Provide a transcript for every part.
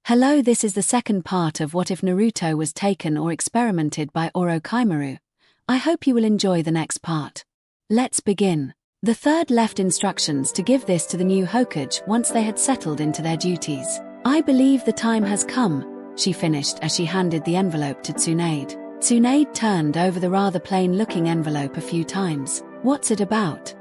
Hello, this is the second part of What If Naruto Was Taken or Experimented by Orochimaru. I hope you will enjoy the next part. Let's begin. The third left instructions to give this to the new Hokage once they had settled into their duties. I believe the time has come, she finished as she handed the envelope to Tsunade. Tsunade turned over the rather plain-looking envelope a few times. What's it about?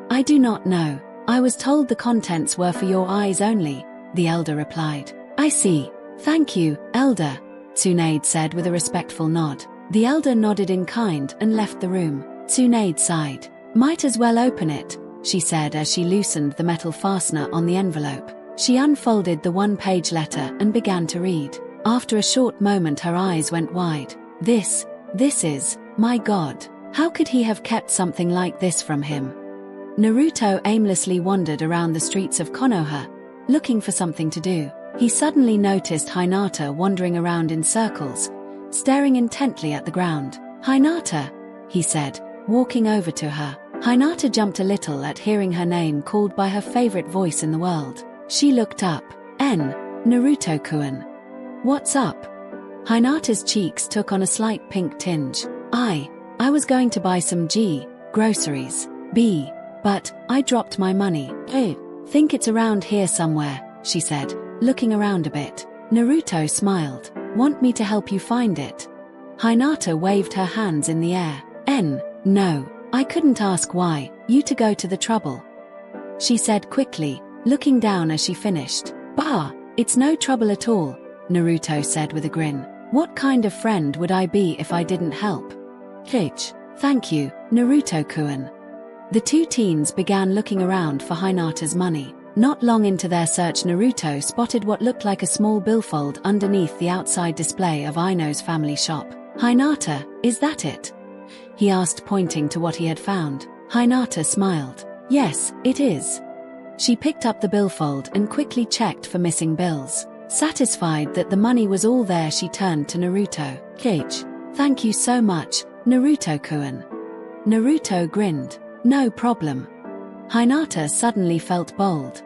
I do not know. I was told the contents were for your eyes only, the elder replied. I see. Thank you, elder, Tsunade said with a respectful nod. The elder nodded in kind and left the room. Tsunade sighed. Might as well open it, she said as she loosened the metal fastener on the envelope. She unfolded the one-page letter and began to read. After a short moment her eyes went wide. This is, my God. How could he have kept something like this from him? Naruto aimlessly wandered around the streets of Konoha, looking for something to do. He suddenly noticed Hinata wandering around in circles, staring intently at the ground. Hinata, he said, walking over to her. Hinata jumped a little at hearing her name called by her favorite voice in the world. She looked up. Naruto-kun. What's up? Hinata's cheeks took on a slight pink tinge. I was going to buy some groceries. But I dropped my money. Think it's around here somewhere, she said, looking around a bit. Naruto smiled. Want me to help you find it? Hinata waved her hands in the air. No, I couldn't ask why you to go to the trouble, she said quickly, looking down as she finished. Bah, it's no trouble at all, Naruto said with a grin. What kind of friend would I be if I didn't help? Thank you, Naruto-kun. The two teens began looking around for Hinata's money. Not long into their search, Naruto spotted what looked like a small billfold underneath the outside display of Ino's family shop. Hinata, is that it? He asked, pointing to what he had found. Hinata smiled. Yes, it is. She picked up the billfold and quickly checked for missing bills. Satisfied that the money was all there, she turned to Naruto. Thank you so much, Naruto-kun. Naruto grinned. No problem. Hinata suddenly felt bold.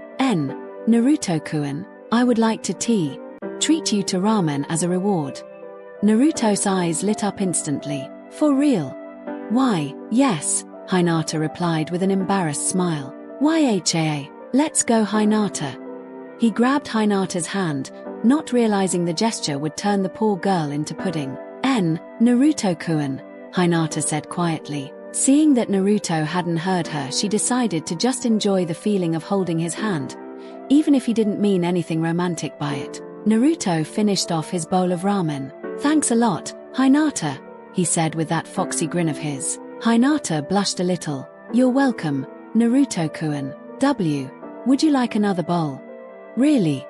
Naruto-kun, I would like to treat you to ramen as a reward. Naruto's eyes lit up instantly. For real? Why, yes, Hinata replied with an embarrassed smile. Yha, let's go, Hinata. He grabbed Hinata's hand, not realizing the gesture would turn the poor girl into pudding. Naruto-kun, Hinata said quietly. Seeing that Naruto hadn't heard her, she decided to just enjoy the feeling of holding his hand, even if he didn't mean anything romantic by it. Naruto finished off his bowl of ramen. Thanks a lot, Hinata, he said with that foxy grin of his. Hinata blushed a little. You're welcome, Naruto-kun. Would you like another bowl? Really?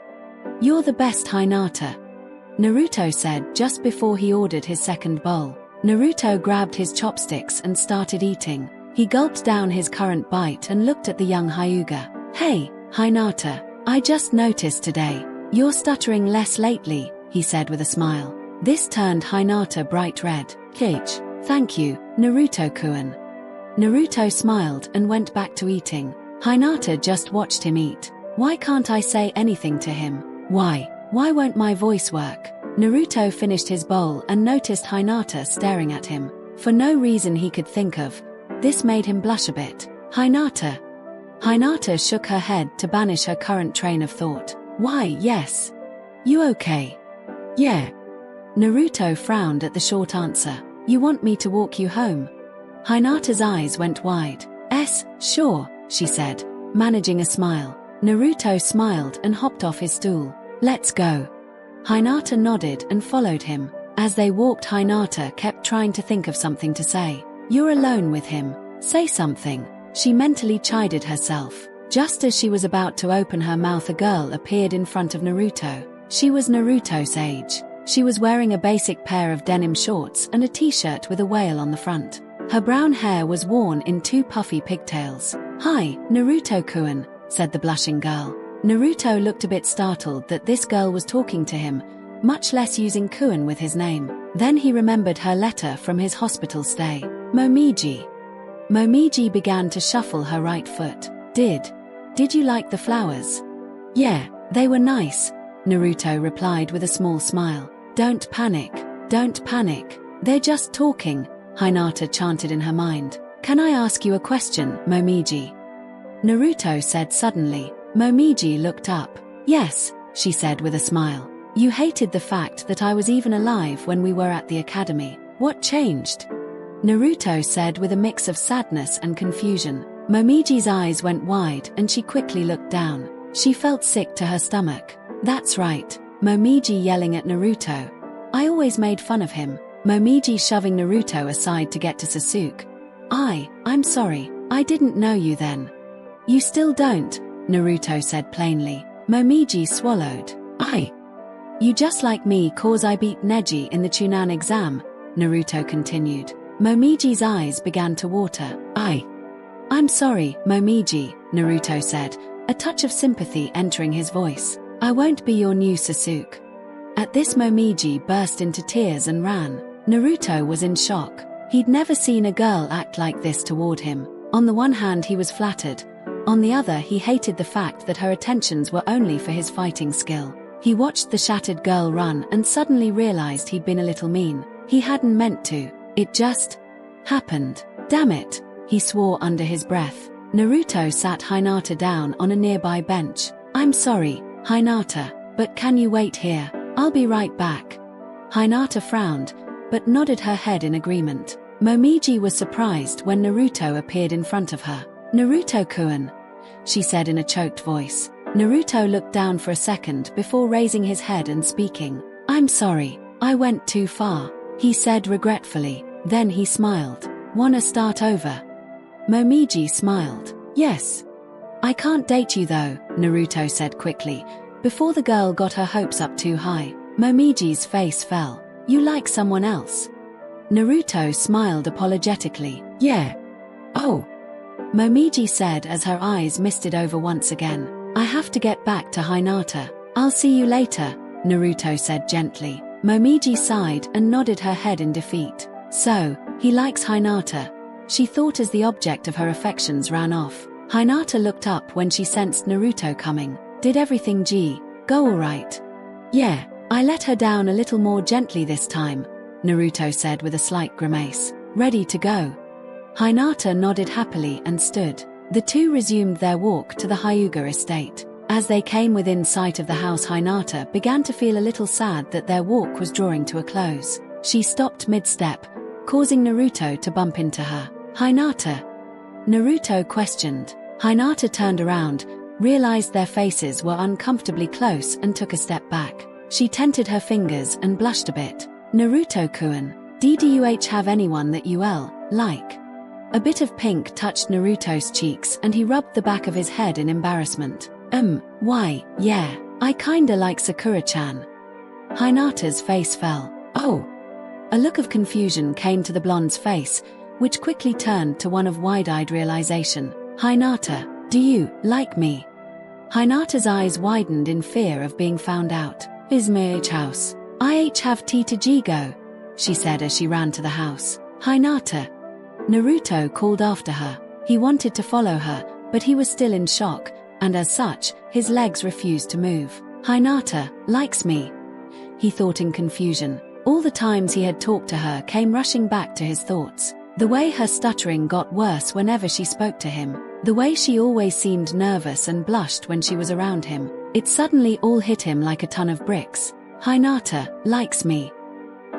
You're the best, Hinata, Naruto said just before he ordered his second bowl. Naruto grabbed his chopsticks and started eating. He gulped down his current bite and looked at the young Hyuga. Hey, Hinata, I just noticed today, you're stuttering less lately, he said with a smile. This turned Hinata bright red. Thank you, Naruto-kun. Naruto smiled and went back to eating. Hinata just watched him eat. Why can't I say anything to him? Why won't my voice work? Naruto finished his bowl and noticed Hinata staring at him. For no reason he could think of, this made him blush a bit. Hinata. Hinata shook her head to banish her current train of thought. Why, yes. You okay? Yeah. Naruto frowned at the short answer. You want me to walk you home? Hinata's eyes went wide. Sure, she said, managing a smile. Naruto smiled and hopped off his stool. Let's go. Hinata nodded and followed him. As they walked, Hinata kept trying to think of something to say. You're alone with him. Say something. She mentally chided herself. Just as she was about to open her mouth, a girl appeared in front of Naruto. She was Naruto's age. She was wearing a basic pair of denim shorts and a t-shirt with a whale on the front. Her brown hair was worn in two puffy pigtails. Hi, Naruto-kun, said the blushing girl. Naruto looked a bit startled that this girl was talking to him, much less using kun with his name. Then he remembered her letter from his hospital stay. Momiji. Momiji began to shuffle her right foot. Did you like the flowers? Yeah, they were nice, Naruto replied with a small smile. Don't panic. Don't panic. They're just talking, Hinata chanted in her mind. Can I ask you a question, Momiji? Naruto said suddenly. Momiji looked up. Yes, she said with a smile. You hated the fact that I was even alive when we were at the academy. What changed? Naruto said with a mix of sadness and confusion. Momiji's eyes went wide and she quickly looked down. She felt sick to her stomach. That's right, Momiji yelling at Naruto. I always made fun of him. Momiji shoving Naruto aside to get to Sasuke. I'm sorry, I didn't know you then. You still don't, Naruto said plainly. Momiji swallowed. You just like me cause I beat Neji in the Chunin exam, Naruto continued. Momiji's eyes began to water. I'm sorry, Momiji, Naruto said, a touch of sympathy entering his voice. I won't be your new Sasuke. At this Momiji burst into tears and ran. Naruto was in shock. He'd never seen a girl act like this toward him. On the one hand he was flattered. On the other he hated the fact that her attentions were only for his fighting skill. He watched the shattered girl run and suddenly realized he'd been a little mean. He hadn't meant to. It just happened. Damn it, he swore under his breath. Naruto sat Hinata down on a nearby bench. I'm sorry, Hinata, but can you wait here? I'll be right back. Hinata frowned, but nodded her head in agreement. Momiji was surprised when Naruto appeared in front of her. Naruto-kun, she said in a choked voice. Naruto looked down for a second before raising his head and speaking. I'm sorry, I went too far, he said regretfully. Then he smiled. Wanna start over? Momiji smiled. Yes. I can't date you though, Naruto said quickly, before the girl got her hopes up too high. Momiji's face fell. You like someone else? Naruto smiled apologetically. Yeah. Oh. Momiji said as her eyes misted over once again. I have to get back to Hinata. I'll see you later, Naruto said gently. Momiji sighed and nodded her head in defeat. So, he likes Hinata, she thought as the object of her affections ran off. Hinata looked up when she sensed Naruto coming. Did everything go alright? Yeah, I let her down a little more gently this time, Naruto said with a slight grimace. Ready to go? Hinata nodded happily and stood. The two resumed their walk to the Hyuga estate. As they came within sight of the house, Hinata began to feel a little sad that their walk was drawing to a close. She stopped mid-step, causing Naruto to bump into her. Hinata? Naruto questioned. Hinata turned around, realized their faces were uncomfortably close and took a step back. She tented her fingers and blushed a bit. Naruto-kun, did you have anyone that you like? A bit of pink touched Naruto's cheeks and he rubbed the back of his head in embarrassment. Why, yeah, I kinda like Sakura-chan. Hinata's face fell. Oh. A look of confusion came to the blonde's face, which quickly turned to one of wide-eyed realization. Hinata, do you like me? Hinata's eyes widened in fear of being found out. Is my house? I have tea to go, she said as she ran to the house. Hinata. Naruto called after her. He wanted to follow her, but he was still in shock, and as such, his legs refused to move. Hinata likes me, he thought in confusion. All the times he had talked to her came rushing back to his thoughts. The way her stuttering got worse whenever she spoke to him. The way she always seemed nervous and blushed when she was around him. It suddenly all hit him like a ton of bricks. Hinata likes me.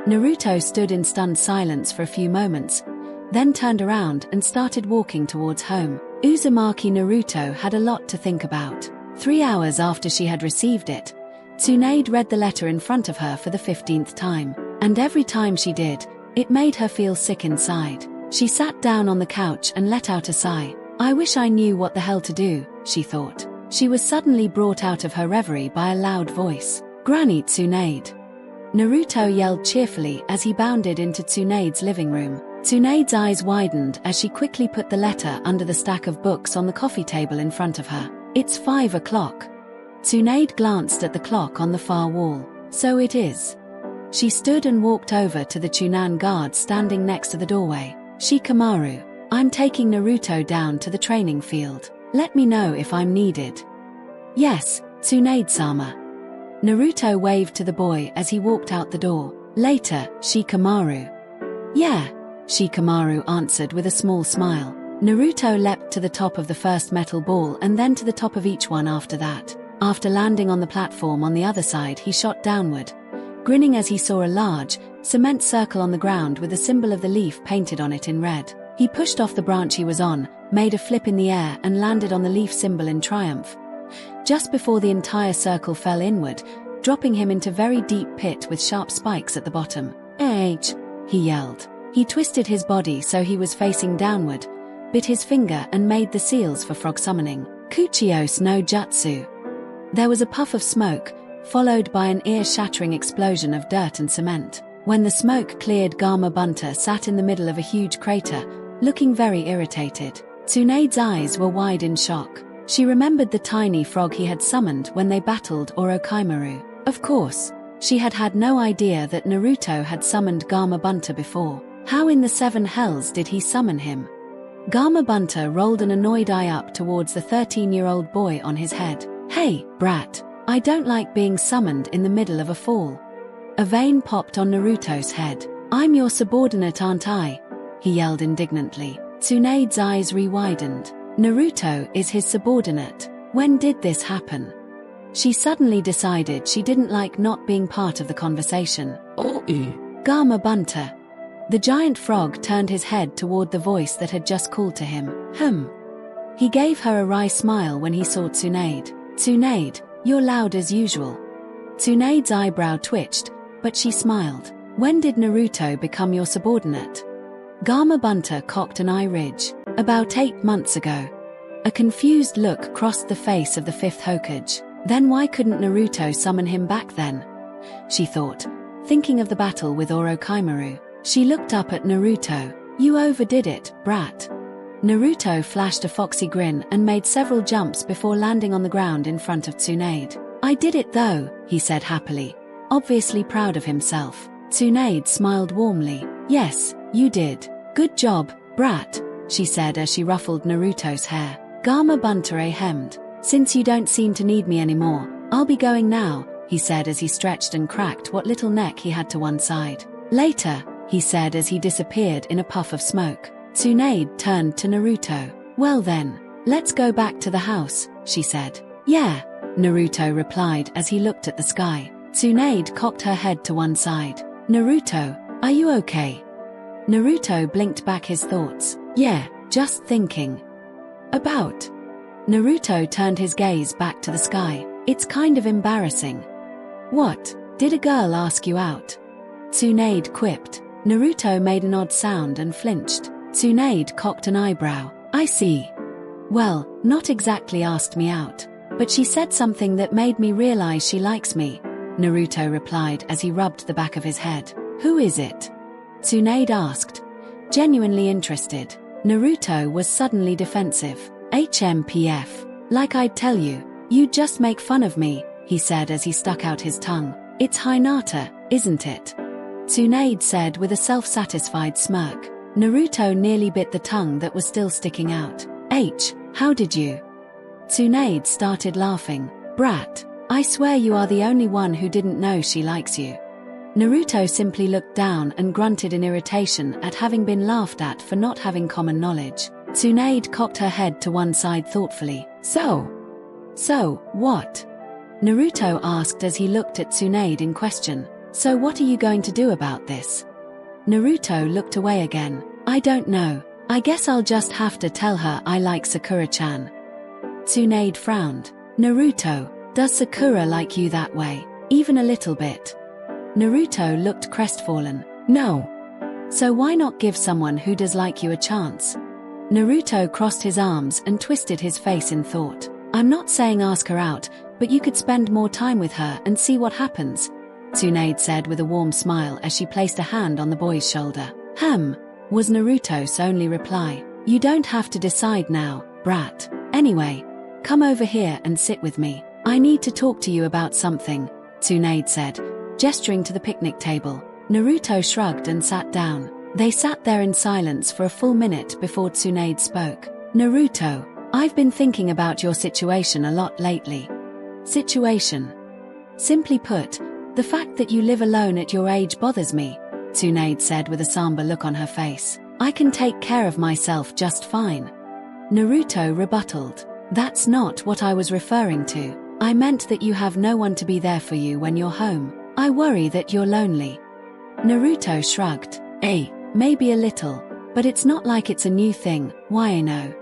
Naruto stood in stunned silence for a few moments, then turned around and started walking towards home. Uzumaki Naruto had a lot to think about. 3 hours after she had received it, Tsunade read the letter in front of her for the 15th time, and every time she did, it made her feel sick inside. She sat down on the couch and let out a sigh. I wish I knew what the hell to do, she thought. She was suddenly brought out of her reverie by a loud voice. Granny Tsunade. Naruto yelled cheerfully as he bounded into Tsunade's living room. Tsunade's eyes widened as she quickly put the letter under the stack of books on the coffee table in front of her. It's 5 o'clock. Tsunade glanced at the clock on the far wall. So it is. She stood and walked over to the Chunin guard standing next to the doorway. Shikamaru, I'm taking Naruto down to the training field. Let me know if I'm needed. Yes, Tsunade-sama. Naruto waved to the boy as he walked out the door. Later, Shikamaru. Yeah, Shikamaru answered with a small smile. Naruto leapt to the top of the first metal ball and then to the top of each one after that. After landing on the platform on the other side, he shot downward, grinning as he saw a large, cement circle on the ground with the symbol of the leaf painted on it in red. He pushed off the branch he was on, made a flip in the air and landed on the leaf symbol in triumph. Just before the entire circle fell inward, dropping him into very deep pit with sharp spikes at the bottom. H! He yelled. He twisted his body so he was facing downward, bit his finger and made the seals for frog summoning. Kuchios no Jutsu. There was a puff of smoke, followed by an ear-shattering explosion of dirt and cement. When the smoke cleared, Gama Bunta sat in the middle of a huge crater, looking very irritated. Tsunade's eyes were wide in shock. She remembered the tiny frog he had summoned when they battled Orochimaru. Of course, she had had no idea that Naruto had summoned Gama Bunta before. How in the seven hells did he summon him? Gama Bunta rolled an annoyed eye up towards the 13-year-old boy on his head. Hey, brat, I don't like being summoned in the middle of a fall. A vein popped on Naruto's head. I'm your subordinate, aren't I? He yelled indignantly. Tsunade's eyes re-widened. Naruto is his subordinate. When did this happen? She suddenly decided she didn't like not being part of the conversation. Gama Bunta. The giant frog turned his head toward the voice that had just called to him. He gave her a wry smile when he saw Tsunade. Tsunade, you're loud as usual. Tsunade's eyebrow twitched, but she smiled. When did Naruto become your subordinate? Gama Bunta cocked an eye ridge. About 8 months ago. A confused look crossed the face of the fifth Hokage. Then why couldn't Naruto summon him back then? She thought, thinking of the battle with Orochimaru. She looked up at Naruto. You overdid it, brat. Naruto flashed a foxy grin and made several jumps before landing on the ground in front of Tsunade. I did it though, he said happily, obviously proud of himself. Tsunade smiled warmly. Yes, you did. Good job, brat, she said as she ruffled Naruto's hair. Gama Bunta hemmed. Since you don't seem to need me anymore, I'll be going now, he said as he stretched and cracked what little neck he had to one side. Later, he said as he disappeared in a puff of smoke. Tsunade turned to Naruto. Well then, let's go back to the house, she said. Yeah, Naruto replied as he looked at the sky. Tsunade cocked her head to one side. Naruto, are you okay? Naruto blinked back his thoughts. Yeah, just thinking. About. Naruto turned his gaze back to the sky. It's kind of embarrassing. What, did a girl ask you out? Tsunade quipped. Naruto made an odd sound and flinched. Tsunade cocked an eyebrow. I see. Well, not exactly asked me out. But she said something that made me realize she likes me, Naruto replied as he rubbed the back of his head. Who is it? Tsunade asked, genuinely interested. Naruto was suddenly defensive. HMPF. Like I'd tell you, you'd just make fun of me, he said as he stuck out his tongue. It's Hinata, isn't it? Tsunade said with a self-satisfied smirk. Naruto nearly bit the tongue that was still sticking out. How did you? Tsunade started laughing. Brat, I swear you are the only one who didn't know she likes you. Naruto simply looked down and grunted in irritation at having been laughed at for not having common knowledge. Tsunade cocked her head to one side thoughtfully. So what? Naruto asked as he looked at Tsunade in question. So what are you going to do about this? Naruto looked away again. I don't know. I guess I'll just have to tell her I like Sakura-chan. Tsunade frowned. Naruto, does Sakura like you that way? Even a little bit? Naruto looked crestfallen. No. So why not give someone who does like you a chance? Naruto crossed his arms and twisted his face in thought. I'm not saying ask her out, but you could spend more time with her and see what happens, Tsunade said with a warm smile as she placed a hand on the boy's shoulder. Was Naruto's only reply. You don't have to decide now, brat. Anyway, come over here and sit with me. I need to talk to you about something, Tsunade said, gesturing to the picnic table. Naruto shrugged and sat down. They sat there in silence for a full minute before Tsunade spoke. Naruto, I've been thinking about your situation a lot lately. Situation? Simply put, the fact that you live alone at your age bothers me, Tsunade said with a somber look on her face. I can take care of myself just fine. Naruto rebutted. That's not what I was referring to. I meant that you have no one to be there for you when you're home. I worry that you're lonely. Naruto shrugged. Maybe a little, but it's not like it's a new thing, why no?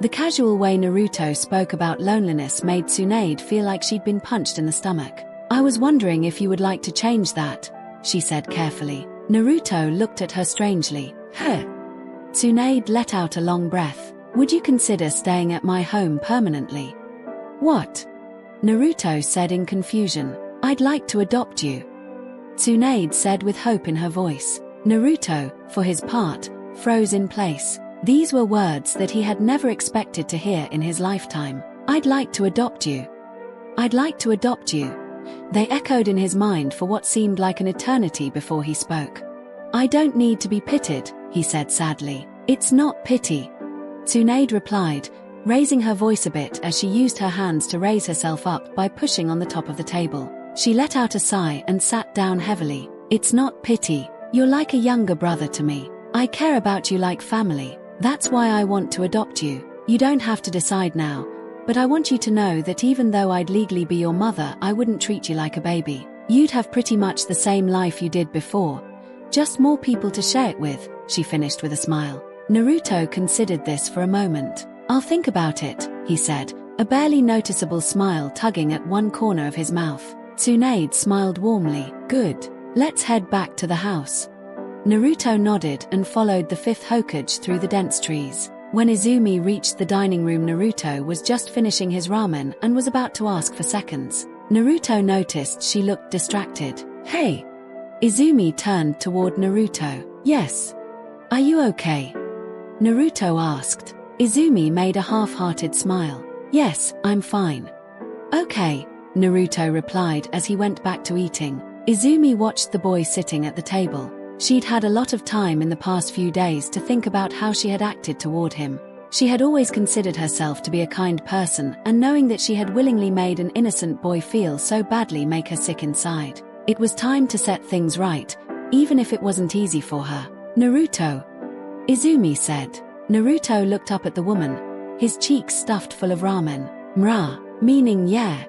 The casual way Naruto spoke about loneliness made Tsunade feel like she'd been punched in the stomach. I was wondering if you would like to change that, she said carefully. Naruto looked at her strangely. Tsunade let out a long breath. Would you consider staying at my home permanently? What? Naruto said in confusion. I'd like to adopt you. Tsunade said with hope in her voice. Naruto, for his part, froze in place. These were words that he had never expected to hear in his lifetime. I'd like to adopt you. I'd like to adopt you. They echoed in his mind for what seemed like an eternity before he spoke. I don't need to be pitied, he said sadly. It's not pity. Tsunade replied, raising her voice a bit as she used her hands to raise herself up by pushing on the top of the table. She let out a sigh and sat down heavily. It's not pity. You're like a younger brother to me. I care about you like family. That's why I want to adopt you. You don't have to decide now, but I want you to know that even though I'd legally be your mother, I wouldn't treat you like a baby. You'd have pretty much the same life you did before. Just more people to share it with, she finished with a smile. Naruto considered this for a moment. I'll think about it, he said, a barely noticeable smile tugging at one corner of his mouth. Tsunade smiled warmly. Good. Let's head back to the house. Naruto nodded and followed the fifth Hokage through the dense trees. When Izumi reached the dining room, Naruto was just finishing his ramen and was about to ask for seconds. Naruto noticed she looked distracted. Hey! Izumi turned toward Naruto. Yes. Are you okay? Naruto asked. Izumi made a half-hearted smile. Yes, I'm fine. Okay, Naruto replied as he went back to eating. Izumi watched the boy sitting at the table. She'd had a lot of time in the past few days to think about how she had acted toward him. She had always considered herself to be a kind person, and knowing that she had willingly made an innocent boy feel so badly make her sick inside. It was time to set things right, even if it wasn't easy for her. Naruto, Izumi said. Naruto looked up at the woman, his cheeks stuffed full of ramen. Mra, meaning yeah.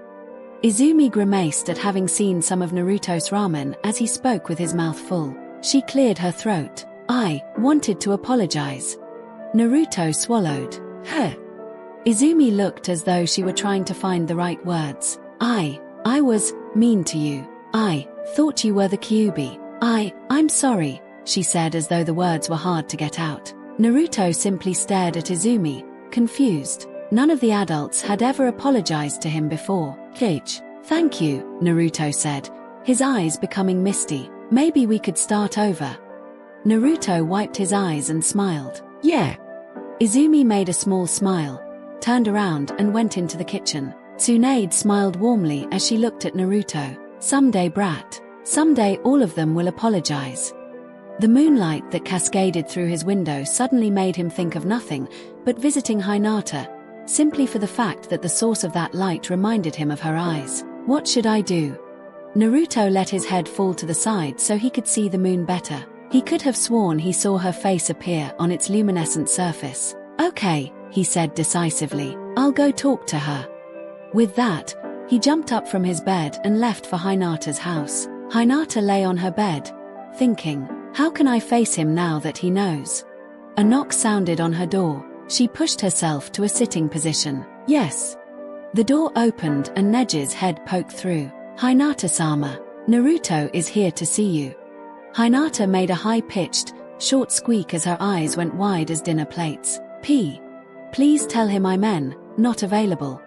Izumi grimaced at having seen some of Naruto's ramen as he spoke with his mouth full. She cleared her throat. I wanted to apologize. Naruto swallowed. Izumi looked as though she were trying to find the right words. I was mean to you. I thought you were the Kyuubi. I'm sorry, she said as though the words were hard to get out. Naruto simply stared at Izumi, confused. None of the adults had ever apologized to him before. Thank you, Naruto said, his eyes becoming misty. Maybe we could start over. Naruto wiped his eyes and smiled. Yeah. Izumi made a small smile, turned around and went into the kitchen. Tsunade smiled warmly as she looked at Naruto. Someday, brat. Someday all of them will apologize. The moonlight that cascaded through his window suddenly made him think of nothing but visiting Hinata, simply for the fact that the source of that light reminded him of her eyes. What should I do? Naruto let his head fall to the side so he could see the moon better. He could have sworn he saw her face appear on its luminescent surface. Okay, he said decisively. I'll go talk to her. With that, he jumped up from his bed and left for Hinata's house. Hinata lay on her bed, thinking, how can I face him now that he knows? A knock sounded on her door. She pushed herself to a sitting position. Yes. The door opened and Neji's head poked through. Hinata-sama, Naruto is here to see you. Hinata made a high-pitched, short squeak as her eyes went wide as dinner plates. Please tell him I'm not available.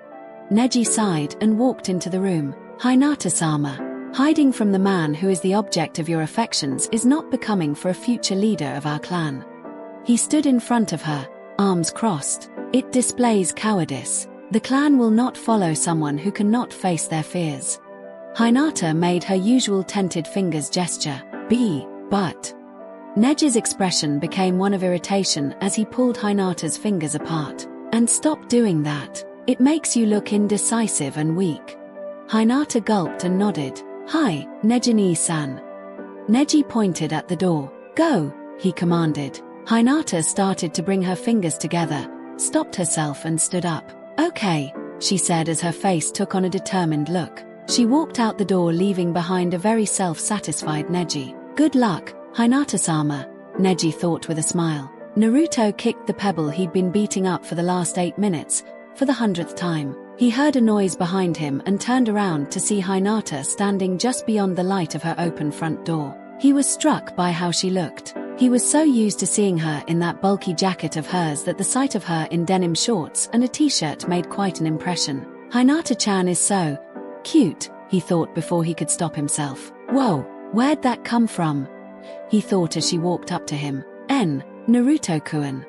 Neji sighed and walked into the room. Hinata-sama, hiding from the man who is the object of your affections is not becoming for a future leader of our clan. He stood in front of her, arms crossed. It displays cowardice. The clan will not follow someone who cannot face their fears. Hinata made her usual tented fingers gesture. But. Neji's expression became one of irritation as he pulled Hinata's fingers apart. And stop doing that. It makes you look indecisive and weak. Hinata gulped and nodded. Hi, Neji-san. Neji pointed at the door. Go, he commanded. Hinata started to bring her fingers together, stopped herself and stood up. Okay, she said as her face took on a determined look. She walked out the door, leaving behind a very self-satisfied Neji. Good luck, Hinata-sama, Neji thought with a smile. Naruto kicked the pebble he'd been beating up for the last 8 minutes, for the 100th time. He heard a noise behind him and turned around to see Hinata standing just beyond the light of her open front door. He was struck by how she looked. He was so used to seeing her in that bulky jacket of hers that the sight of her in denim shorts and a t-shirt made quite an impression. Hinata-chan is so cute, he thought before he could stop himself. Whoa, where'd that come from? He thought as she walked up to him. Naruto-kun.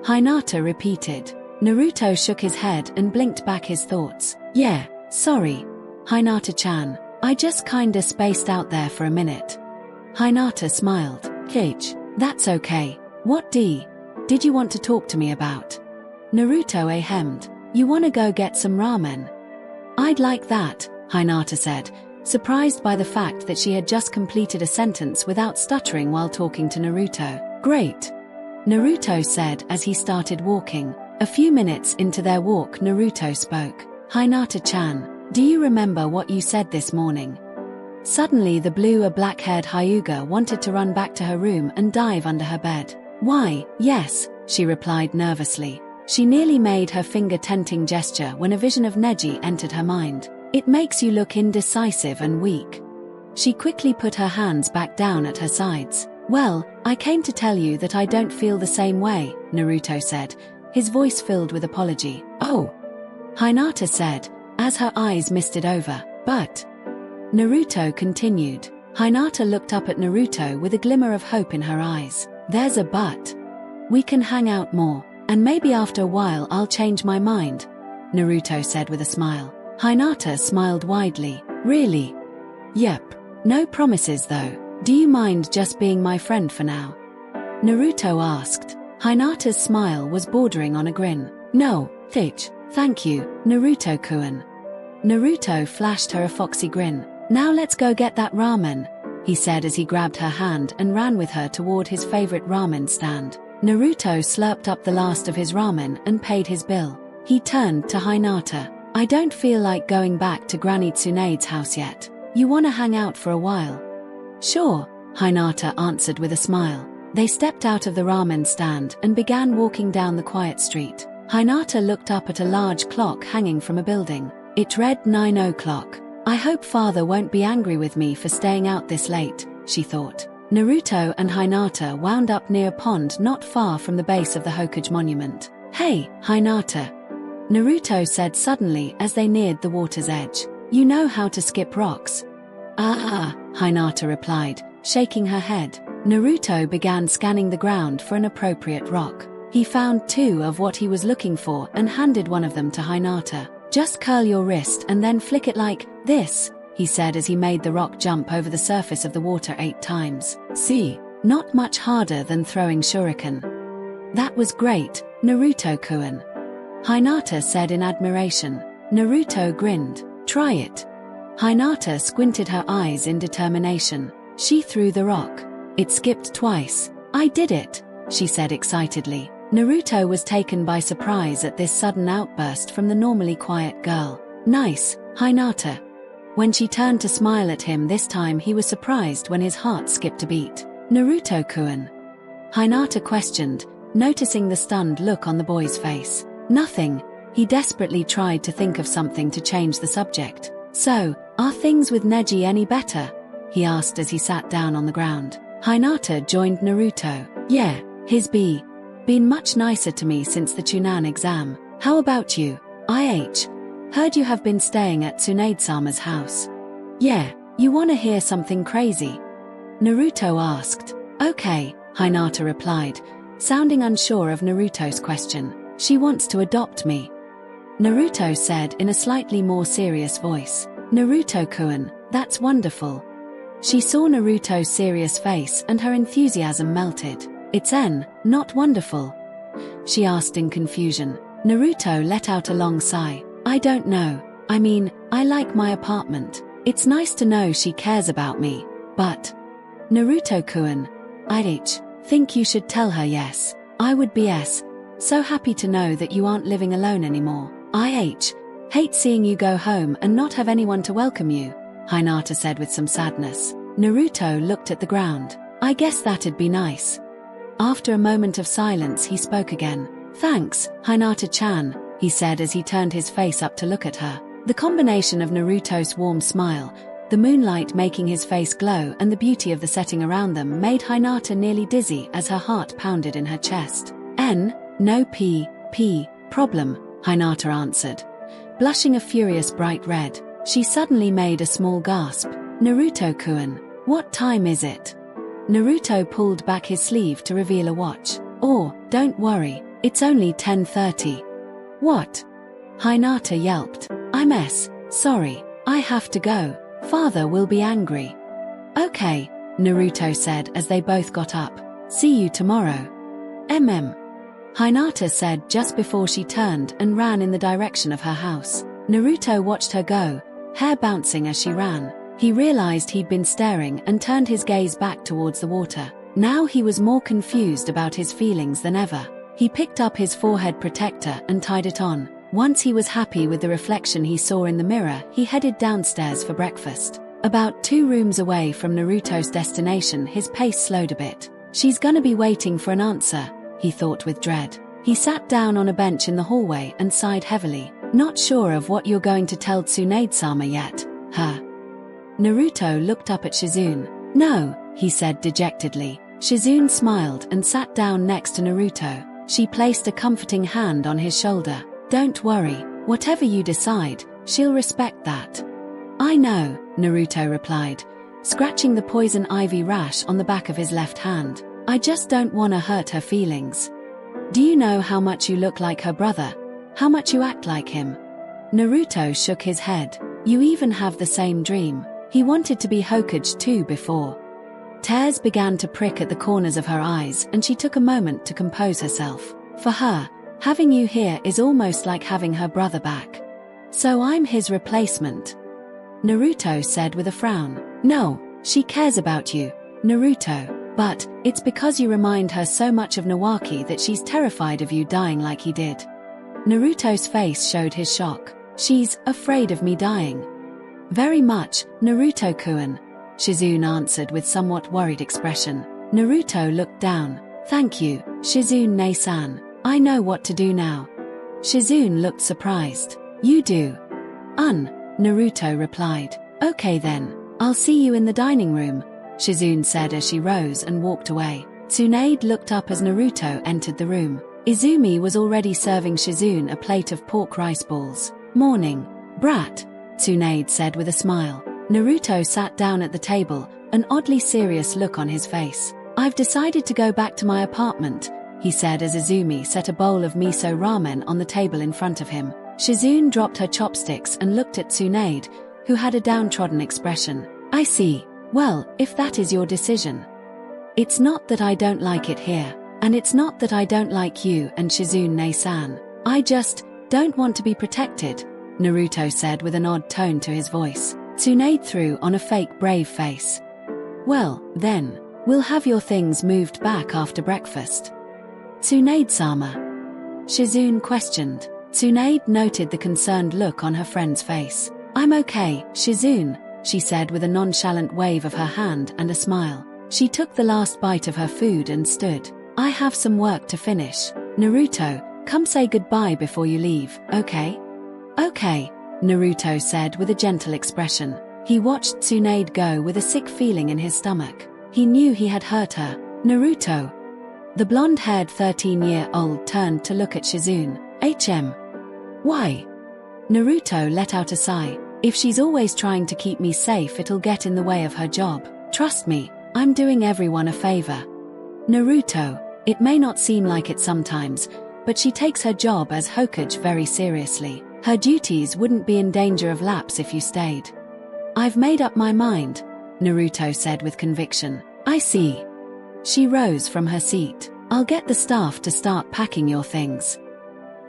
Hinata repeated. Naruto shook his head and blinked back his thoughts. Yeah, sorry. Hinata-chan, I just kinda spaced out there for a minute. Hinata smiled. Kage, that's okay. What did you want to talk to me about? Naruto hemmed. You wanna go get some ramen? I'd like that, Hinata said, surprised by the fact that she had just completed a sentence without stuttering while talking to Naruto. Great, Naruto said as he started walking. A few minutes into their walk, Naruto spoke. Hinata-chan, do you remember what you said this morning? Suddenly the blue or black-haired Hyuga wanted to run back to her room and dive under her bed. Why, yes, she replied nervously. She nearly made her finger-tenting gesture when a vision of Neji entered her mind. It makes you look indecisive and weak. She quickly put her hands back down at her sides. Well, I came to tell you that I don't feel the same way, Naruto said, his voice filled with apology. Oh, Hinata said, as her eyes misted over. But Naruto continued. Hinata looked up at Naruto with a glimmer of hope in her eyes. There's a but. We can hang out more, and maybe after a while I'll change my mind, Naruto said with a smile. Hinata smiled widely. Really? Yep. No promises though. Do you mind just being my friend for now? Naruto asked. Hinata's smile was bordering on a grin. No, thank you, Naruto-kun. Naruto flashed her a foxy grin. Now let's go get that ramen, he said as he grabbed her hand and ran with her toward his favorite ramen stand. Naruto slurped up the last of his ramen and paid his bill. He turned to Hinata. I don't feel like going back to Granny Tsunade's house yet. You wanna hang out for a while? Sure, Hinata answered with a smile. They stepped out of the ramen stand and began walking down the quiet street. Hinata looked up at a large clock hanging from a building. It read 9 o'clock. I hope father won't be angry with me for staying out this late, she thought. Naruto and Hinata wound up near a pond not far from the base of the Hokage monument. Hey, Hinata, Naruto said suddenly as they neared the water's edge. You know how to skip rocks? Hinata replied, shaking her head. Naruto began scanning the ground for an appropriate rock. He found 2 of what he was looking for and handed one of them to Hinata. Just curl your wrist and then flick it like this, he said as he made the rock jump over the surface of the water 8 times. See, not much harder than throwing shuriken. That was great, Naruto-kun. Hinata said in admiration. Naruto grinned. Try it. Hinata squinted her eyes in determination. She threw the rock. It skipped twice. I did it, she said excitedly. Naruto was taken by surprise at this sudden outburst from the normally quiet girl. Nice, Hinata. When she turned to smile at him this time, he was surprised when his heart skipped a beat. Naruto-kun? Hinata questioned, noticing the stunned look on the boy's face. Nothing. He desperately tried to think of something to change the subject. So, are things with Neji any better? He asked as he sat down on the ground. Hinata joined Naruto. Yeah, he's been much nicer to me since the Chunan exam. How about you? Heard you have been staying at Tsunade-sama's house. Yeah, you wanna hear something crazy? Naruto asked. Okay, Hinata replied, sounding unsure of Naruto's question. She wants to adopt me. Naruto said in a slightly more serious voice. Naruto-kun, that's wonderful. She saw Naruto's serious face and her enthusiasm melted. It's not wonderful? She asked in confusion. Naruto let out a long sigh. I don't know. I I like my apartment. It's nice to know she cares about me. But Naruto-kun, I'd think you should tell her yes. I would be so happy to know that you aren't living alone anymore. I hate seeing you go home and not have anyone to welcome you, Hinata said with some sadness. Naruto looked at the ground. I guess that'd be nice. After a moment of silence he spoke again. Thanks, Hinata-chan, he said as he turned his face up to look at her. The combination of Naruto's warm smile, the moonlight making his face glow and the beauty of the setting around them made Hinata nearly dizzy as her heart pounded in her chest. No problem, Hinata answered. Blushing a furious bright red, she suddenly made a small gasp. Naruto-kun, what time is it? Naruto pulled back his sleeve to reveal a watch. Oh, don't worry, it's only 10:30. What? Hinata yelped. I'm sorry, I have to go. Father will be angry. Okay, Naruto said as they both got up. See you tomorrow. Hinata said just before she turned and ran in the direction of her house. Naruto watched her go, hair bouncing as she ran. He realized he'd been staring and turned his gaze back towards the water. Now he was more confused about his feelings than ever. He picked up his forehead protector and tied it on. Once he was happy with the reflection he saw in the mirror, he headed downstairs for breakfast. About 2 rooms away from Naruto's destination, his pace slowed a bit. She's gonna be waiting for an answer, he thought with dread. He sat down on a bench in the hallway and sighed heavily. Not sure of what you're going to tell Tsunade-sama yet, huh? Naruto looked up at Shizune. No, he said dejectedly. Shizune smiled and sat down next to Naruto. She placed a comforting hand on his shoulder. Don't worry, whatever you decide, she'll respect that. I know, Naruto replied, scratching the poison ivy rash on the back of his left hand. I just don't want to hurt her feelings. Do you know how much you look like her brother? How much you act like him? Naruto shook his head. You even have the same dream. He wanted to be Hokage too before. Tears began to prick at the corners of her eyes and she took a moment to compose herself. For her, having you here is almost like having her brother back. So I'm his replacement. Naruto said with a frown. No, she cares about you, Naruto. But it's because you remind her so much of Nawaki that she's terrified of you dying like he did. Naruto's face showed his shock. She's afraid of me dying. Very much, Naruto-kun, Shizune answered with somewhat worried expression. Naruto looked down. Thank you, Shizune-san. I know what to do now. Shizune looked surprised. You do? Naruto replied. Okay then, I'll see you in the dining room, Shizune said as she rose and walked away. Tsunade looked up as Naruto entered the room. Izumi was already serving Shizune a plate of pork rice balls. Morning, brat, Tsunade said with a smile. Naruto sat down at the table, an oddly serious look on his face. I've decided to go back to my apartment, he said as Izumi set a bowl of miso ramen on the table in front of him. Shizune dropped her chopsticks and looked at Tsunade, who had a downtrodden expression. I see. Well, if that is your decision. It's not that I don't like it here, and it's not that I don't like you and Shizune-san. I just don't want to be protected, Naruto said with an odd tone to his voice. Tsunade threw on a fake brave face. Well, then, we'll have your things moved back after breakfast. Tsunade-sama? Shizune questioned. Tsunade noted the concerned look on her friend's face. I'm okay, Shizune, she said with a nonchalant wave of her hand and a smile. She took the last bite of her food and stood. I have some work to finish. Naruto, come say goodbye before you leave, okay? Okay, Naruto said with a gentle expression. He watched Tsunade go with a sick feeling in his stomach. He knew he had hurt her. Naruto. The blonde-haired 13-year-old turned to look at Shizune. Why? Naruto let out a sigh. If she's always trying to keep me safe, it'll get in the way of her job. Trust me, I'm doing everyone a favor. Naruto, it may not seem like it sometimes, but she takes her job as Hokage very seriously. Her duties wouldn't be in danger of lapse if you stayed. I've made up my mind, Naruto said with conviction. I see. She rose from her seat. I'll get the staff to start packing your things.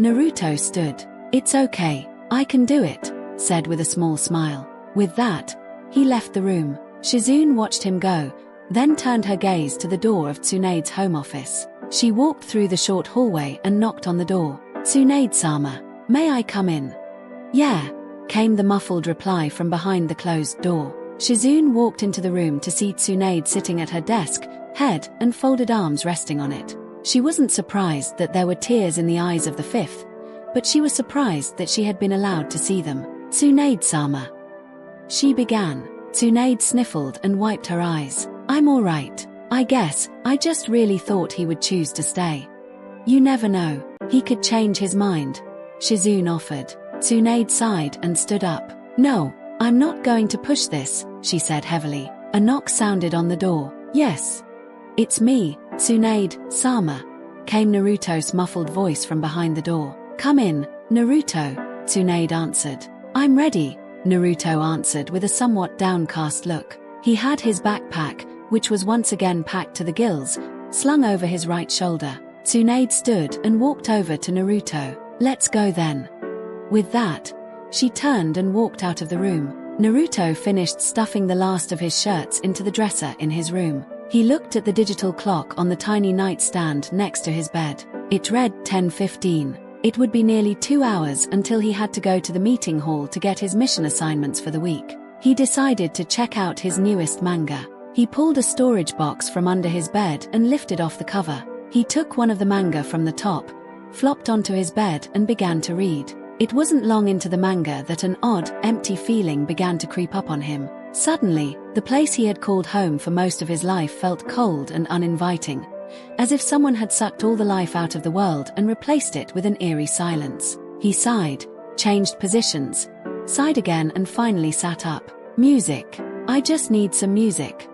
Naruto stood. It's okay, I can do it, said with a small smile. With that, he left the room. Shizune watched him go, then turned her gaze to the door of Tsunade's home office. She walked through the short hallway and knocked on the door. "Tsunade-sama, may I come in?" "Yeah," came the muffled reply from behind the closed door. Shizune walked into the room to see Tsunade sitting at her desk, head and folded arms resting on it. She wasn't surprised that there were tears in the eyes of the fifth, but she was surprised that she had been allowed to see them. "Tsunade-sama," she began. Tsunade sniffled and wiped her eyes. "I'm all right. I guess, I just really thought he would choose to stay." "You never know. He could change his mind," Shizune offered. Tsunade sighed and stood up. "No, I'm not going to push this," she said heavily. A knock sounded on the door. "Yes. It's me, Tsunade-sama," came Naruto's muffled voice from behind the door. "Come in, Naruto," Tsunade answered. "I'm ready," Naruto answered with a somewhat downcast look. He had his backpack, which was once again packed to the gills, slung over his right shoulder. Tsunade stood and walked over to Naruto. "Let's go then." With that, she turned and walked out of the room. Naruto finished stuffing the last of his shirts into the dresser in his room. He looked at the digital clock on the tiny nightstand next to his bed. It read 10:15. It would be nearly 2 hours until he had to go to the meeting hall to get his mission assignments for the week. He decided to check out his newest manga. He pulled a storage box from under his bed and lifted off the cover. He took one of the manga from the top, flopped onto his bed and began to read. It wasn't long into the manga that an odd, empty feeling began to creep up on him. Suddenly, the place he had called home for most of his life felt cold and uninviting, as if someone had sucked all the life out of the world and replaced it with an eerie silence. He sighed, changed positions, sighed again and finally sat up. "Music. I just need some music."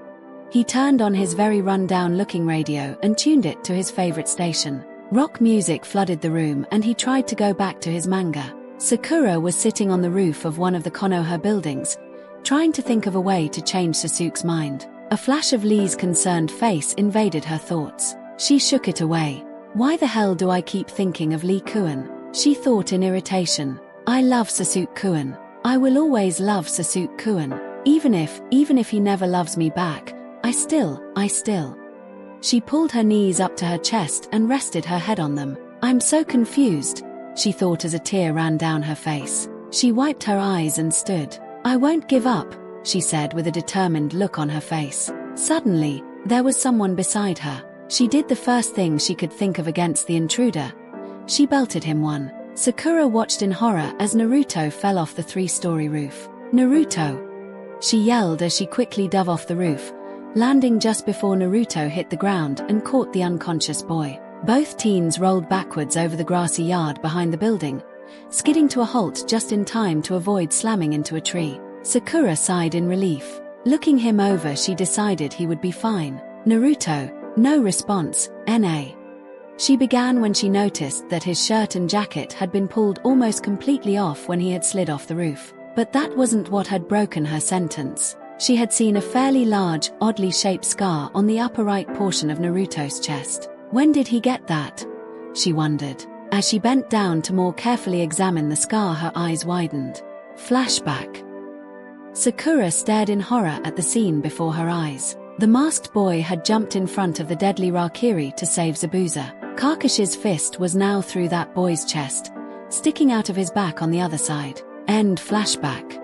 He turned on his very run-down-looking radio and tuned it to his favorite station. Rock music flooded the room and he tried to go back to his manga. Sakura was sitting on the roof of one of the Konoha buildings, trying to think of a way to change Sasuke's mind. A flash of Lee's concerned face invaded her thoughts. She shook it away. "Why the hell do I keep thinking of Lee-kun?" she thought in irritation. "I love Sasuke-kun. I will always love Sasuke-kun. Even if he never loves me back, I still. She pulled her knees up to her chest and rested her head on them. "I'm so confused," she thought as a tear ran down her face. She wiped her eyes and stood. "I won't give up," she said with a determined look on her face. Suddenly, there was someone beside her. She did the first thing she could think of against the intruder. She belted him one. Sakura watched in horror as Naruto fell off the 3-story roof. "Naruto!" she yelled as she skickly dove off the roof, landing just before Naruto hit the ground and caught the unconscious boy. Both teens rolled backwards over the grassy yard behind the building, skidding to a halt just in time to avoid slamming into a tree. Sakura sighed in relief. Looking him over, she decided he would be fine. "Naruto," no response, "Na." She began when she noticed that his shirt and jacket had been pulled almost completely off when he had slid off the roof. But that wasn't what had broken her sentence. She had seen a fairly large, oddly shaped scar on the upper right portion of Naruto's chest. When did he get that? She wondered. As she bent down to more carefully examine the scar, her eyes widened. Flashback. Sakura stared in horror at the scene before her eyes. The masked boy had jumped in front of the deadly Rakiri to save Zabuza. Kakashi's fist was now through that boy's chest, sticking out of his back on the other side. End flashback.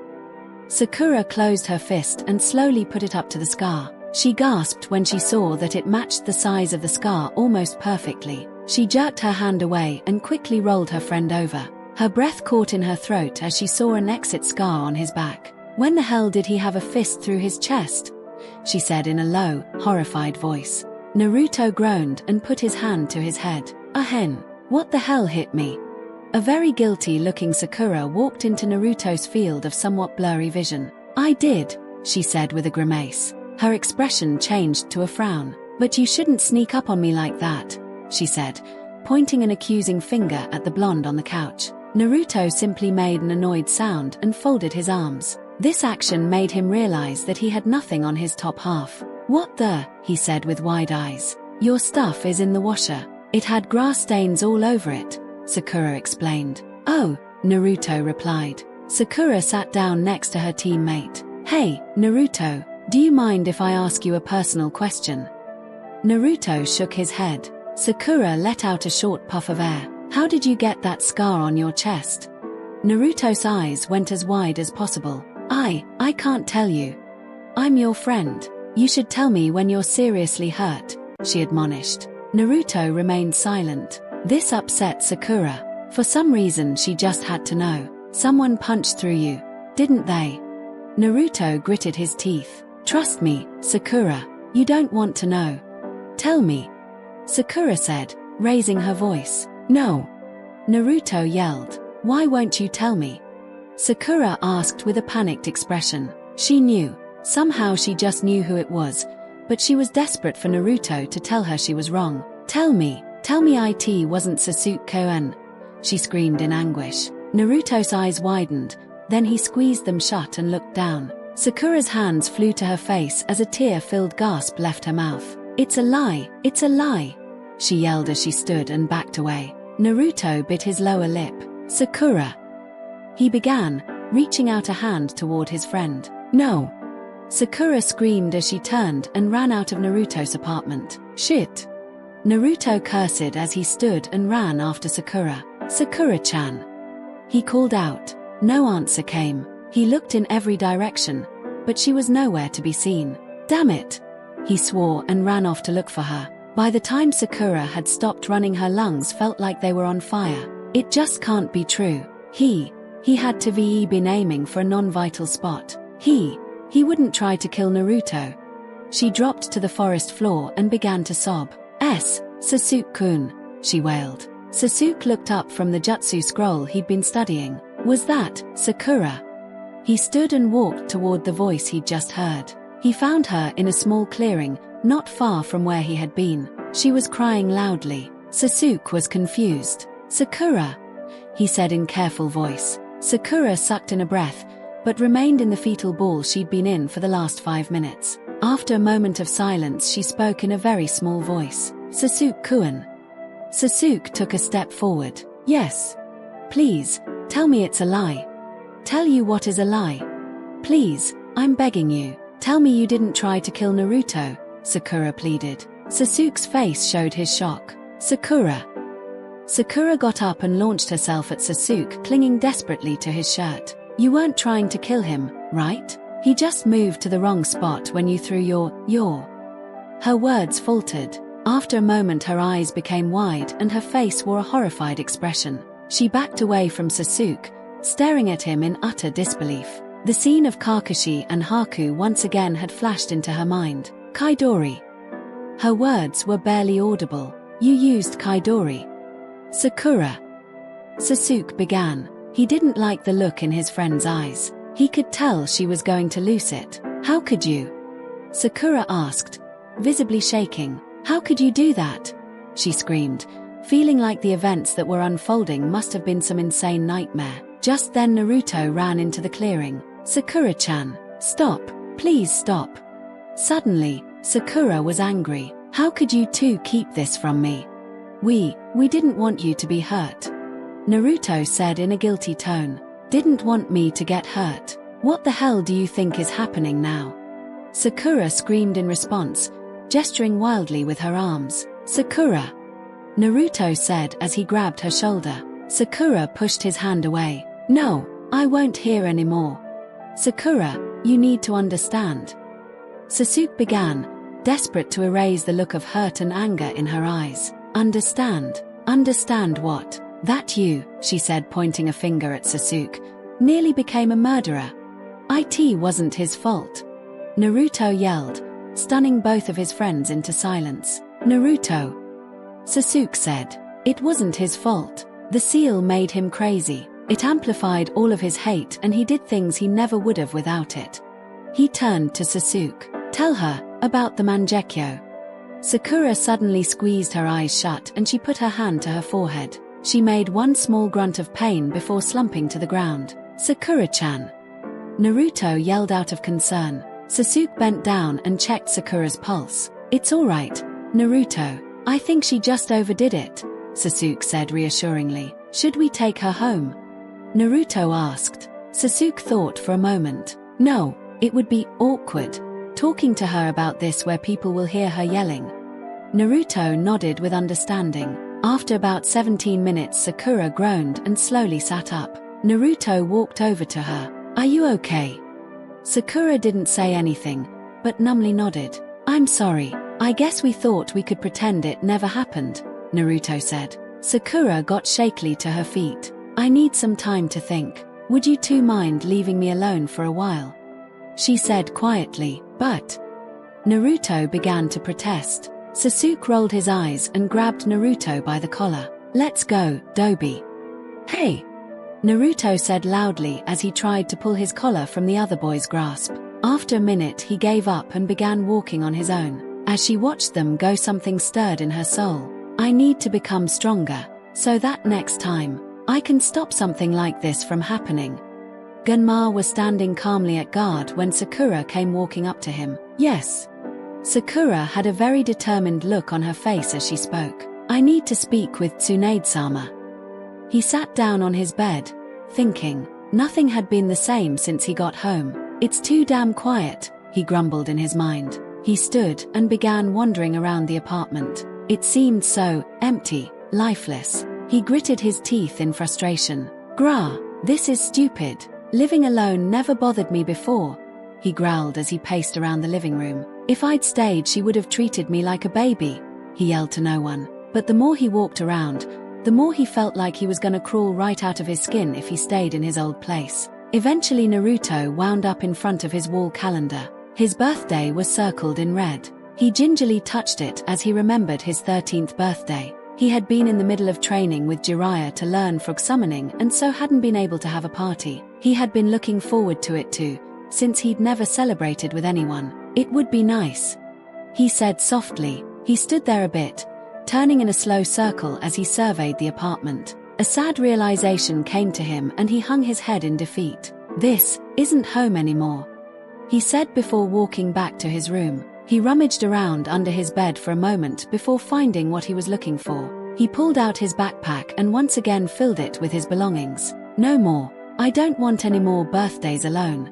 Sakura closed her fist and slowly put it up to the scar. She gasped when she saw that it matched the size of the scar almost perfectly. She jerked her hand away and quickly rolled her friend over. Her breath caught in her throat as she saw an exit scar on his back. When the hell did he have a fist through his chest? She said in a low, horrified voice. Naruto groaned and put his hand to his head. Ahen. What the hell hit me? A very guilty-looking Sakura walked into Naruto's field of somewhat blurry vision. I did, she said with a grimace. Her expression changed to a frown. But you shouldn't sneak up on me like that, she said, pointing an accusing finger at the blonde on the couch. Naruto simply made an annoyed sound and folded his arms. This action made him realize that he had nothing on his top half. What the? He said with wide eyes. Your stuff is in the washer. It had grass stains all over it, Sakura explained. Oh, Naruto replied. Sakura sat down next to her teammate. Hey, Naruto, do you mind if I ask you a personal question? Naruto shook his head. Sakura let out a short puff of air. How did you get that scar on your chest? Naruto's eyes went as wide as possible. I can't tell you. I'm your friend. You should tell me when you're seriously hurt, she admonished. Naruto remained silent. This upset Sakura. For some reason she just had to know. Someone punched through you, didn't they? Naruto gritted his teeth. Trust me, Sakura, you don't want to know. Tell me, Sakura said, raising her voice. No. Naruto yelled. Why won't you tell me? Sakura asked with a panicked expression. She knew. Somehow she just knew who it was, but she was desperate for Naruto to tell her she was wrong. Tell me it wasn't Sasuke-kun, she screamed in anguish. Naruto's eyes widened, then he squeezed them shut and looked down. Sakura's hands flew to her face as a tear-filled gasp left her mouth. It's a lie, she yelled as she stood and backed away. Naruto bit his lower lip. Sakura, he began, reaching out a hand toward his friend. No. Sakura screamed as she turned and ran out of Naruto's apartment. Shit. Naruto cursed as he stood and ran after Sakura. Sakura-chan. He called out. No answer came. He looked in every direction, but she was nowhere to be seen. Damn it! He swore and ran off to look for her. By the time Sakura had stopped running, her lungs felt like they were on fire. It just can't be true. He had to been aiming for a non-vital spot. He wouldn't try to kill Naruto. She dropped to the forest floor and began to sob. Sasuke-kun, she wailed. Sasuke looked up from the jutsu scroll he'd been studying. Was that Sakura? He stood and walked toward the voice he'd just heard. He found her in a small clearing, not far from where he had been. She was crying loudly. Sasuke was confused. Sakura, he said in careful voice. Sakura sucked in a breath, but remained in the fetal ball she'd been in for the last 5 minutes. After a moment of silence, she spoke in a very small voice. Sasuke-kun. Sasuke took a step forward. Yes. Please, tell me it's a lie. Tell you what is a lie. Please, I'm begging you. Tell me you didn't try to kill Naruto, Sakura pleaded. Sasuke's face showed his shock. Sakura. Sakura got up and launched herself at Sasuke, clinging desperately to his shirt. You weren't trying to kill him, right? He just moved to the wrong spot when you threw your... Her words faltered. After a moment her eyes became wide and her face wore a horrified expression. She backed away from Sasuke, staring at him in utter disbelief. The scene of Kakashi and Haku once again had flashed into her mind. Chidori. Her words were barely audible. You used Chidori. Sakura. Sasuke began. He didn't like the look in his friend's eyes. He could tell she was going to lose it. How could you? Sakura asked, visibly shaking. How could you do that? She screamed, feeling like the events that were unfolding must have been some insane nightmare. Just then Naruto ran into the clearing. Sakura-chan, stop, please stop. Suddenly, Sakura was angry. How could you two keep this from me? We didn't want you to be hurt. Naruto said in a guilty tone. Didn't want me to get hurt. What the hell do you think is happening now? Sakura screamed in response, gesturing wildly with her arms. Sakura. Naruto said as he grabbed her shoulder. Sakura pushed his hand away. No, I won't hear anymore. Sakura, you need to understand. Sasuke began, desperate to erase the look of hurt and anger in her eyes. Understand? Understand what? That you, she said, pointing a finger at Sasuke, nearly became a murderer. It wasn't his fault. Naruto yelled, stunning both of his friends into silence. Naruto. Sasuke said. It wasn't his fault. The seal made him crazy. It amplified all of his hate and he did things he never would have without it. He turned to Sasuke. Tell her about the Mangekyo. Sakura suddenly squeezed her eyes shut and she put her hand to her forehead. She made one small grunt of pain before slumping to the ground. Sakura-chan. Naruto yelled out of concern. Sasuke bent down and checked Sakura's pulse. It's all right, Naruto. I think she just overdid it, Sasuke said reassuringly. Should we take her home? Naruto asked. Sasuke thought for a moment. No, it would be awkward talking to her about this where people will hear her yelling. Naruto nodded with understanding. After about 17 minutes, Sakura groaned and slowly sat up. Naruto walked over to her. Are you okay? Sakura didn't say anything, but numbly nodded. I'm sorry. I guess we thought we could pretend it never happened, Naruto said. Sakura got shakily to her feet. I need some time to think. Would you two mind leaving me alone for a while? She said quietly. But Naruto began to protest. Sasuke rolled his eyes and grabbed Naruto by the collar. Let's go, Dobi. Hey! Naruto said loudly as he tried to pull his collar from the other boy's grasp. After a minute he gave up and began walking on his own. As she watched them go, something stirred in her soul. I need to become stronger, so that next time, I can stop something like this from happening. Genma was standing calmly at guard when Sakura came walking up to him. Yes. Sakura had a very determined look on her face as she spoke. I need to speak with Tsunade-sama. He sat down on his bed, thinking. Nothing had been the same since he got home. It's too damn quiet, he grumbled in his mind. He stood and began wandering around the apartment. It seemed so empty, lifeless. He gritted his teeth in frustration. Grah, this is stupid. Living alone never bothered me before, he growled as he paced around the living room. If I'd stayed, she would have treated me like a baby, he yelled to no one. But the more he walked around, the more he felt like he was gonna crawl right out of his skin if he stayed in his old place. Eventually Naruto wound up in front of his wall calendar. His birthday was circled in red. He gingerly touched it as he remembered his 13th birthday. He had been in the middle of training with Jiraya to learn frog summoning and so hadn't been able to have a party. He had been looking forward to it too, since he'd never celebrated with anyone. It would be nice, he said softly. He stood there a bit, turning in a slow circle as he surveyed the apartment. A sad realization came to him and he hung his head in defeat. This isn't home anymore, he said before walking back to his room. He rummaged around under his bed for a moment before finding what he was looking for. He pulled out his backpack and once again filled it with his belongings. No more. I don't want any more birthdays alone.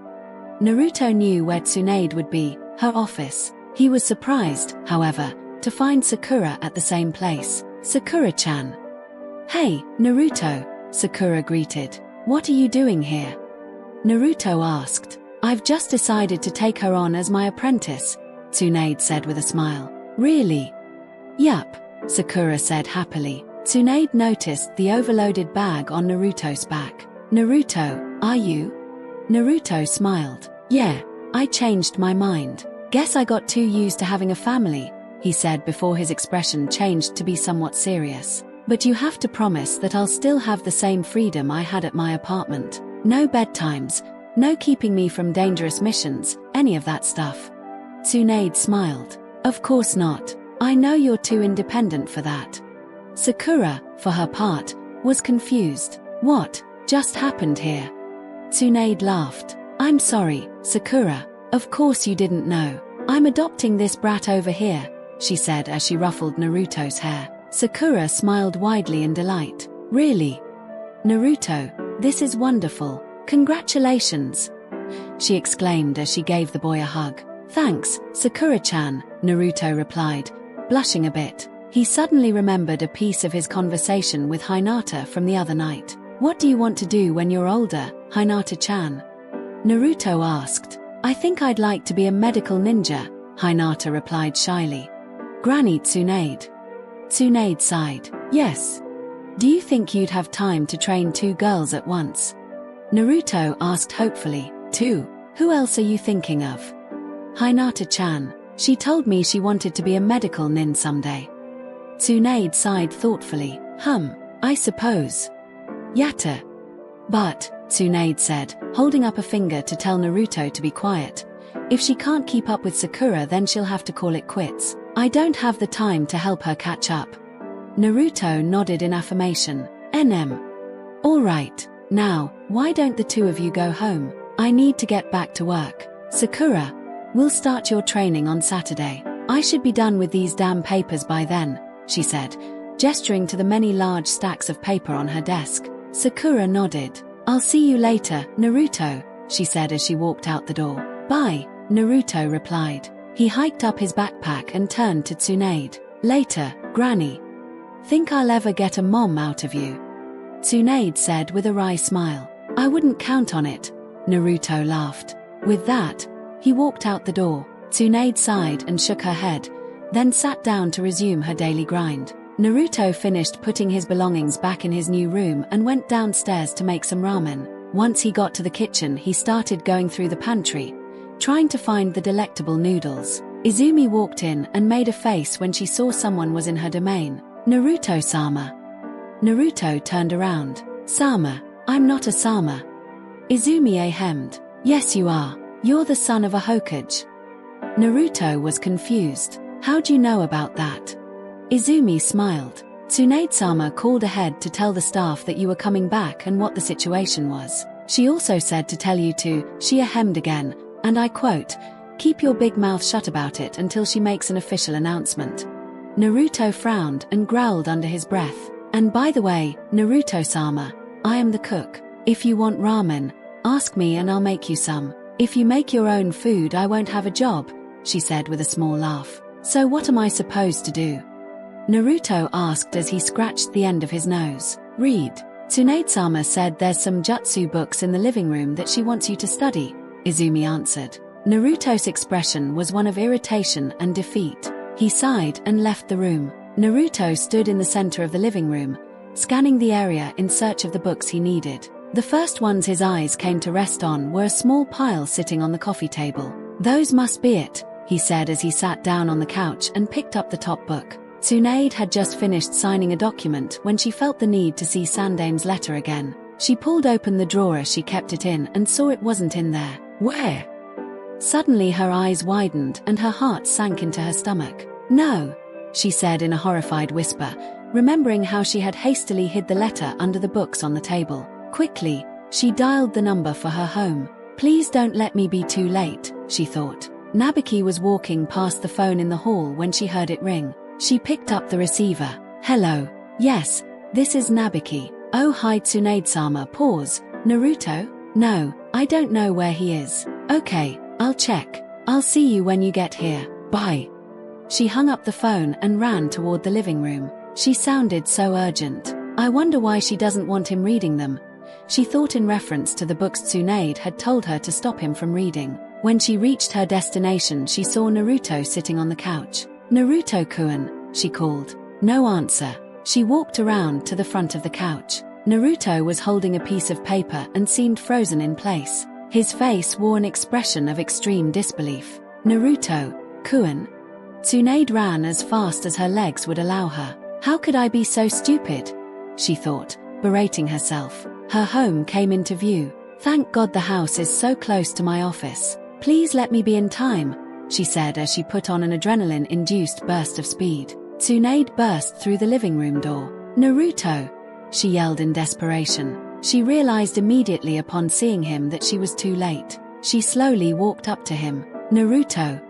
Naruto knew where Tsunade would be, her office. He was surprised, however, to find Sakura at the same place. Sakura-chan. Hey, Naruto, Sakura greeted. What are you doing here? Naruto asked. I've just decided to take her on as my apprentice, Tsunade said with a smile. Really? Yup, Sakura said happily. Tsunade noticed the overloaded bag on Naruto's back. Naruto, are you? Naruto smiled. Yeah, I changed my mind. Guess I got too used to having a family, he said before his expression changed to be somewhat serious. But you have to promise that I'll still have the same freedom I had at my apartment. No bedtimes, no keeping me from dangerous missions, any of that stuff. Tsunade smiled. Of course not. I know you're too independent for that. Sakura, for her part, was confused. What just happened here? Tsunade laughed. I'm sorry, Sakura. Of course you didn't know. I'm adopting this brat over here, she said as she ruffled Naruto's hair. Sakura smiled widely in delight. Really? Naruto, this is wonderful. Congratulations, she exclaimed as she gave the boy a hug. Thanks, Sakura-chan, Naruto replied, blushing a bit. He suddenly remembered a piece of his conversation with Hinata from the other night. What do you want to do when you're older, Hinata-chan? Naruto asked. I think I'd like to be a medical ninja, Hinata replied shyly. Granny Tsunade. Tsunade sighed. Yes. Do you think you'd have time to train 2 girls at once? Naruto asked hopefully. 2? Who else are you thinking of? Hinata-chan. She told me she wanted to be a medical nin someday. Tsunade sighed thoughtfully. I suppose. Yatta. But, Tsunade said, holding up a finger to tell Naruto to be quiet. If she can't keep up with Sakura, then she'll have to call it quits. I don't have the time to help her catch up. Naruto nodded in affirmation. All right. Now, why don't the 2 of you go home? I need to get back to work. Sakura, we'll start your training on Saturday. I should be done with these damn papers by then, she said, gesturing to the many large stacks of paper on her desk. Sakura nodded. I'll see you later, Naruto, she said as she walked out the door. Bye, Naruto replied. He hiked up his backpack and turned to Tsunade. Later, Granny. Think I'll ever get a mom out of you? Tsunade said with a wry smile. I wouldn't count on it, Naruto laughed. With that, he walked out the door. Tsunade sighed and shook her head, then sat down to resume her daily grind. Naruto finished putting his belongings back in his new room and went downstairs to make some ramen. Once he got to the kitchen, he started going through the pantry, trying to find the delectable noodles. Izumi walked in and made a face when she saw someone was in her domain. Naruto-sama. Naruto turned around. Sama, I'm not a Sama. Izumi hemmed. Yes you are. You're the son of a Hokage. Naruto was confused. How'd you know about that? Izumi smiled. Tsunade-sama called ahead to tell the staff that you were coming back and what the situation was. She also said to tell you to, she hemmed again, and I quote, keep your big mouth shut about it until she makes an official announcement. Naruto frowned and growled under his breath. And by the way, Naruto-sama, I am the cook. If you want ramen, ask me and I'll make you some. If you make your own food I won't have a job, she said with a small laugh. So what am I supposed to do? Naruto asked as he scratched the end of his nose. Read. Tsunade-sama said there's some jutsu books in the living room that she wants you to study, Izumi answered. Naruto's expression was one of irritation and defeat. He sighed and left the room. Naruto stood in the center of the living room, scanning the area in search of the books he needed. The first ones his eyes came to rest on were a small pile sitting on the coffee table. Those must be it, he said as he sat down on the couch and picked up the top book. Tsunade had just finished signing a document when she felt the need to see Sandame's letter again. She pulled open the drawer she kept it in and saw it wasn't in there. Where? Suddenly her eyes widened and her heart sank into her stomach. No, she said in a horrified whisper, remembering how she had hastily hid the letter under the books on the table. Quickly, she dialed the number for her home. Please don't let me be too late, she thought. Nabiki was walking past the phone in the hall when she heard it ring. She picked up the receiver. Hello. Yes, this is Nabiki. Oh hi Tsunade-sama. Pause. Naruto? No, I don't know where he is. Okay, I'll check. I'll see you when you get here. Bye. She hung up the phone and ran toward the living room. She sounded so urgent. I wonder why she doesn't want him reading them. She thought in reference to the books Tsunade had told her to stop him from reading. When she reached her destination, she saw Naruto sitting on the couch. Naruto-kun, she called. No answer. She walked around to the front of the couch. Naruto was holding a piece of paper and seemed frozen in place. His face wore an expression of extreme disbelief. Naruto-kun? Tsunade ran as fast as her legs would allow her. How could I be so stupid? She thought, berating herself. Her home came into view. Thank God the house is so close to my office. Please let me be in time, she said as she put on an adrenaline-induced burst of speed. Tsunade burst through the living room door. Naruto! She yelled in desperation. She realized immediately upon seeing him that she was too late. She slowly walked up to him. Naruto!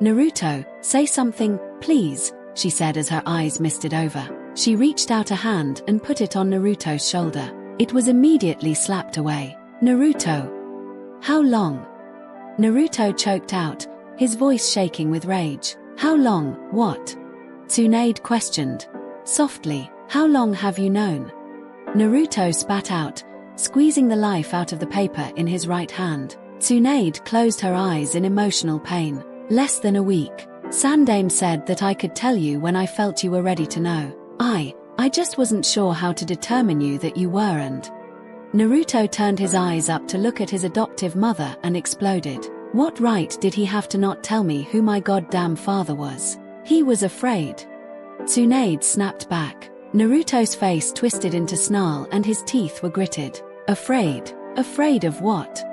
Naruto, say something, please, she said as her eyes misted over. She reached out a hand and put it on Naruto's shoulder. It was immediately slapped away. Naruto! How long? Naruto choked out, his voice shaking with rage. How long, what? Tsunade questioned. Softly, how long have you known? Naruto spat out, squeezing the life out of the paper in his right hand. Tsunade closed her eyes in emotional pain. Less than a week. Sandame said that I could tell you when I felt you were ready to know. I just wasn't sure how to determine you that you weren't. Naruto turned his eyes up to look at his adoptive mother and exploded. What right did he have to not tell me who my goddamn father was? He was afraid. Tsunade snapped back. Naruto's face twisted into snarl and his teeth were gritted. Afraid? Afraid of what?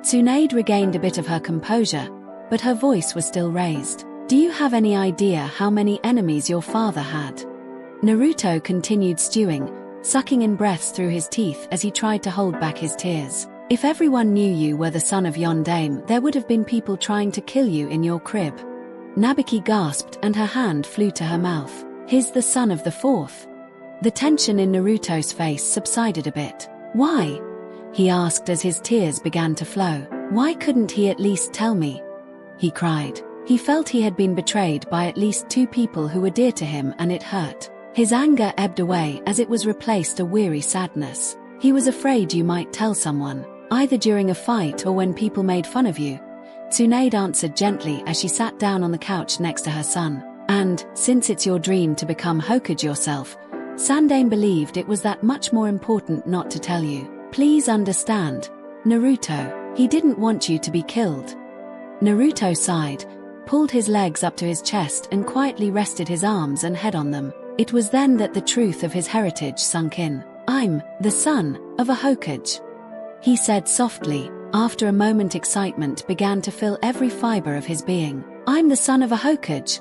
Tsunade regained a bit of her composure, but her voice was still raised. Do you have any idea how many enemies your father had? Naruto continued stewing, sucking in breaths through his teeth as he tried to hold back his tears. If everyone knew you were the son of Yondaime, there would have been people trying to kill you in your crib. Nabiki gasped and her hand flew to her mouth. He's the son of the fourth. The tension in Naruto's face subsided a bit. Why? he asked as his tears began to flow. Why couldn't he at least tell me? He cried. He felt he had been betrayed by at least 2 people who were dear to him, and it hurt. His anger ebbed away as it was replaced a weary sadness. He was afraid you might tell someone, either during a fight or when people made fun of you. Tsunade's answered gently as she sat down on the couch next to her son. And, since it's your dream to become Hokage yourself, Sandaime believed it was that much more important not to tell you. Please understand, Naruto, he didn't want you to be killed. Naruto sighed, pulled his legs up to his chest and quietly rested his arms and head on them. It was then that the truth of his heritage sunk in. I'm the son of a Hokage, he said softly, after a moment excitement began to fill every fiber of his being. I'm the son of a Hokage,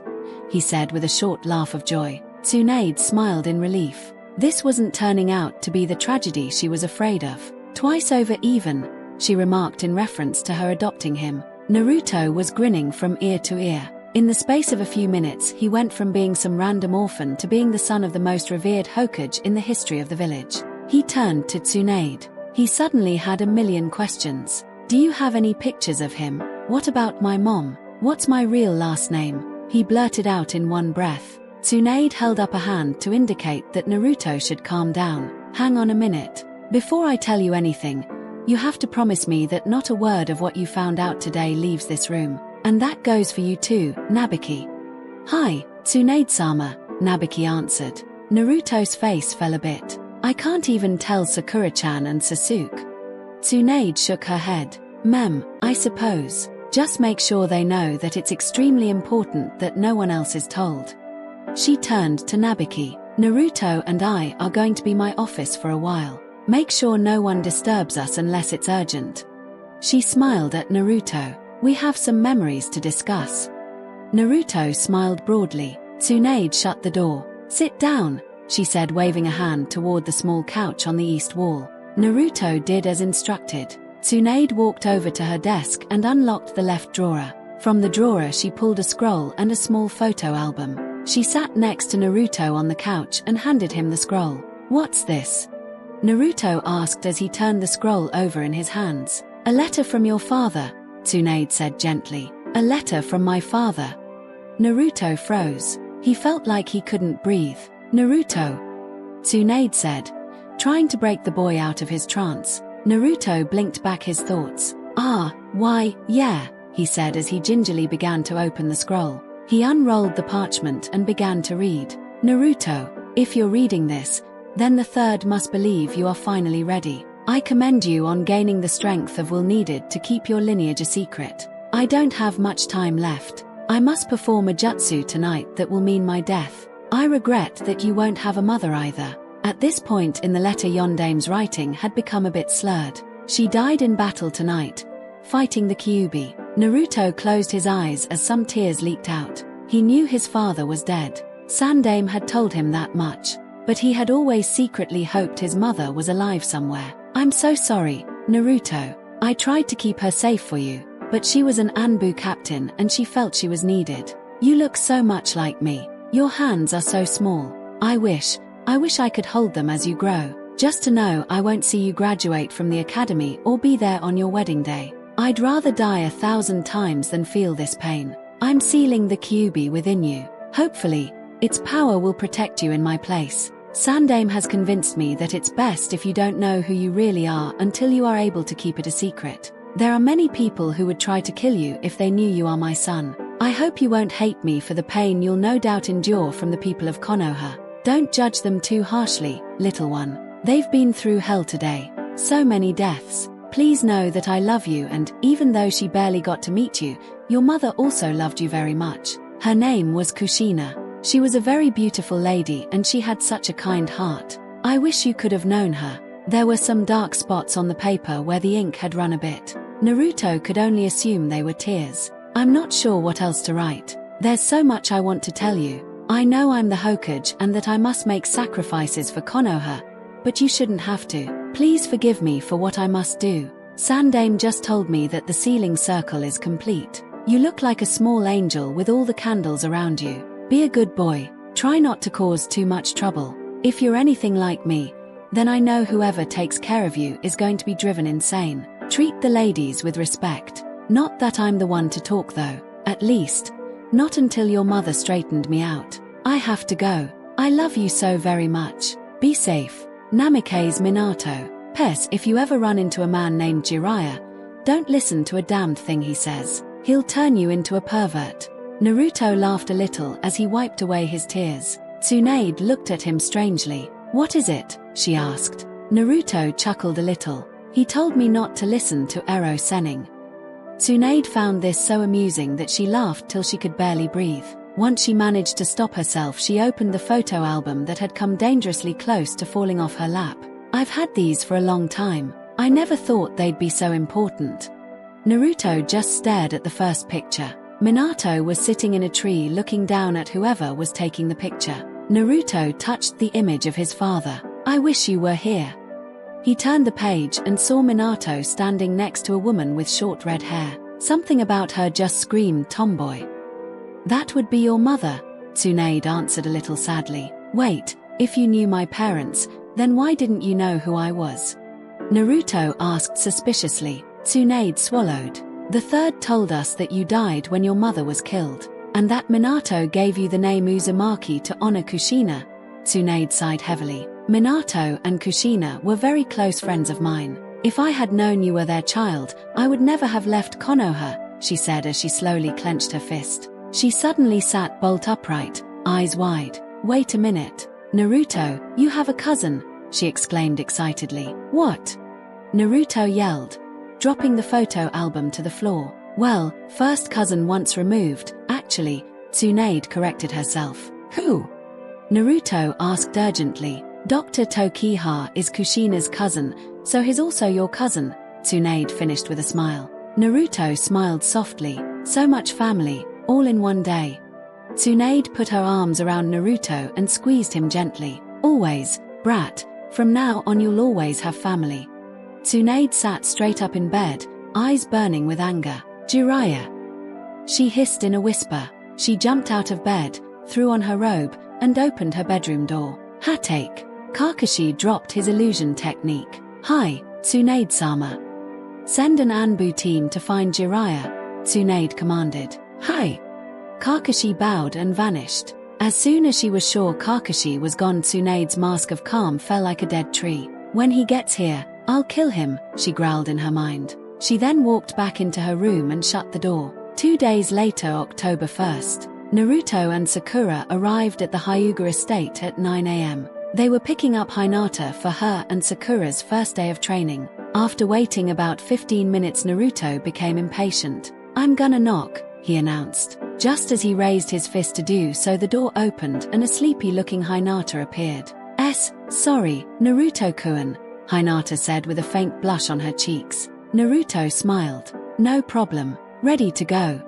he said with a short laugh of joy. Tsunade smiled in relief. This wasn't turning out to be the tragedy she was afraid of. Twice over even, she remarked in reference to her adopting him. Naruto was grinning from ear to ear. In the space of a few minutes, he went from being some random orphan to being the son of the most revered Hokage in the history of the village. He turned to Tsunade. He suddenly had a million questions. Do you have any pictures of him? What about my mom? What's my real last name? He blurted out in one breath. Tsunade held up a hand to indicate that Naruto should calm down. Hang on a minute. Before I tell you anything, you have to promise me that not a word of what you found out today leaves this room. And that goes for you too, Nabiki. Hi, Tsunade-sama, Nabiki answered. Naruto's face fell a bit. I can't even tell Sakura-chan and Sasuke. Tsunade shook her head. I suppose. Just make sure they know that it's extremely important that no one else is told. She turned to Nabiki. Naruto and I are going to be my office for a while. Make sure no one disturbs us unless it's urgent. She smiled at Naruto. We have some memories to discuss. Naruto smiled broadly. Tsunade shut the door. Sit down, she said, waving a hand toward the small couch on the east wall. Naruto did as instructed. Tsunade walked over to her desk and unlocked the left drawer. From the drawer she pulled a scroll and a small photo album. She sat next to Naruto on the couch and handed him the scroll. What's this? Naruto asked as he turned the scroll over in his hands. A letter from your father, Tsunade said gently. A letter from my father. Naruto froze. He felt like he couldn't breathe. Naruto, Tsunade said, trying to break the boy out of his trance. Naruto blinked back his thoughts. Why, yeah, he said as he gingerly began to open the scroll. He unrolled the parchment and began to read. Naruto, if you're reading this, then the third must believe you are finally ready. I commend you on gaining the strength of will needed to keep your lineage a secret. I don't have much time left. I must perform a jutsu tonight that will mean my death. I regret that you won't have a mother either. At this point in the letter, Yondaime's writing had become a bit slurred. She died in battle tonight, fighting the Kyuubi. Naruto closed his eyes as some tears leaked out. He knew his father was dead. Sandaime had told him that much, but he had always secretly hoped his mother was alive somewhere. I'm so sorry, Naruto. I tried to keep her safe for you, but she was an Anbu captain and she felt she was needed. You look so much like me. Your hands are so small. I wish I could hold them as you grow, just to know I won't see you graduate from the academy or be there on your wedding day. I'd rather die 1,000 times than feel this pain. I'm sealing the Kyuubi within you. Hopefully, its power will protect you in my place. Sandaime has convinced me that it's best if you don't know who you really are until you are able to keep it a secret. There are many people who would try to kill you if they knew you are my son. I hope you won't hate me for the pain you'll no doubt endure from the people of Konoha. Don't judge them too harshly, little one. They've been through hell today. So many deaths. Please know that I love you, and even though she barely got to meet you, your mother also loved you very much. Her name was Kushina. She was a very beautiful lady and she had such a kind heart. I wish you could have known her. There were some dark spots on the paper where the ink had run a bit. Naruto could only assume they were tears. I'm not sure what else to write. There's so much I want to tell you. I know I'm the Hokage and that I must make sacrifices for Konoha, but you shouldn't have to. Please forgive me for what I must do. Sandaime just told me that the sealing circle is complete. You look like a small angel with all the candles around you. Be a good boy. Try not to cause too much trouble. If you're anything like me, then I know whoever takes care of you is going to be driven insane. Treat the ladies with respect. Not that I'm the one to talk though. At least, not until your mother straightened me out. I have to go. I love you so very much. Be safe. Namikaze Minato. P.S. If you ever run into a man named Jiraya, don't listen to a damned thing he says. He'll turn you into a pervert. Naruto laughed a little as he wiped away his tears. Tsunade looked at him strangely. What is it? She asked. Naruto chuckled a little. He told me not to listen to Ero Senning. Tsunade found this so amusing that she laughed till she could barely breathe. Once she managed to stop herself, she opened the photo album that had come dangerously close to falling off her lap. I've had these for a long time. I never thought they'd be so important. Naruto just stared at the first picture. Minato was sitting in a tree looking down at whoever was taking the picture. Naruto touched the image of his father. I wish you were here. He turned the page and saw Minato standing next to a woman with short red hair. Something about her just screamed tomboy. That would be your mother, Tsunade answered a little sadly. Wait, if you knew my parents, then why didn't you know who I was? Naruto asked suspiciously. Tsunade swallowed. The third told us that you died when your mother was killed, and that Minato gave you the name Uzumaki to honor Kushina. Tsunade sighed heavily. Minato and Kushina were very close friends of mine. If I had known you were their child, I would never have left Konoha, she said as she slowly clenched her fist. She suddenly sat bolt upright, eyes wide. Wait a minute. Naruto, you have a cousin, she exclaimed excitedly. What? Naruto yelled, dropping the photo album to the floor. Well, first cousin once removed, actually, Tsunade corrected herself. Who? Naruto asked urgently. Dr. Tokiha is Kushina's cousin, so he's also your cousin, Tsunade finished with a smile. Naruto smiled softly. So much family, all in one day. Tsunade put her arms around Naruto and squeezed him gently. Always, brat, from now on you'll always have family. Tsunade sat straight up in bed, eyes burning with anger. Jiraya! She hissed in a whisper. She jumped out of bed, threw on her robe, and opened her bedroom door. Hatake! Kakashi dropped his illusion technique. Hi, Tsunade-sama. Send an Anbu team to find Jiraya, Tsunade commanded. Hi! Kakashi bowed and vanished. As soon as she was sure Kakashi was gone, Tsunade's mask of calm fell like a dead tree. When he gets here, I'll kill him, she growled in her mind. She then walked back into her room and shut the door. 2 days later, October 1st, Naruto and Sakura arrived at the Hyuga estate at 9 a.m. They were picking up Hinata for her and Sakura's first day of training. After waiting about 15 minutes, Naruto became impatient. I'm gonna knock, he announced. Just as he raised his fist to do so, the door opened and a sleepy-looking Hinata appeared. Sorry, Naruto-kun, Hinata said with a faint blush on her cheeks. Naruto smiled. No problem. Ready to go.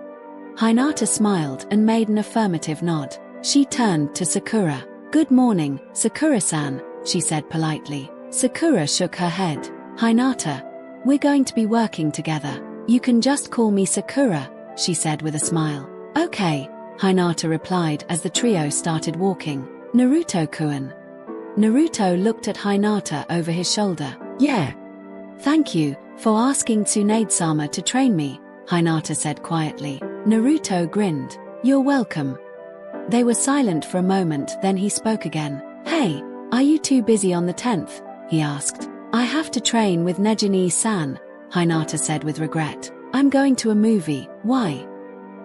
Hinata smiled and made an affirmative nod. She turned to Sakura. Good morning, Sakura-san, she said politely. Sakura shook her head. Hinata, we're going to be working together. You can just call me Sakura, she said with a smile. Okay, Hinata replied as the trio started walking. Naruto-kun. Naruto looked at Hinata over his shoulder. Yeah. Thank you for asking Tsunade-sama to train me, Hinata said quietly. Naruto grinned. You're welcome. They were silent for a moment, then he spoke again. Hey, are you too busy on the 10th? He asked. I have to train with Nejini-san, Hinata said with regret. I'm going to a movie. Why?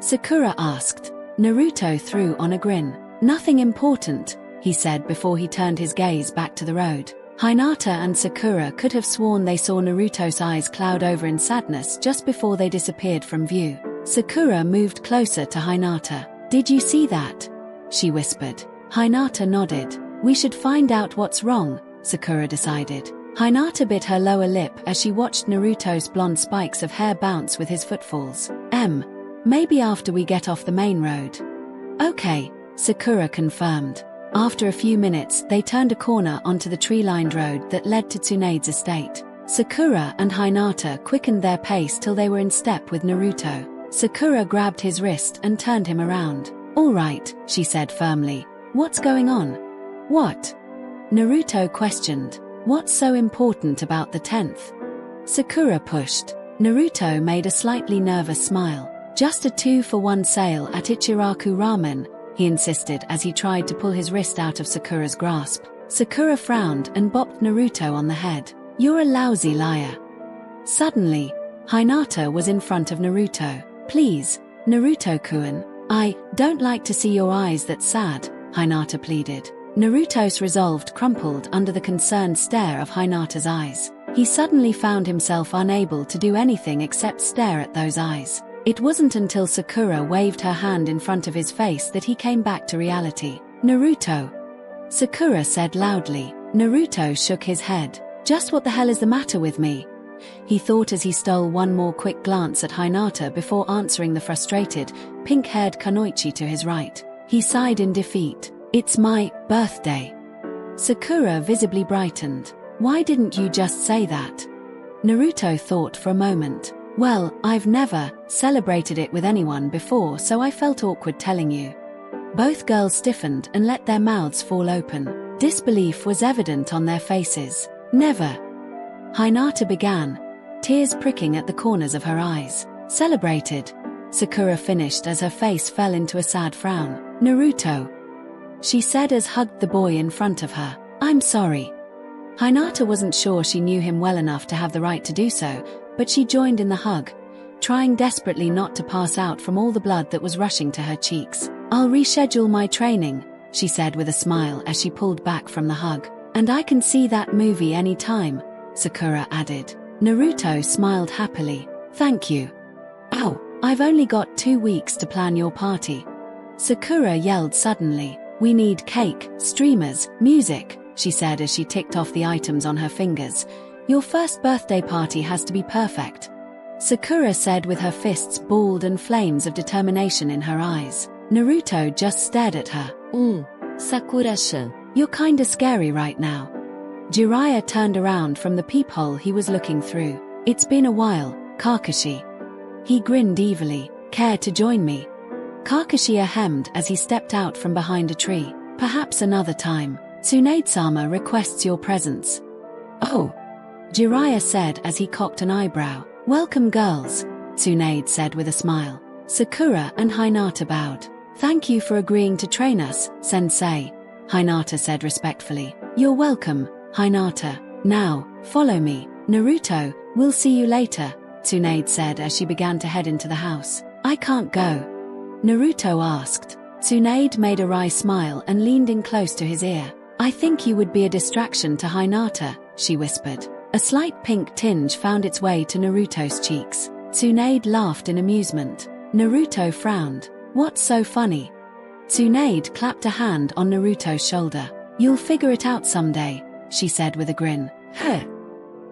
Sakura asked. Naruto threw on a grin. Nothing important, he said before he turned his gaze back to the road. Hinata and Sakura could have sworn they saw Naruto's eyes cloud over in sadness just before they disappeared from view. Sakura moved closer to Hinata. Did you see that? She whispered. Hinata nodded. We should find out what's wrong, Sakura decided. Hinata bit her lower lip as she watched Naruto's blonde spikes of hair bounce with his footfalls. Maybe after we get off the main road. Okay, Sakura confirmed. After a few minutes, they turned a corner onto the tree-lined road that led to Tsunade's estate. Sakura and Hinata quickened their pace till they were in step with Naruto. Sakura grabbed his wrist and turned him around. All right, she said firmly. What's going on? What? Naruto questioned. What's so important about the 10th? Sakura pushed. Naruto made a slightly nervous smile. Just a 2-for-1 sale at Ichiraku Ramen, he insisted as he tried to pull his wrist out of Sakura's grasp. Sakura frowned and bopped Naruto on the head. You're a lousy liar. Suddenly, Hinata was in front of Naruto. Please, Naruto-kun, I don't like to see your eyes that sad, Hinata pleaded. Naruto's resolve crumpled under the concerned stare of Hinata's eyes. He suddenly found himself unable to do anything except stare at those eyes. It wasn't until Sakura waved her hand in front of his face that he came back to reality. Naruto, Sakura said loudly. Naruto shook his head. Just what the hell is the matter with me? He thought as he stole one more quick glance at Hinata before answering the frustrated, pink-haired Kunoichi to his right. He sighed in defeat. It's my birthday. Sakura visibly brightened. Why didn't you just say that? Naruto thought for a moment. Well, I've never celebrated it with anyone before, so I felt awkward telling you. Both girls stiffened and let their mouths fall open. Disbelief was evident on their faces. Never. Hinata began, tears pricking at the corners of her eyes. Celebrated. Sakura finished as her face fell into a sad frown. Naruto, she said as hugged the boy in front of her. I'm sorry. Hinata wasn't sure she knew him well enough to have the right to do so, but she joined in the hug, trying desperately not to pass out from all the blood that was rushing to her cheeks. I'll reschedule my training, she said with a smile as she pulled back from the hug. And I can see that movie any time, Sakura added. Naruto smiled happily. Thank you. Ow, I've only got 2 weeks to plan your party. Sakura yelled suddenly. We need cake, streamers, music, she said as she ticked off the items on her fingers. Your first birthday party has to be perfect. Sakura said with her fists balled and flames of determination in her eyes. Naruto just stared at her. Sakura-san, you're kinda scary right now. Jiraya turned around from the peephole he was looking through. It's been a while, Kakashi. He grinned evilly. Care to join me? Kakashi hemmed as he stepped out from behind a tree. Perhaps another time. Tsunade-sama requests your presence. Oh, Jiraya said as he cocked an eyebrow. Welcome girls, Tsunade said with a smile. Sakura and Hinata bowed. Thank you for agreeing to train us, sensei, Hinata said respectfully. You're welcome, Hinata. Now, follow me. Naruto, we'll see you later, Tsunade said as she began to head into the house. I can't go, Naruto asked. Tsunade made a wry smile and leaned in close to his ear. I think you would be a distraction to Hinata, she whispered. A slight pink tinge found its way to Naruto's cheeks. Tsunade laughed in amusement. Naruto frowned. What's so funny? Tsunade clapped a hand on Naruto's shoulder. You'll figure it out someday, she said with a grin. Huh.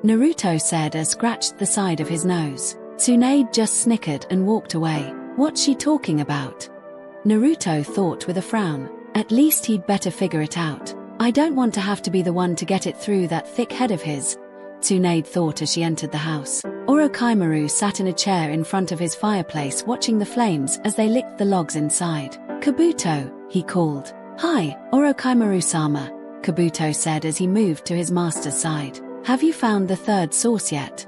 Naruto said as scratched the side of his nose. Tsunade just snickered and walked away. What's she talking about? Naruto thought with a frown. At least he'd better figure it out. I don't want to have to be the one to get it through that thick head of his, Tsunade thought as she entered the house. Orochimaru sat in a chair in front of his fireplace watching the flames as they licked the logs inside. Kabuto, he called. Hi, Orochimaru-sama, Kabuto said as he moved to his master's side. Have you found the third source yet?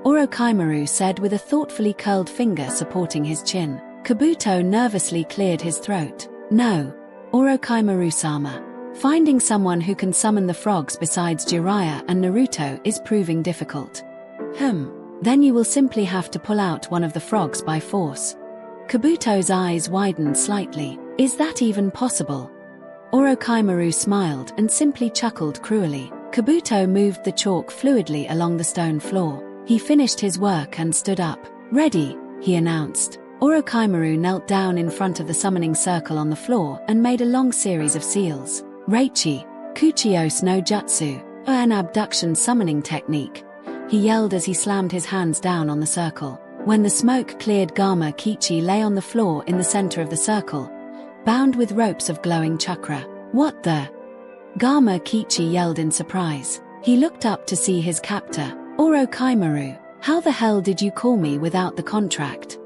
Orochimaru said with a thoughtfully curled finger supporting his chin. Kabuto nervously cleared his throat. No, Orochimaru-sama. Finding someone who can summon the frogs besides Jiraiya and Naruto is proving difficult. Then you will simply have to pull out one of the frogs by force. Kabuto's eyes widened slightly. Is that even possible? Orochimaru smiled and simply chuckled cruelly. Kabuto moved the chalk fluidly along the stone floor. He finished his work and stood up. Ready, he announced. Orochimaru knelt down in front of the summoning circle on the floor and made a long series of seals. Reichi, Kuchios no Jutsu, an abduction summoning technique, he yelled as he slammed his hands down on the circle. When the smoke cleared, Gama Kichi lay on the floor in the center of the circle, bound with ropes of glowing chakra. What the? Gama Kichi yelled in surprise. He looked up to see his captor. Orochimaru, how the hell did you call me without the contract?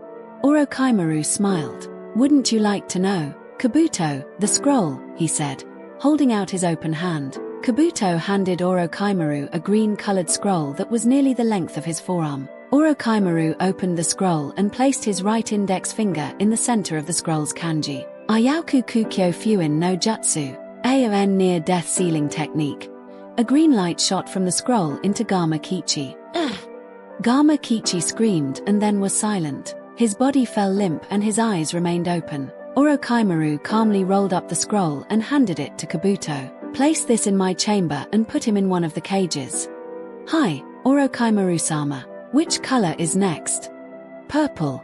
Orochimaru smiled. Wouldn't you like to know? Kabuto, the scroll, he said, holding out his open hand. Kabuto handed Orochimaru a green-colored scroll that was nearly the length of his forearm. Orochimaru opened the scroll and placed his right index finger in the center of the scroll's kanji. Ayaku Kukyo Fuin no Jutsu, Aon near-death sealing technique. A green light shot from the scroll into Gama Kichi. Gama Kichi screamed and then was silent. His body fell limp and his eyes remained open. Orochimaru calmly rolled up the scroll and handed it to Kabuto. Place this in my chamber and put him in one of the cages. Hi, Orochimaru-sama. Which color is next? Purple.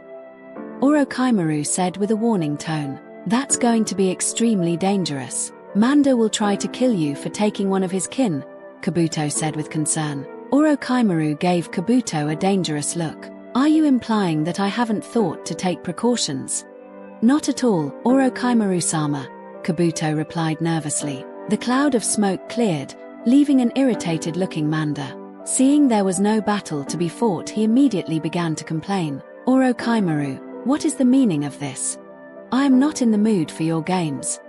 Orochimaru said with a warning tone. That's going to be extremely dangerous. Manda will try to kill you for taking one of his kin, Kabuto said with concern. Orochimaru gave Kabuto a dangerous look. Are you implying that I haven't thought to take precautions? Not at all, Orochimaru-sama, Kabuto replied nervously. The cloud of smoke cleared, leaving an irritated-looking Manda. Seeing there was no battle to be fought, he immediately began to complain. Orochimaru, what is the meaning of this? I am not in the mood for your games.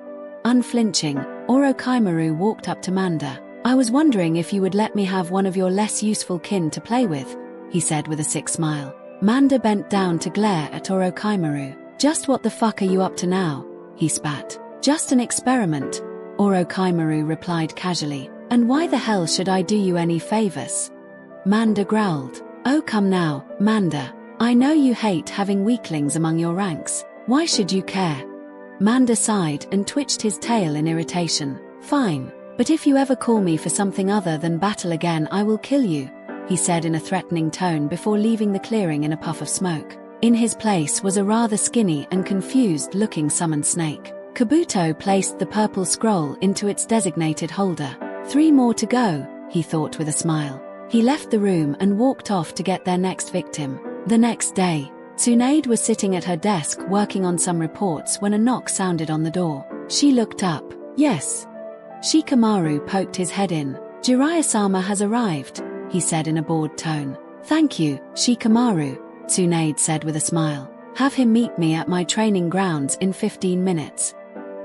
Unflinching, Orochimaru walked up to Manda. I was wondering if you would let me have one of your less useful kin to play with, he said with a sick smile. Manda bent down to glare at Orochimaru. Just what the fuck are you up to now? He spat. Just an experiment, Orochimaru replied casually. And why the hell should I do you any favors? Manda growled. Oh come now, Manda. I know you hate having weaklings among your ranks. Why should you care? Manda sighed and twitched his tail in irritation. Fine. But if you ever call me for something other than battle again, I will kill you, he said in a threatening tone before leaving the clearing in a puff of smoke. In his place was a rather skinny and confused-looking summoned snake. Kabuto placed the purple scroll into its designated holder. 3 more to go, he thought with a smile. He left the room and walked off to get their next victim. The next day, Tsunade was sitting at her desk working on some reports when a knock sounded on the door. She looked up. Yes. Shikamaru poked his head in. Jiraya-sama has arrived, he said in a bored tone. Thank you, Shikamaru, Tsunade said with a smile. Have him meet me at my training grounds in 15 minutes.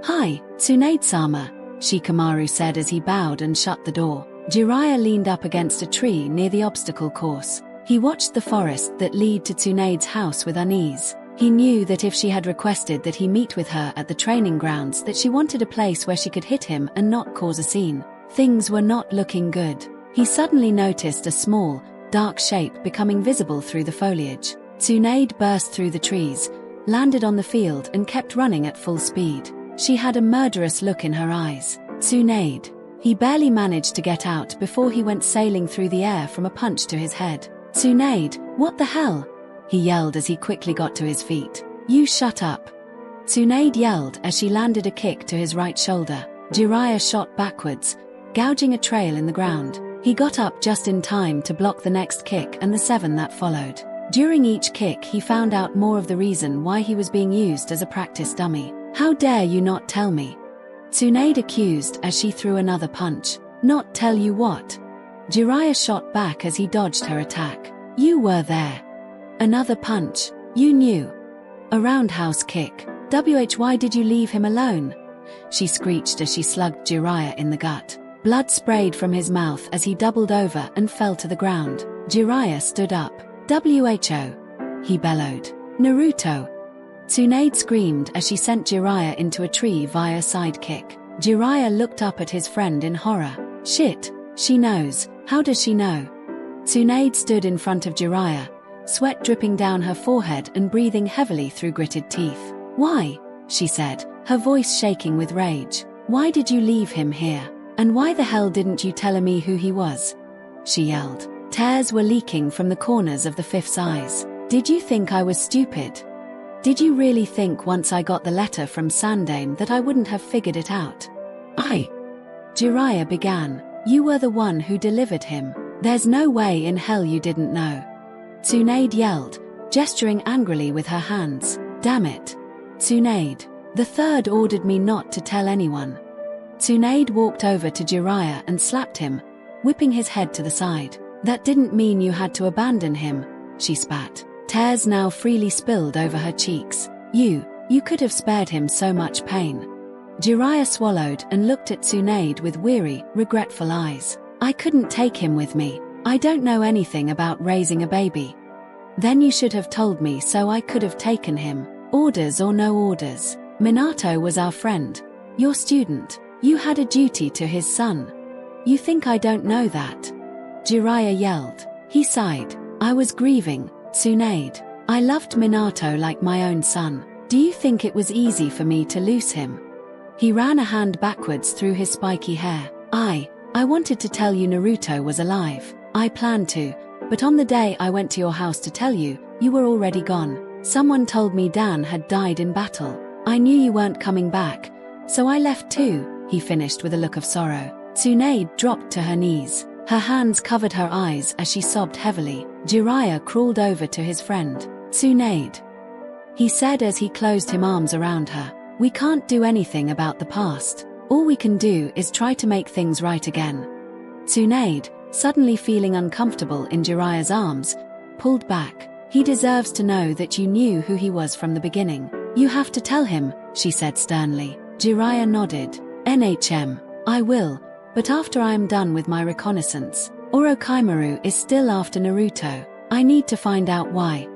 Hi, Tsunade-sama, Shikamaru said as he bowed and shut the door. Jiraya leaned up against a tree near the obstacle course. He watched the forest that led to Tsunade's house with unease. He knew that if she had requested that he meet with her at the training grounds, that she wanted a place where she could hit him and not cause a scene. Things were not looking good. He suddenly noticed a small, dark shape becoming visible through the foliage. Tsunade burst through the trees, landed on the field and kept running at full speed. She had a murderous look in her eyes. Tsunade. He barely managed to get out before he went sailing through the air from a punch to his head. Tsunade, what the hell? He yelled as he quickly got to his feet. You shut up. Tsunade yelled as she landed a kick to his right shoulder. Jiraya shot backwards, gouging a trail in the ground. He got up just in time to block the next kick and the 7 that followed. During each kick he found out more of the reason why he was being used as a practice dummy. How dare you not tell me? Tsunade accused as she threw another punch. Not tell you what? Jiraya shot back as he dodged her attack. You were there. Another punch. You knew. A roundhouse kick. Why did you leave him alone? She screeched as she slugged Jiraya in the gut. Blood sprayed from his mouth as he doubled over and fell to the ground. Jiraya stood up. Who? He bellowed. Naruto. Tsunade screamed as she sent Jiraya into a tree via a side kick. Jiraya looked up at his friend in horror. Shit, she knows. How does she know? Tsunade stood in front of Jiraya, sweat dripping down her forehead and breathing heavily through gritted teeth. Why? She said, her voice shaking with rage. Why did you leave him here? And why the hell didn't you tell me who he was? She yelled. Tears were leaking from the corners of the fifth's eyes. Did you think I was stupid? Did you really think once I got the letter from Sandaime that I wouldn't have figured it out? Jiraya began. You were the one who delivered him. There's no way in hell you didn't know. Tsunade yelled, gesturing angrily with her hands. Damn it. Tsunade. The third ordered me not to tell anyone. Tsunade walked over to Jiraya and slapped him, whipping his head to the side. That didn't mean you had to abandon him, she spat. Tears now freely spilled over her cheeks. You could have spared him so much pain. Jiraya swallowed and looked at Tsunade with weary, regretful eyes. I couldn't take him with me. I don't know anything about raising a baby. Then you should have told me so I could have taken him. Orders or no orders. Minato was our friend. Your student. You had a duty to his son. You think I don't know that? Jiraya yelled. He sighed. I was grieving, Tsunade. I loved Minato like my own son. Do you think it was easy for me to lose him? He ran a hand backwards through his spiky hair. I wanted to tell you Naruto was alive. I planned to, but on the day I went to your house to tell you, you were already gone. Someone told me Dan had died in battle. I knew you weren't coming back, so I left too, he finished with a look of sorrow. Tsunade dropped to her knees. Her hands covered her eyes as she sobbed heavily. Jiraya crawled over to his friend. Tsunade, he said as he closed his arms around her. We can't do anything about the past. All we can do is try to make things right again. Tsunade, suddenly feeling uncomfortable in Jiraya's arms, pulled back. He deserves to know that you knew who he was from the beginning. You have to tell him, she said sternly. Jiraya nodded. I will, but after I am done with my reconnaissance. Orochimaru is still after Naruto. I need to find out why.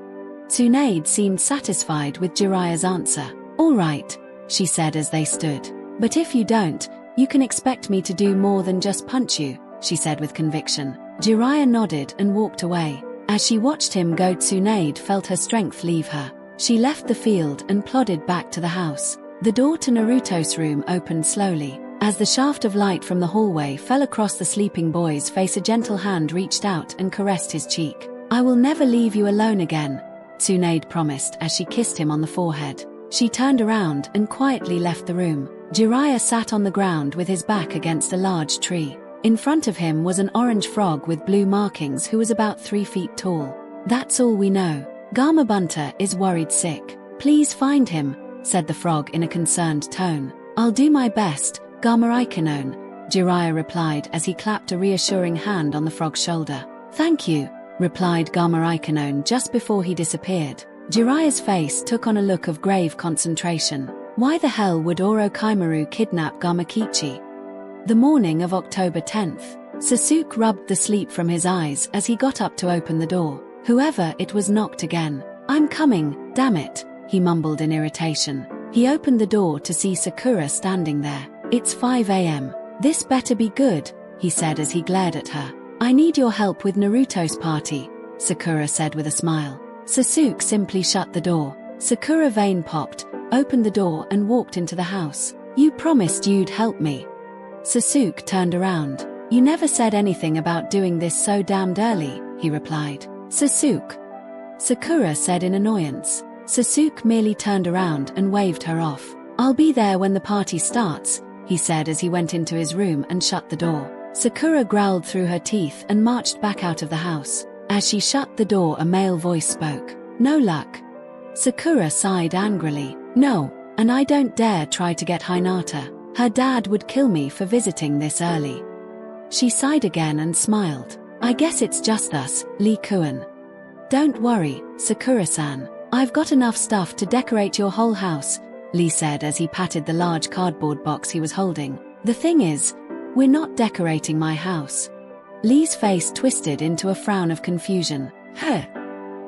Tsunade seemed satisfied with Jiraya's answer. All right, she said as they stood. But if you don't, you can expect me to do more than just punch you, she said with conviction. Jiraya nodded and walked away. As she watched him go, Tsunade felt her strength leave her. She left the field and plodded back to the house. The door to Naruto's room opened slowly. As the shaft of light from the hallway fell across the sleeping boy's face, a gentle hand reached out and caressed his cheek. I will never leave you alone again, Tsunade promised as she kissed him on the forehead. She turned around and quietly left the room. Jiraya sat on the ground with his back against a large tree. In front of him was an orange frog with blue markings who was about 3 feet tall. That's all we know. Gamabunta is worried sick. Please find him, said the frog in a concerned tone. I'll do my best, Gamaraikanon, Jiraya replied as he clapped a reassuring hand on the frog's shoulder. Thank you, replied Gamaraikanon just before he disappeared. Jiraya's face took on a look of grave concentration. Why the hell would Orochimaru kidnap Gamakichi? The morning of October 10th. Sasuke rubbed the sleep from his eyes as he got up to open the door. Whoever it was knocked again. I'm coming, damn it, he mumbled in irritation. He opened the door to see Sakura standing there. It's 5 a.m. This better be good, he said as he glared at her. I need your help with Naruto's party, Sakura said with a smile. Sasuke simply shut the door. Sakura vein popped, opened the door and walked into the house. You promised you'd help me. Sasuke turned around. You never said anything about doing this so damned early, he replied. Sasuke, Sakura said in annoyance. Sasuke merely turned around and waved her off. I'll be there when the party starts, he said as he went into his room and shut the door. Sakura growled through her teeth and marched back out of the house. As she shut the door, a male voice spoke. No luck. Sakura sighed angrily. No, and I don't dare try to get Hinata. Her dad would kill me for visiting this early. She sighed again and smiled. I guess it's just us, Lee-kun. Don't worry, Sakura-san. I've got enough stuff to decorate your whole house, Lee said as he patted the large cardboard box he was holding. The thing is, we're not decorating my house. Lee's face twisted into a frown of confusion.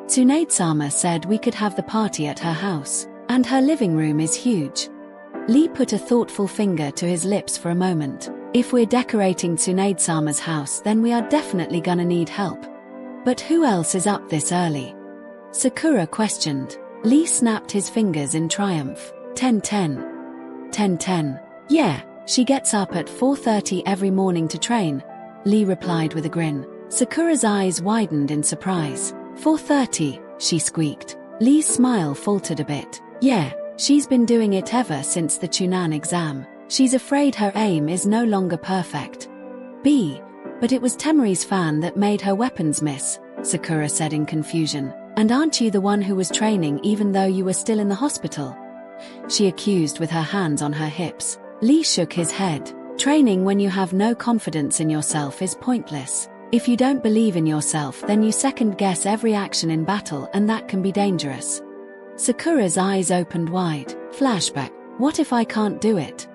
Tsunade-sama said we could have the party at her house, and her living room is huge. Lee put a thoughtful finger to his lips for a moment. If we're decorating Tsunade-sama's house, then we are definitely gonna need help. But who else is up this early? Sakura questioned. Lee snapped his fingers in triumph. 10-10. 10-10. Yeah, she gets up at 4:30 every morning to train, Lee replied with a grin. Sakura's eyes widened in surprise. 4:30, she squeaked. Lee's smile faltered a bit. Yeah, she's been doing it ever since the Chunan exam. She's afraid her aim is no longer perfect. But it was Temari's fan that made her weapons miss, Sakura said in confusion. And aren't you the one who was training even though you were still in the hospital? She accused with her hands on her hips. Lee shook his head. Training when you have no confidence in yourself is pointless. If you don't believe in yourself, then you second-guess every action in battle, and that can be dangerous. Sakura's eyes opened wide. Flashback. What if I can't do it?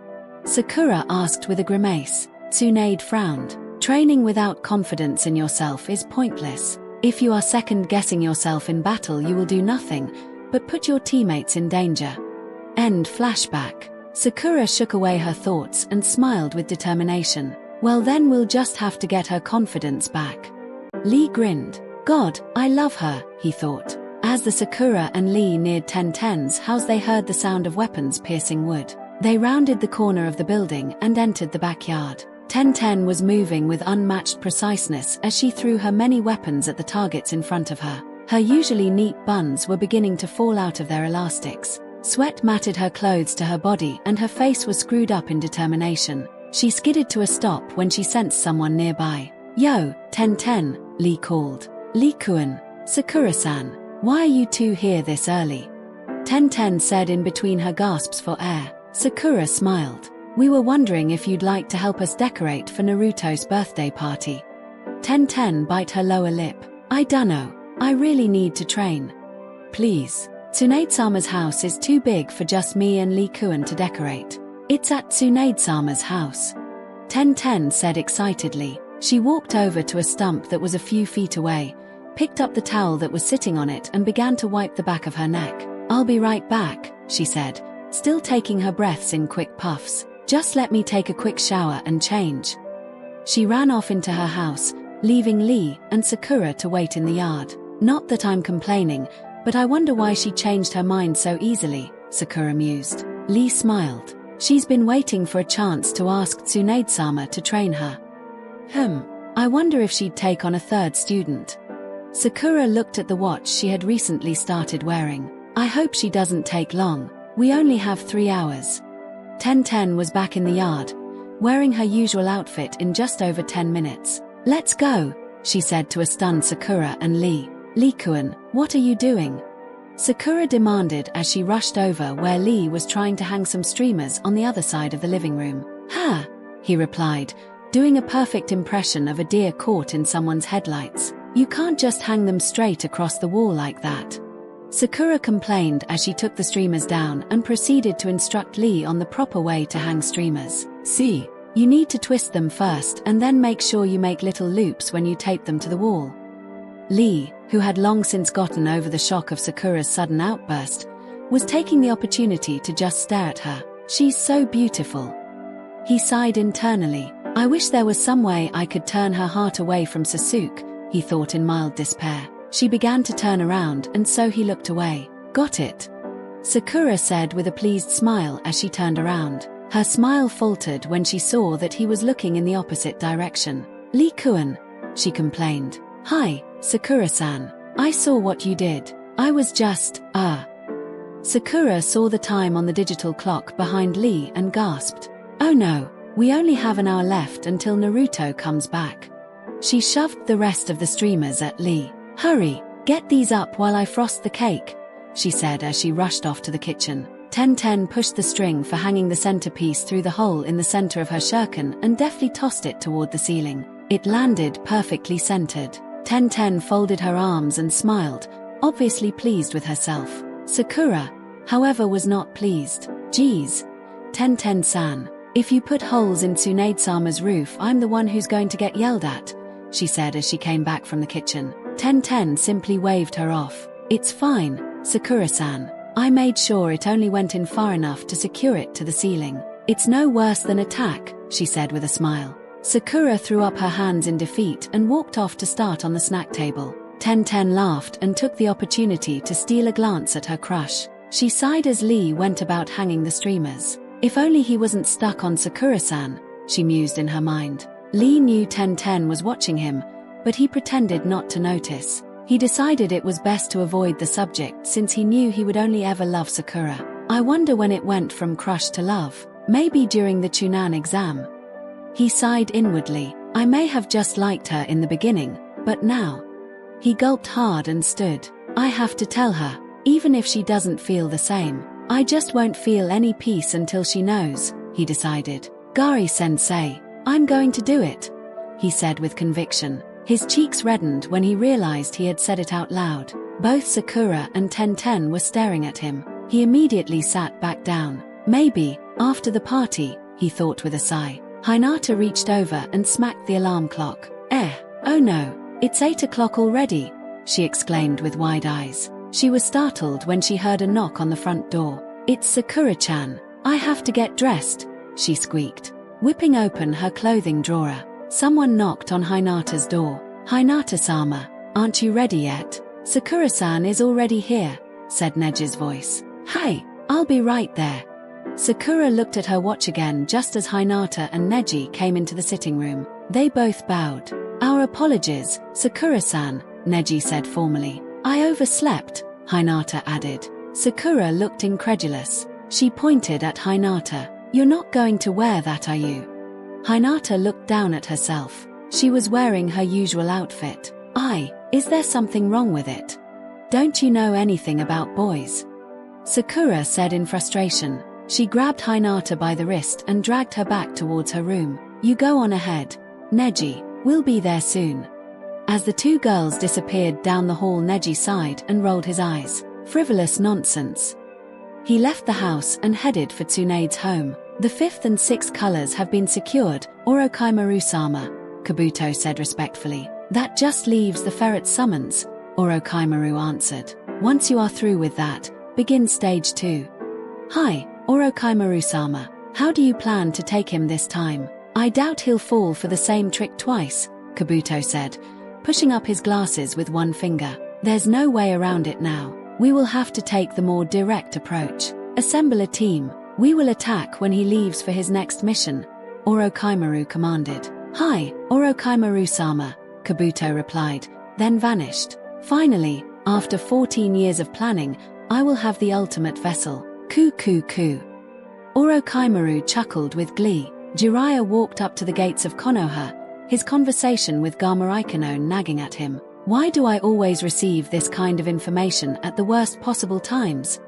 Sakura asked with a grimace. Tsunade frowned. Training without confidence in yourself is pointless. If you are second-guessing yourself in battle, you will do nothing but put your teammates in danger. End flashback. Sakura shook away her thoughts and smiled with determination. Well, then we'll just have to get her confidence back. Lee grinned. God, I love her, he thought. As the Sakura and Lee neared Tenten's house, they heard the sound of weapons piercing wood. They rounded the corner of the building and entered the backyard. Tenten was moving with unmatched preciseness as she threw her many weapons at the targets in front of her. Her usually neat buns were beginning to fall out of their elastics. Sweat matted her clothes to her body and her face was screwed up in determination. She skidded to a stop when she sensed someone nearby. Yo, Tenten, Lee called. Lee-kun, Sakura-san, why are you two here this early? Tenten said in between her gasps for air. Sakura smiled. We were wondering if you'd like to help us decorate for Naruto's birthday party. Tenten bit her lower lip. I dunno, I really need to train. Please. Tsunade-sama's house is too big for just me and Lee-kun to decorate. It's at Tsunade-sama's house. Tenten said excitedly. She walked over to a stump that was a few feet away, picked up the towel that was sitting on it and began to wipe the back of her neck. I'll be right back, she said, still taking her breaths in quick puffs. Just let me take a quick shower and change. She ran off into her house, leaving Lee and Sakura to wait in the yard. Not that I'm complaining, but I wonder why she changed her mind so easily, Sakura mused. Lee smiled. She's been waiting for a chance to ask Tsunade-sama to train her. I wonder if she'd take on a third student. Sakura looked at the watch she had recently started wearing. I hope she doesn't take long. We only have 3 hours. Tenten was back in the yard, wearing her usual outfit in just over 10 minutes. Let's go, she said to a stunned Sakura and Lee. Lee-kun, what are you doing? Sakura demanded as she rushed over where Lee was trying to hang some streamers on the other side of the living room. Ha! He replied, doing a perfect impression of a deer caught in someone's headlights. You can't just hang them straight across the wall like that. Sakura complained as she took the streamers down and proceeded to instruct Lee on the proper way to hang streamers. See, you need to twist them first and then make sure you make little loops when you tape them to the wall. Lee, who had long since gotten over the shock of Sakura's sudden outburst, was taking the opportunity to just stare at her. She's so beautiful. He sighed internally. I wish there was some way I could turn her heart away from Sasuke, he thought in mild despair. She began to turn around and so he looked away. Got it? Sakura said with a pleased smile as she turned around. Her smile faltered when she saw that he was looking in the opposite direction. Lee-kun, she complained. Hi, Sakura-san. I saw what you did. I was just, Sakura saw the time on the digital clock behind Lee and gasped. Oh no, we only have an hour left until Naruto comes back. She shoved the rest of the streamers at Lee. Hurry, get these up while I frost the cake, she said as she rushed off to the kitchen. Tenten pushed the string for hanging the centerpiece through the hole in the center of her shuriken and deftly tossed it toward the ceiling. It landed perfectly centered. Tenten folded her arms and smiled, obviously pleased with herself. Sakura, however, was not pleased. Geez, Tenten-san, if you put holes in Tsunade-sama's roof, I'm the one who's going to get yelled at, she said as she came back from the kitchen. Tenten simply waved her off. It's fine, Sakura-san. I made sure it only went in far enough to secure it to the ceiling. It's no worse than attack, she said with a smile. Sakura threw up her hands in defeat and walked off to start on the snack table. Tenten laughed and took the opportunity to steal a glance at her crush. She sighed as Lee went about hanging the streamers. If only he wasn't stuck on Sakura-san, she mused in her mind. Lee knew Tenten was watching him, but he pretended not to notice. He decided it was best to avoid the subject since he knew he would only ever love Sakura. I wonder when it went from crush to love. Maybe during the Chunan exam. He sighed inwardly. I may have just liked her in the beginning, but now. He gulped hard and stood. I have to tell her, even if she doesn't feel the same. I just won't feel any peace until she knows, he decided. Gari-sensei, I'm going to do it, he said with conviction. His cheeks reddened when he realized he had said it out loud. Both Sakura and Tenten were staring at him. He immediately sat back down. Maybe, after the party, he thought with a sigh. Hinata reached over and smacked the alarm clock. Oh no, it's 8 o'clock already, she exclaimed with wide eyes. She was startled when she heard a knock on the front door. It's Sakura-chan. I have to get dressed, she squeaked. Whipping open her clothing drawer, someone knocked on Hinata's door. Hinata-sama, aren't you ready yet? Sakura-san is already here, said Neji's voice. Hey, I'll be right there. Sakura looked at her watch again just as Hinata and Neji came into the sitting room. They both bowed. Our apologies, Sakura-san, Neji said formally. I overslept, Hinata added. Sakura looked incredulous. She pointed at Hinata. You're not going to wear that, are you? Hinata looked down at herself. She was wearing her usual outfit. Is there something wrong with it? Don't you know anything about boys? Sakura said in frustration. She grabbed Hinata by the wrist and dragged her back towards her room. You go on ahead, Neji, we'll be there soon. As the two girls disappeared down the hall, Neji sighed and rolled his eyes. Frivolous nonsense. He left the house and headed for Tsunade's home. The 5th and 6th colors have been secured, Orochimaru-sama, Kabuto said respectfully. That just leaves the ferret summons, Orochimaru answered. Once you are through with that, begin stage 2. Hi, Orochimaru-sama, how do you plan to take him this time? I doubt he'll fall for the same trick twice, Kabuto said, pushing up his glasses with one finger. There's no way around it now. We will have to take the more direct approach. Assemble a team. We will attack when he leaves for his next mission, Orochimaru commanded. Hi, Orochimaru-sama, Kabuto replied, then vanished. Finally, after 14 years of planning, I will have the ultimate vessel. Coo. Orochimaru chuckled with glee. Jiraya walked up to the gates of Konoha, his conversation with Gamarikano nagging at him. Why do I always receive this kind of information at the worst possible times?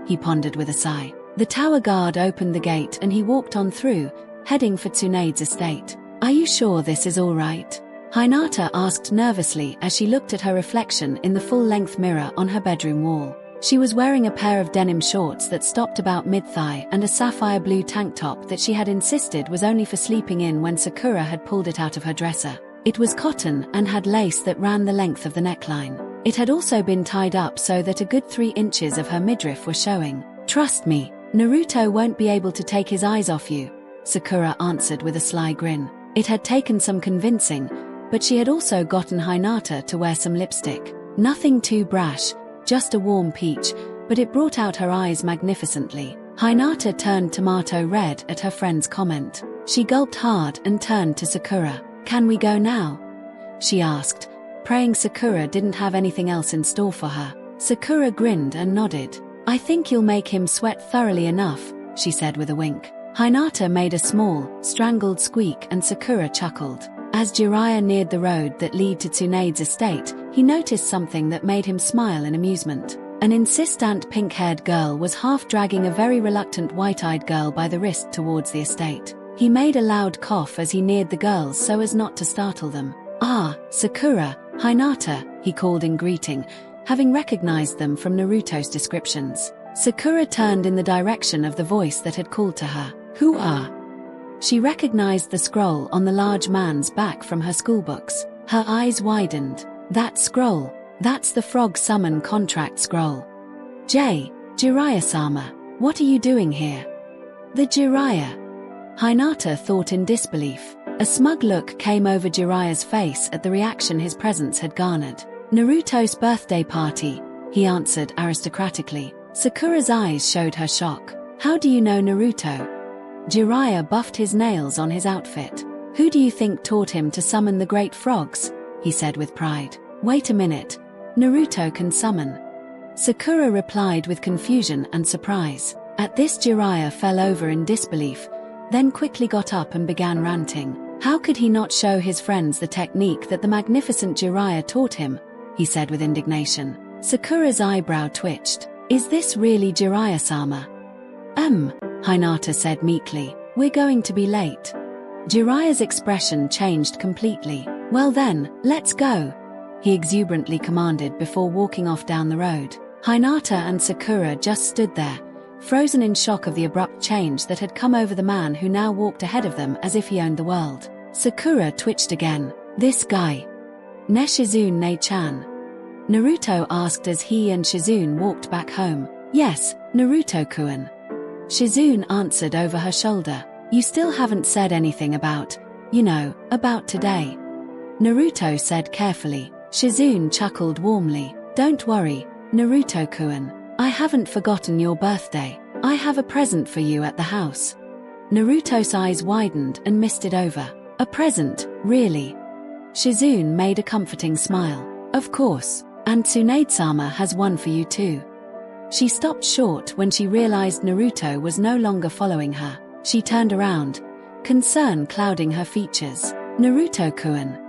He pondered with a sigh. The tower guard opened the gate and he walked on through, heading for Tsunade's estate. Are you sure this is all right? Hinata asked nervously as she looked at her reflection in the full-length mirror on her bedroom wall. She was wearing a pair of denim shorts that stopped about mid-thigh and a sapphire blue tank top that she had insisted was only for sleeping in when Sakura had pulled it out of her dresser. It was cotton and had lace that ran the length of the neckline. It had also been tied up so that a good 3 inches of her midriff were showing. Trust me, Naruto won't be able to take his eyes off you, Sakura answered with a sly grin. It had taken some convincing, but she had also gotten Hinata to wear some lipstick. Nothing too brash, just a warm peach, but it brought out her eyes magnificently. Hinata turned tomato red at her friend's comment. She gulped hard and turned to Sakura. Can we go now? She asked, praying Sakura didn't have anything else in store for her. Sakura grinned and nodded. I think you'll make him sweat thoroughly enough, she said with a wink. Hinata made a small, strangled squeak and Sakura chuckled. As Jiraya neared the road that led to Tsunade's estate, he noticed something that made him smile in amusement. An insistent pink-haired girl was half dragging a very reluctant white-eyed girl by the wrist towards the estate. He made a loud cough as he neared the girls so as not to startle them. Ah, Sakura, Hinata, he called in greeting, having recognized them from Naruto's descriptions. Sakura turned in the direction of the voice that had called to her. Who are? She recognized the scroll on the large man's back from her schoolbooks. Her eyes widened. That scroll, that's the frog summon contract scroll. Jiraiya-sama, what are you doing here? The Jiraiya. Hinata thought in disbelief. A smug look came over Jiraya's face at the reaction his presence had garnered. Naruto's birthday party, he answered aristocratically. Sakura's eyes showed her shock. How do you know Naruto? Jiraiya buffed his nails on his outfit. Who do you think taught him to summon the great frogs? He said with pride. Wait a minute. Naruto can summon. Sakura replied with confusion and surprise. At this, Jiraiya fell over in disbelief, then quickly got up and began ranting. How could he not show his friends the technique that the magnificent Jiraiya taught him? He said with indignation. Sakura's eyebrow twitched. Is this really Jiraiya-sama? Hinata said meekly. We're going to be late. Jiraya's expression changed completely. Well then, let's go, he exuberantly commanded before walking off down the road. Hinata and Sakura just stood there, frozen in shock of the abrupt change that had come over the man who now walked ahead of them as if he owned the world. Sakura twitched again. This guy. Ne Shizune ne-chan? Naruto asked as he and Shizune walked back home. Yes, Naruto-kun. Shizune answered over her shoulder. You still haven't said anything about today. Naruto said carefully. Shizune chuckled warmly. Don't worry, Naruto-kun. I haven't forgotten your birthday. I have a present for you at the house. Naruto's eyes widened and misted over. A present, really? Shizune made a comforting smile. Of course, and Tsunade-sama has one for you too. She stopped short when she realized Naruto was no longer following her. She turned around, concern clouding her features. Naruto-kun.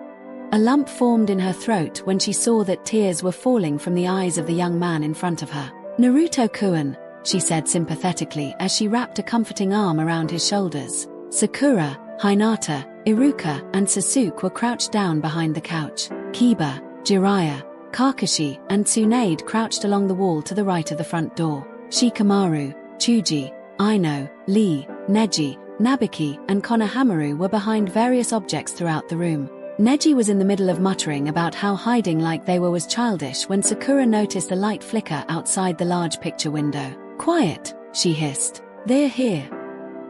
A lump formed in her throat when she saw that tears were falling from the eyes of the young man in front of her. Naruto-kun, she said sympathetically as she wrapped a comforting arm around his shoulders. Sakura, Hinata, Iruka, and Sasuke were crouched down behind the couch. Kiba, Jiraya, Kakashi, and Tsunade crouched along the wall to the right of the front door. Shikamaru, Chuji, Aino, Lee, Neji, Nabiki, and Konohamaru were behind various objects throughout the room. Neji was in the middle of muttering about how hiding like they were was childish when Sakura noticed a light flicker outside the large picture window. Quiet, she hissed. They're here.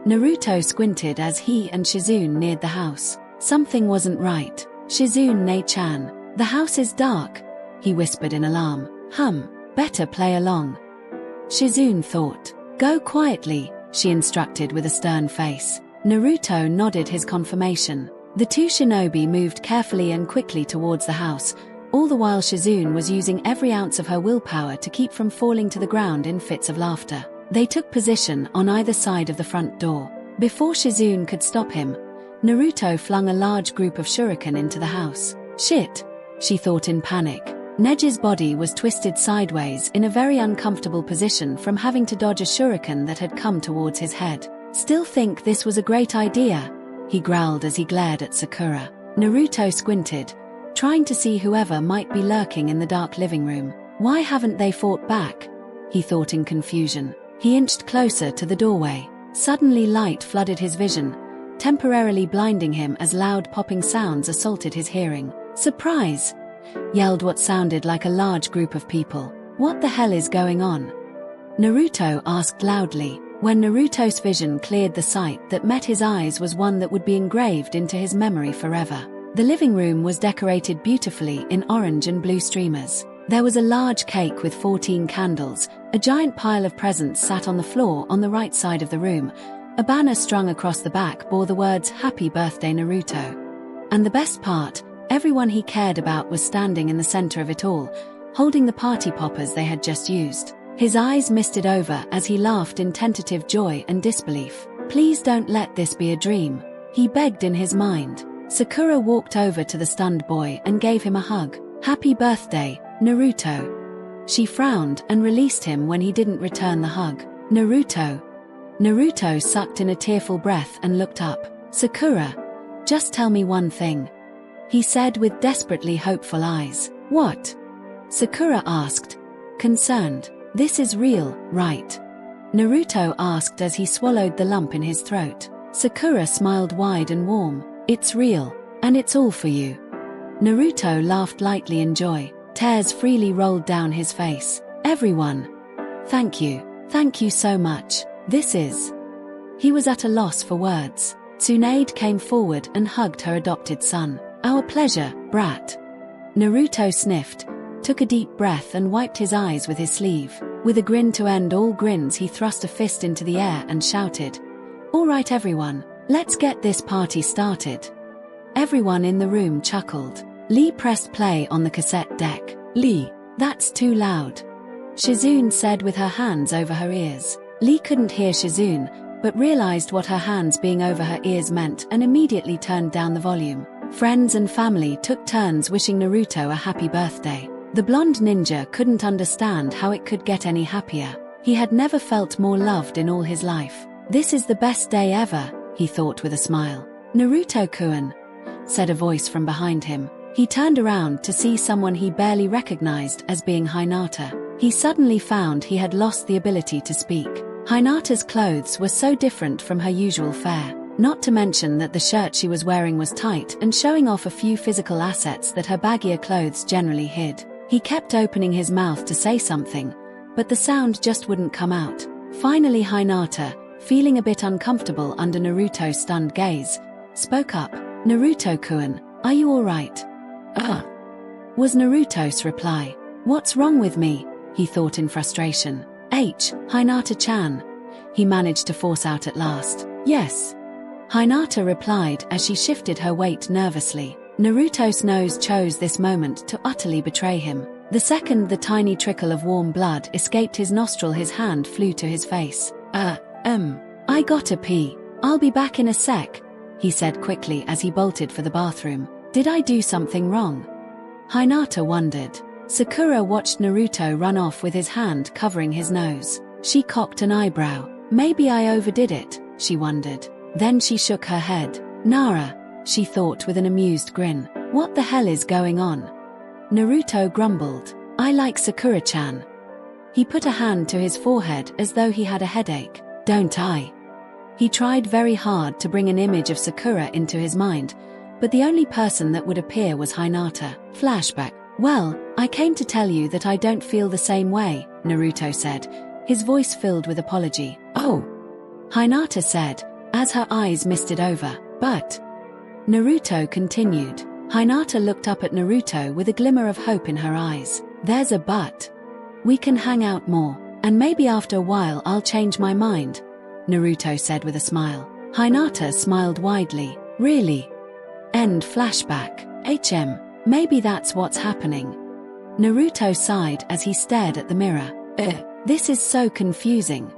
Naruto squinted as he and Shizune neared the house. Something wasn't right. Shizune ne-chan. The house is dark, he whispered in alarm. Better play along. Shizune thought. Go quietly, she instructed with a stern face. Naruto nodded his confirmation. The two shinobi moved carefully and quickly towards the house, all the while Shizune was using every ounce of her willpower to keep from falling to the ground in fits of laughter. They took position on either side of the front door. Before Shizune could stop him, Naruto flung a large group of shuriken into the house. Shit, she thought in panic. Neji's body was twisted sideways in a very uncomfortable position from having to dodge a shuriken that had come towards his head. Still think this was a great idea, he growled as he glared at Sakura. Naruto squinted, trying to see whoever might be lurking in the dark living room. Why haven't they fought back? He thought in confusion. He inched closer to the doorway. Suddenly light flooded his vision, temporarily blinding him as loud popping sounds assaulted his hearing. Surprise! Yelled what sounded like a large group of people. What the hell is going on? Naruto asked loudly. When Naruto's vision cleared, the sight that met his eyes was one that would be engraved into his memory forever. The living room was decorated beautifully in orange and blue streamers. There was a large cake with 14 candles, a giant pile of presents sat on the floor on the right side of the room. A banner strung across the back bore the words "Happy Birthday Naruto." And the best part, everyone he cared about was standing in the center of it all, holding the party poppers they had just used. His eyes misted over as he laughed in tentative joy and disbelief. Please don't let this be a dream, he begged in his mind. Sakura walked over to the stunned boy and gave him a hug. Happy birthday, Naruto. She frowned and released him when he didn't return the hug. Naruto. Naruto sucked in a tearful breath and looked up. Sakura, just tell me one thing, he said with desperately hopeful eyes. What? Sakura asked, concerned. This is real, right? Naruto asked as he swallowed the lump in his throat. Sakura smiled wide and warm. It's real, and it's all for you. Naruto laughed lightly in joy. Tears freely rolled down his face. Everyone. Thank you so much. This is... He was at a loss for words. Tsunade came forward and hugged her adopted son. Our pleasure, brat. Naruto sniffed, took a deep breath and wiped his eyes with his sleeve. With a grin to end all grins, he thrust a fist into the air and shouted, "All right everyone, let's get this party started." Everyone in the room chuckled. Lee pressed play on the cassette deck. Lee, that's too loud, Shizune said with her hands over her ears. Lee couldn't hear Shizune, but realized what her hands being over her ears meant and immediately turned down the volume. Friends and family took turns wishing Naruto a happy birthday. The blonde ninja couldn't understand how it could get any happier. He had never felt more loved in all his life. This is the best day ever, he thought with a smile. Naruto-kun, said a voice from behind him. He turned around to see someone he barely recognized as being Hinata. He suddenly found he had lost the ability to speak. Hinata's clothes were so different from her usual fare, not to mention that the shirt she was wearing was tight and showing off a few physical assets that her baggier clothes generally hid. He kept opening his mouth to say something, but the sound just wouldn't come out. Finally Hinata, feeling a bit uncomfortable under Naruto's stunned gaze, spoke up. "Naruto-kun, are you alright?" Was Naruto's reply. "What's wrong with me?" he thought in frustration. Hinata-chan," he managed to force out at last. "Yes," Hinata replied as she shifted her weight nervously. Naruto's nose chose this moment to utterly betray him. The second the tiny trickle of warm blood escaped his nostril, his hand flew to his face. I gotta pee. I'll be back in a sec," he said quickly as he bolted for the bathroom. "Did I do something wrong?" Hinata wondered. Sakura watched Naruto run off with his hand covering his nose. She cocked an eyebrow. "Maybe I overdid it," she wondered. Then she shook her head. "Nara," she thought with an amused grin. "What the hell is going on?" Naruto grumbled. "I like Sakura-chan." He put a hand to his forehead as though he had a headache. "Don't I?" He tried very hard to bring an image of Sakura into his mind, but the only person that would appear was Hinata. Flashback. "Well, I came to tell you that I don't feel the same way," Naruto said, his voice filled with apology. "Oh," Hinata said, as her eyes misted over. "But," Naruto continued. Hinata looked up at Naruto with a glimmer of hope in her eyes. "There's a but. We can hang out more, and maybe after a while I'll change my mind," Naruto said with a smile. Hinata smiled widely. "Really?" End flashback. Maybe that's what's happening. Naruto sighed as he stared at the mirror. This is so confusing."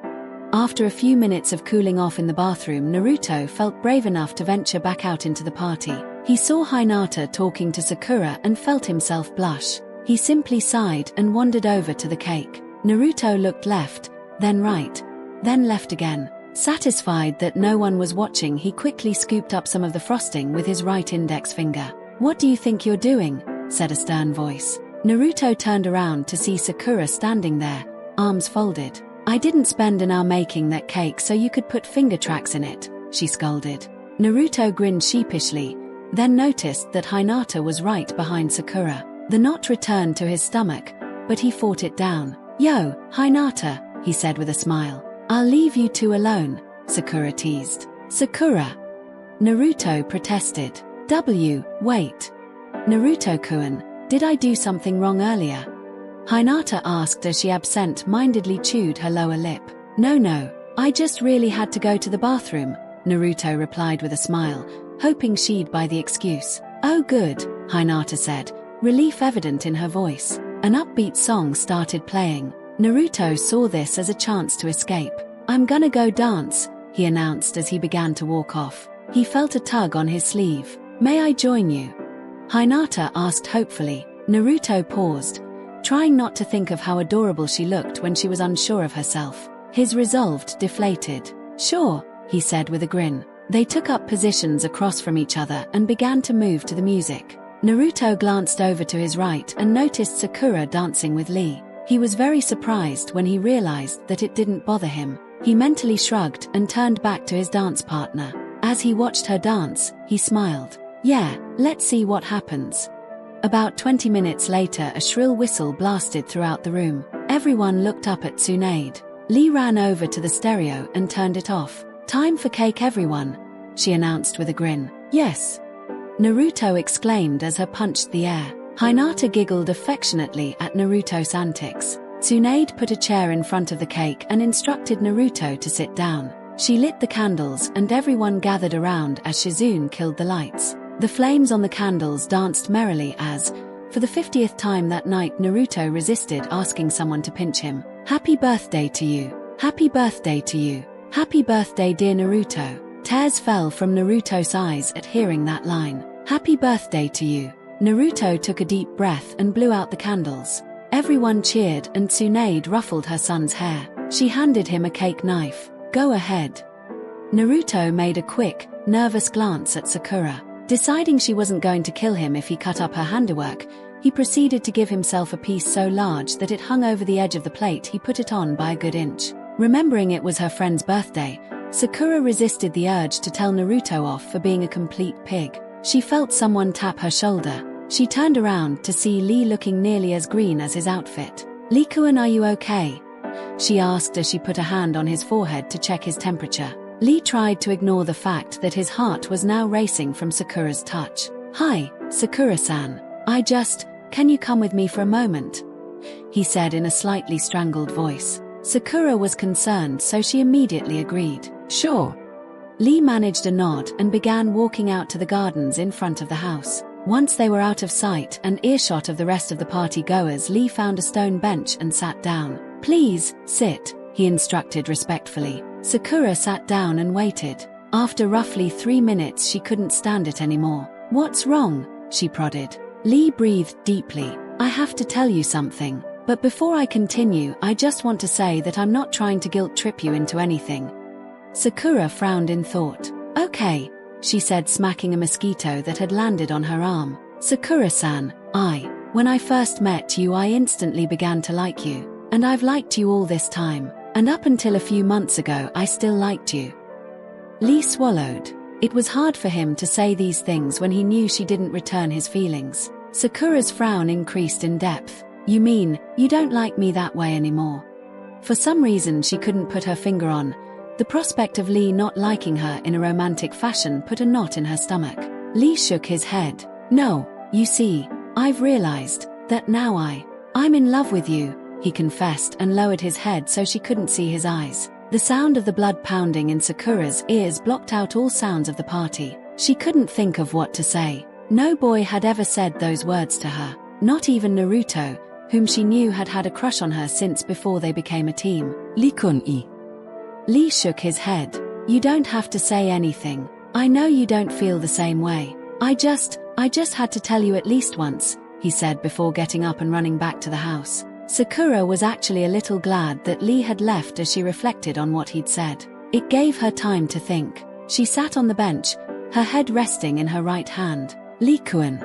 After a few minutes of cooling off in the bathroom, Naruto felt brave enough to venture back out into the party. He saw Hinata talking to Sakura and felt himself blush. He simply sighed and wandered over to the cake. Naruto looked left, then right, then left again. Satisfied that no one was watching, he quickly scooped up some of the frosting with his right index finger. "What do you think you're doing?" said a stern voice. Naruto turned around to see Sakura standing there, arms folded. "I didn't spend an hour making that cake so you could put finger tracks in it," she scolded. Naruto grinned sheepishly, then noticed that Hinata was right behind Sakura. The knot returned to his stomach, but he fought it down. "Yo, Hinata," he said with a smile. "I'll leave you two alone," Sakura teased. "Sakura," Naruto protested. Wait. Naruto-kun, did I do something wrong earlier?" Hinata asked as she absent-mindedly chewed her lower lip. No, I just really had to go to the bathroom," Naruto replied with a smile, hoping she'd buy the excuse. "Oh good," Hinata said, relief evident in her voice. An upbeat song started playing. Naruto saw this as a chance to escape. "I'm gonna go dance," he announced as he began to walk off. He felt a tug on his sleeve. "May I join you?" Hinata asked hopefully. Naruto paused, trying not to think of how adorable she looked when she was unsure of herself. His resolve deflated. "Sure," he said with a grin. They took up positions across from each other and began to move to the music. Naruto glanced over to his right and noticed Sakura dancing with Lee. He was very surprised when he realized that it didn't bother him. He mentally shrugged and turned back to his dance partner. As he watched her dance, he smiled. "Yeah, let's see what happens." About 20 minutes later, a shrill whistle blasted throughout the room. Everyone looked up at Tsunade. Lee ran over to the stereo and turned it off. "Time for cake, everyone," she announced with a grin. "Yes," Naruto exclaimed as her punched the air. Hinata giggled affectionately at Naruto's antics. Tsunade put a chair in front of the cake and instructed Naruto to sit down. She lit the candles and everyone gathered around as Shizune killed the lights. The flames on the candles danced merrily as, for the 50th time that night, Naruto resisted asking someone to pinch him. "Happy birthday to you. Happy birthday to you. Happy birthday, dear Naruto." Tears fell from Naruto's eyes at hearing that line. "Happy birthday to you." Naruto took a deep breath and blew out the candles. Everyone cheered and Tsunade ruffled her son's hair. She handed him a cake knife. "Go ahead." Naruto made a quick, nervous glance at Sakura. Deciding she wasn't going to kill him if he cut up her handiwork, he proceeded to give himself a piece so large that it hung over the edge of the plate. He put it on by a good inch. Remembering it was her friend's birthday, Sakura resisted the urge to tell Naruto off for being a complete pig. She felt someone tap her shoulder. She turned around to see Lee looking nearly as green as his outfit. "Lee-kun, are you okay?" she asked as she put a hand on his forehead to check his temperature. Lee tried to ignore the fact that his heart was now racing from Sakura's touch. "Hi, Sakura-san. Can you come with me for a moment?" he said in a slightly strangled voice. Sakura was concerned, so she immediately agreed. "Sure." Lee managed a nod and began walking out to the gardens in front of the house. Once they were out of sight and earshot of the rest of the party-goers, Lee found a stone bench and sat down. "Please, sit," he instructed respectfully. Sakura sat down and waited. After roughly 3 minutes, she couldn't stand it anymore. "What's wrong?" she prodded. Lee breathed deeply. "I have to tell you something. But before I continue, I just want to say that I'm not trying to guilt-trip you into anything." Sakura frowned in thought. "Okay," she said, smacking a mosquito that had landed on her arm. "Sakura-san, when I first met you, I instantly began to like you. And I've liked you all this time. And up until a few months ago, I still liked you." Lee swallowed. It was hard for him to say these things when he knew she didn't return his feelings. Sakura's frown increased in depth. "You mean, you don't like me that way anymore?" For some reason she couldn't put her finger on. The prospect of Lee not liking her in a romantic fashion put a knot in her stomach. Lee shook his head. "No, you see, I've realized that now I'm in love with you," he confessed and lowered his head so she couldn't see his eyes. The sound of the blood pounding in Sakura's ears blocked out all sounds of the party. She couldn't think of what to say. No boy had ever said those words to her. Not even Naruto, whom she knew had had a crush on her since before they became a team. "Lee-kun-i." Lee shook his head. "You don't have to say anything. I know you don't feel the same way. I just had to tell you at least once," he said before getting up and running back to the house. Sakura was actually a little glad that Lee had left as she reflected on what he'd said. It gave her time to think. She sat on the bench, her head resting in her right hand. "Lee-kun."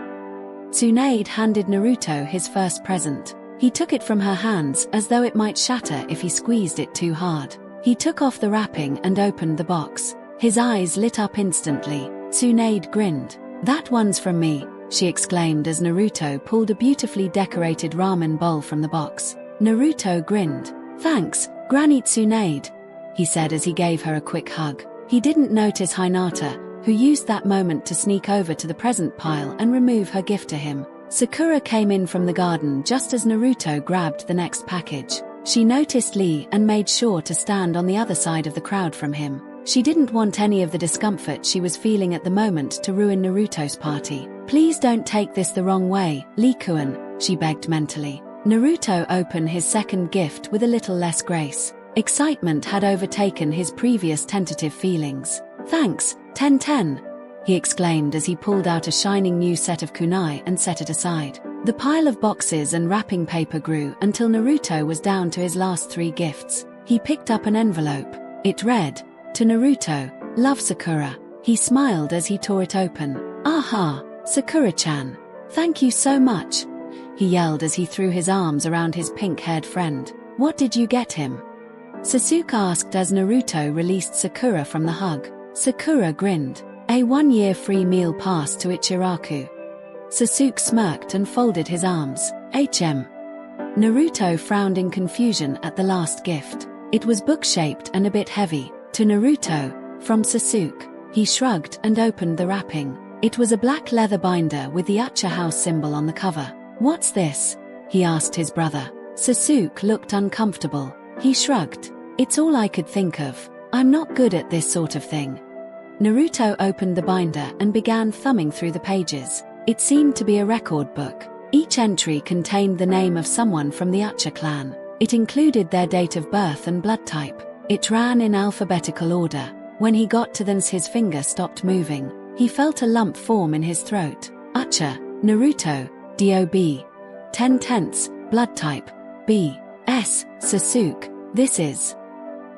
Tsunade handed Naruto his first present. He took it from her hands as though it might shatter if he squeezed it too hard. He took off the wrapping and opened the box. His eyes lit up instantly. Tsunade grinned. "That one's from me," she exclaimed as Naruto pulled a beautifully decorated ramen bowl from the box. Naruto grinned. "Thanks, Granny Tsunade," he said as he gave her a quick hug. He didn't notice Hinata, who used that moment to sneak over to the present pile and remove her gift to him. Sakura came in from the garden just as Naruto grabbed the next package. She noticed Lee and made sure to stand on the other side of the crowd from him. She didn't want any of the discomfort she was feeling at the moment to ruin Naruto's party. "Please don't take this the wrong way, Lee-kun," she begged mentally. Naruto opened his second gift with a little less grace. Excitement had overtaken his previous tentative feelings. "Thanks, Ten," he exclaimed as he pulled out a shining new set of kunai and set it aside. The pile of boxes and wrapping paper grew until Naruto was down to his last 3 gifts. He picked up an envelope. It read, "To Naruto, love Sakura." He smiled as he tore it open. "Aha, Sakura-chan. Thank you so much," he yelled as he threw his arms around his pink-haired friend. "What did you get him?" Sasuke asked as Naruto released Sakura from the hug. Sakura grinned. "A 1-year free meal pass to Ichiraku." Sasuke smirked and folded his arms. "HM." Naruto frowned in confusion at the last gift. It was book-shaped and a bit heavy. "To Naruto, from Sasuke." He shrugged and opened the wrapping. It was a black leather binder with the Uchiha house symbol on the cover. "What's this?" he asked his brother. Sasuke looked uncomfortable. He shrugged. "It's all I could think of. I'm not good at this sort of thing." Naruto opened the binder and began thumbing through the pages. It seemed to be a record book. Each entry contained the name of someone from the Uchiha clan. It included their date of birth and blood type. It ran in alphabetical order. When he got to them, his finger stopped moving. He felt a lump form in his throat. Uchiha, Naruto, DOB. 10/10, blood type, B. S. Sasuke, this is.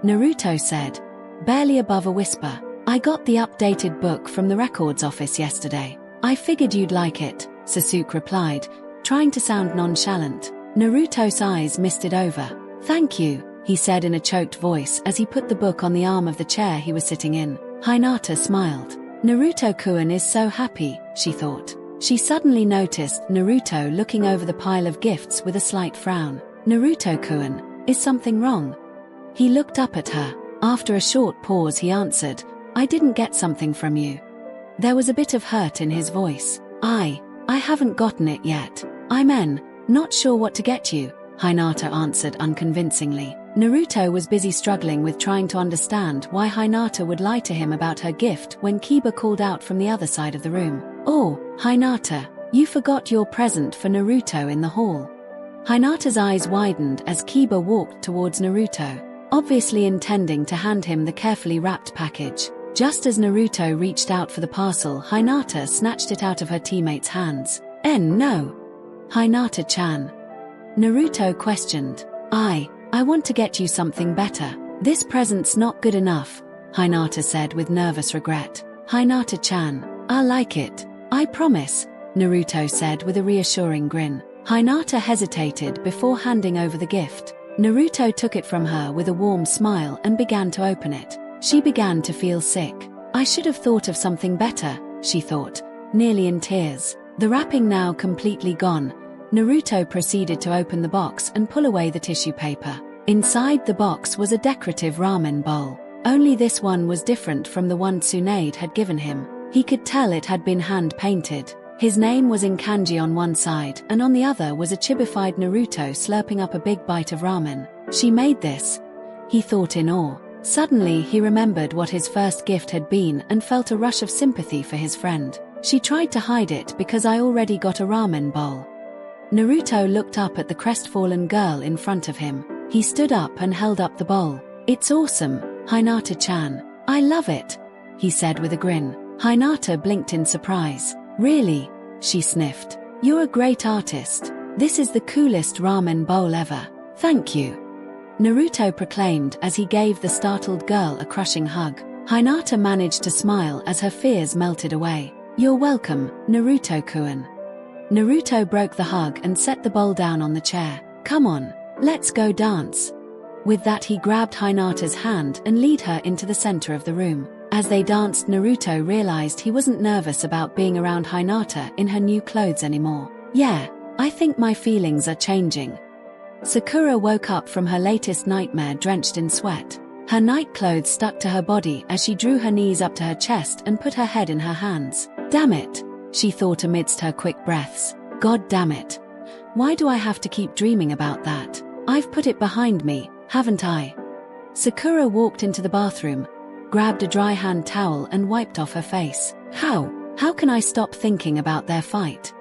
Naruto said, barely above a whisper. "I got the updated book from the records office yesterday. I figured you'd like it," Sasuke replied, trying to sound nonchalant. Naruto's eyes misted over. "Thank you," he said in a choked voice as he put the book on the arm of the chair he was sitting in. Hinata smiled. Naruto-kun is so happy, she thought. She suddenly noticed Naruto looking over the pile of gifts with a slight frown. Naruto-kun, is something wrong? He looked up at her. After a short pause he answered, I didn't get something from you. There was a bit of hurt in his voice. I haven't gotten it yet. I'm not sure what to get you, Hinata answered unconvincingly. Naruto was busy struggling with trying to understand why Hinata would lie to him about her gift when Kiba called out from the other side of the room. Oh, Hinata, you forgot your present for Naruto in the hall. Hinata's eyes widened as Kiba walked towards Naruto, obviously intending to hand him the carefully wrapped package. Just as Naruto reached out for the parcel, Hinata snatched it out of her teammate's hands. No. Hinata-chan. Naruto questioned. I want to get you something better. This present's not good enough, Hinata said with nervous regret. Hinata-chan, I'll like it. I promise, Naruto said with a reassuring grin. Hinata hesitated before handing over the gift. Naruto took it from her with a warm smile and began to open it. She began to feel sick. I should have thought of something better, she thought, nearly in tears. The wrapping now completely gone, Naruto proceeded to open the box and pull away the tissue paper. Inside the box was a decorative ramen bowl. Only this one was different from the one Tsunade had given him. He could tell it had been hand-painted. His name was in kanji on one side, and on the other was a chibified Naruto slurping up a big bite of ramen. She made this, he thought in awe. Suddenly he remembered what his first gift had been and felt a rush of sympathy for his friend. She tried to hide it because I already got a ramen bowl. Naruto looked up at the crestfallen girl in front of him. He stood up and held up the bowl. It's awesome, Hinata-chan. I love it, he said with a grin. Hinata blinked in surprise. Really? She sniffed. You're a great artist. This is the coolest ramen bowl ever. Thank you, Naruto proclaimed as he gave the startled girl a crushing hug. Hinata managed to smile as her fears melted away. You're welcome, Naruto-kun. Naruto broke the hug and set the bowl down on the chair. Come on, let's go dance. With that he grabbed Hinata's hand and led her into the center of the room. As they danced, Naruto realized he wasn't nervous about being around Hinata in her new clothes anymore. Yeah, I think my feelings are changing. Sakura woke up from her latest nightmare drenched in sweat. Her night clothes stuck to her body as she drew her knees up to her chest and put her head in her hands. Damn it, she thought amidst her quick breaths. God damn it. Why do I have to keep dreaming about that? I've put it behind me, haven't I? Sakura walked into the bathroom, grabbed a dry hand towel and wiped off her face. How can I stop thinking about their fight?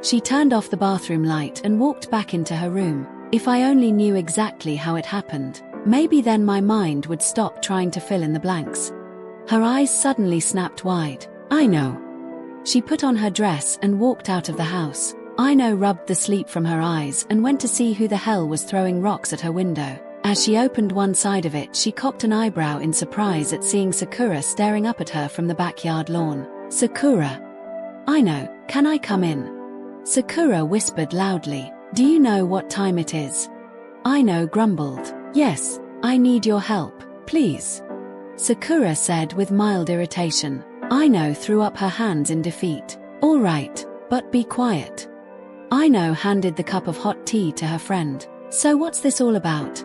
She turned off the bathroom light and walked back into her room. If I only knew exactly how it happened, maybe then my mind would stop trying to fill in the blanks. Her eyes suddenly snapped wide. I know. She put on her dress and walked out of the house. Aino rubbed the sleep from her eyes and went to see who the hell was throwing rocks at her window. As she opened one side of it, she cocked an eyebrow in surprise at seeing Sakura staring up at her from the backyard lawn. Sakura. Aino, can I come in? Sakura whispered loudly. Do you know what time it is? Aino grumbled. Yes, I need your help, please. Sakura said with mild irritation. Aino threw up her hands in defeat. All right, but be quiet. Aino handed the cup of hot tea to her friend. So what's this all about?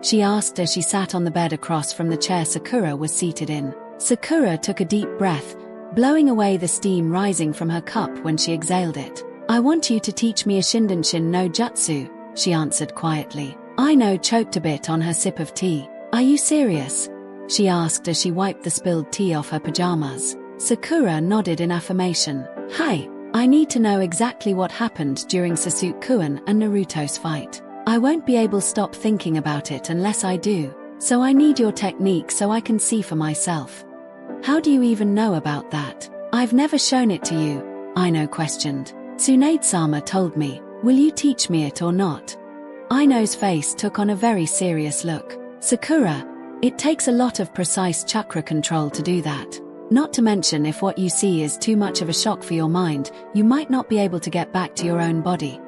She asked as she sat on the bed across from the chair Sakura was seated in. Sakura took a deep breath, blowing away the steam rising from her cup when she exhaled it. I want you to teach me a Shindanshin no Jutsu, she answered quietly. Aino choked a bit on her sip of tea. Are you serious? She asked as she wiped the spilled tea off her pajamas. Sakura nodded in affirmation. Hi, I need to know exactly what happened during Sasuke-kun and Naruto's fight. I won't be able to stop thinking about it unless I do, so I need your technique so I can see for myself. How do you even know about that? I've never shown it to you, Aino questioned. Tsunade-sama told me. Will you teach me it or not? Aino's face took on a very serious look. Sakura, it takes a lot of precise chakra control to do that. Not to mention if what you see is too much of a shock for your mind, you might not be able to get back to your own body.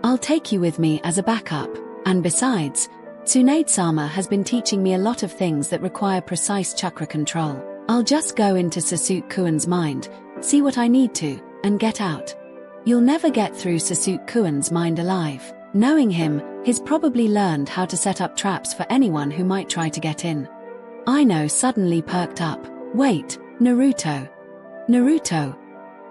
I'll take you with me as a backup, and besides, Tsunade-sama has been teaching me a lot of things that require precise chakra control. I'll just go into Sasuke-kun's mind, see what I need to, and get out. You'll never get through Sasuke-kun's mind alive. Knowing him, he's probably learned how to set up traps for anyone who might try to get in. Aino suddenly perked up. Wait, Naruto. Naruto?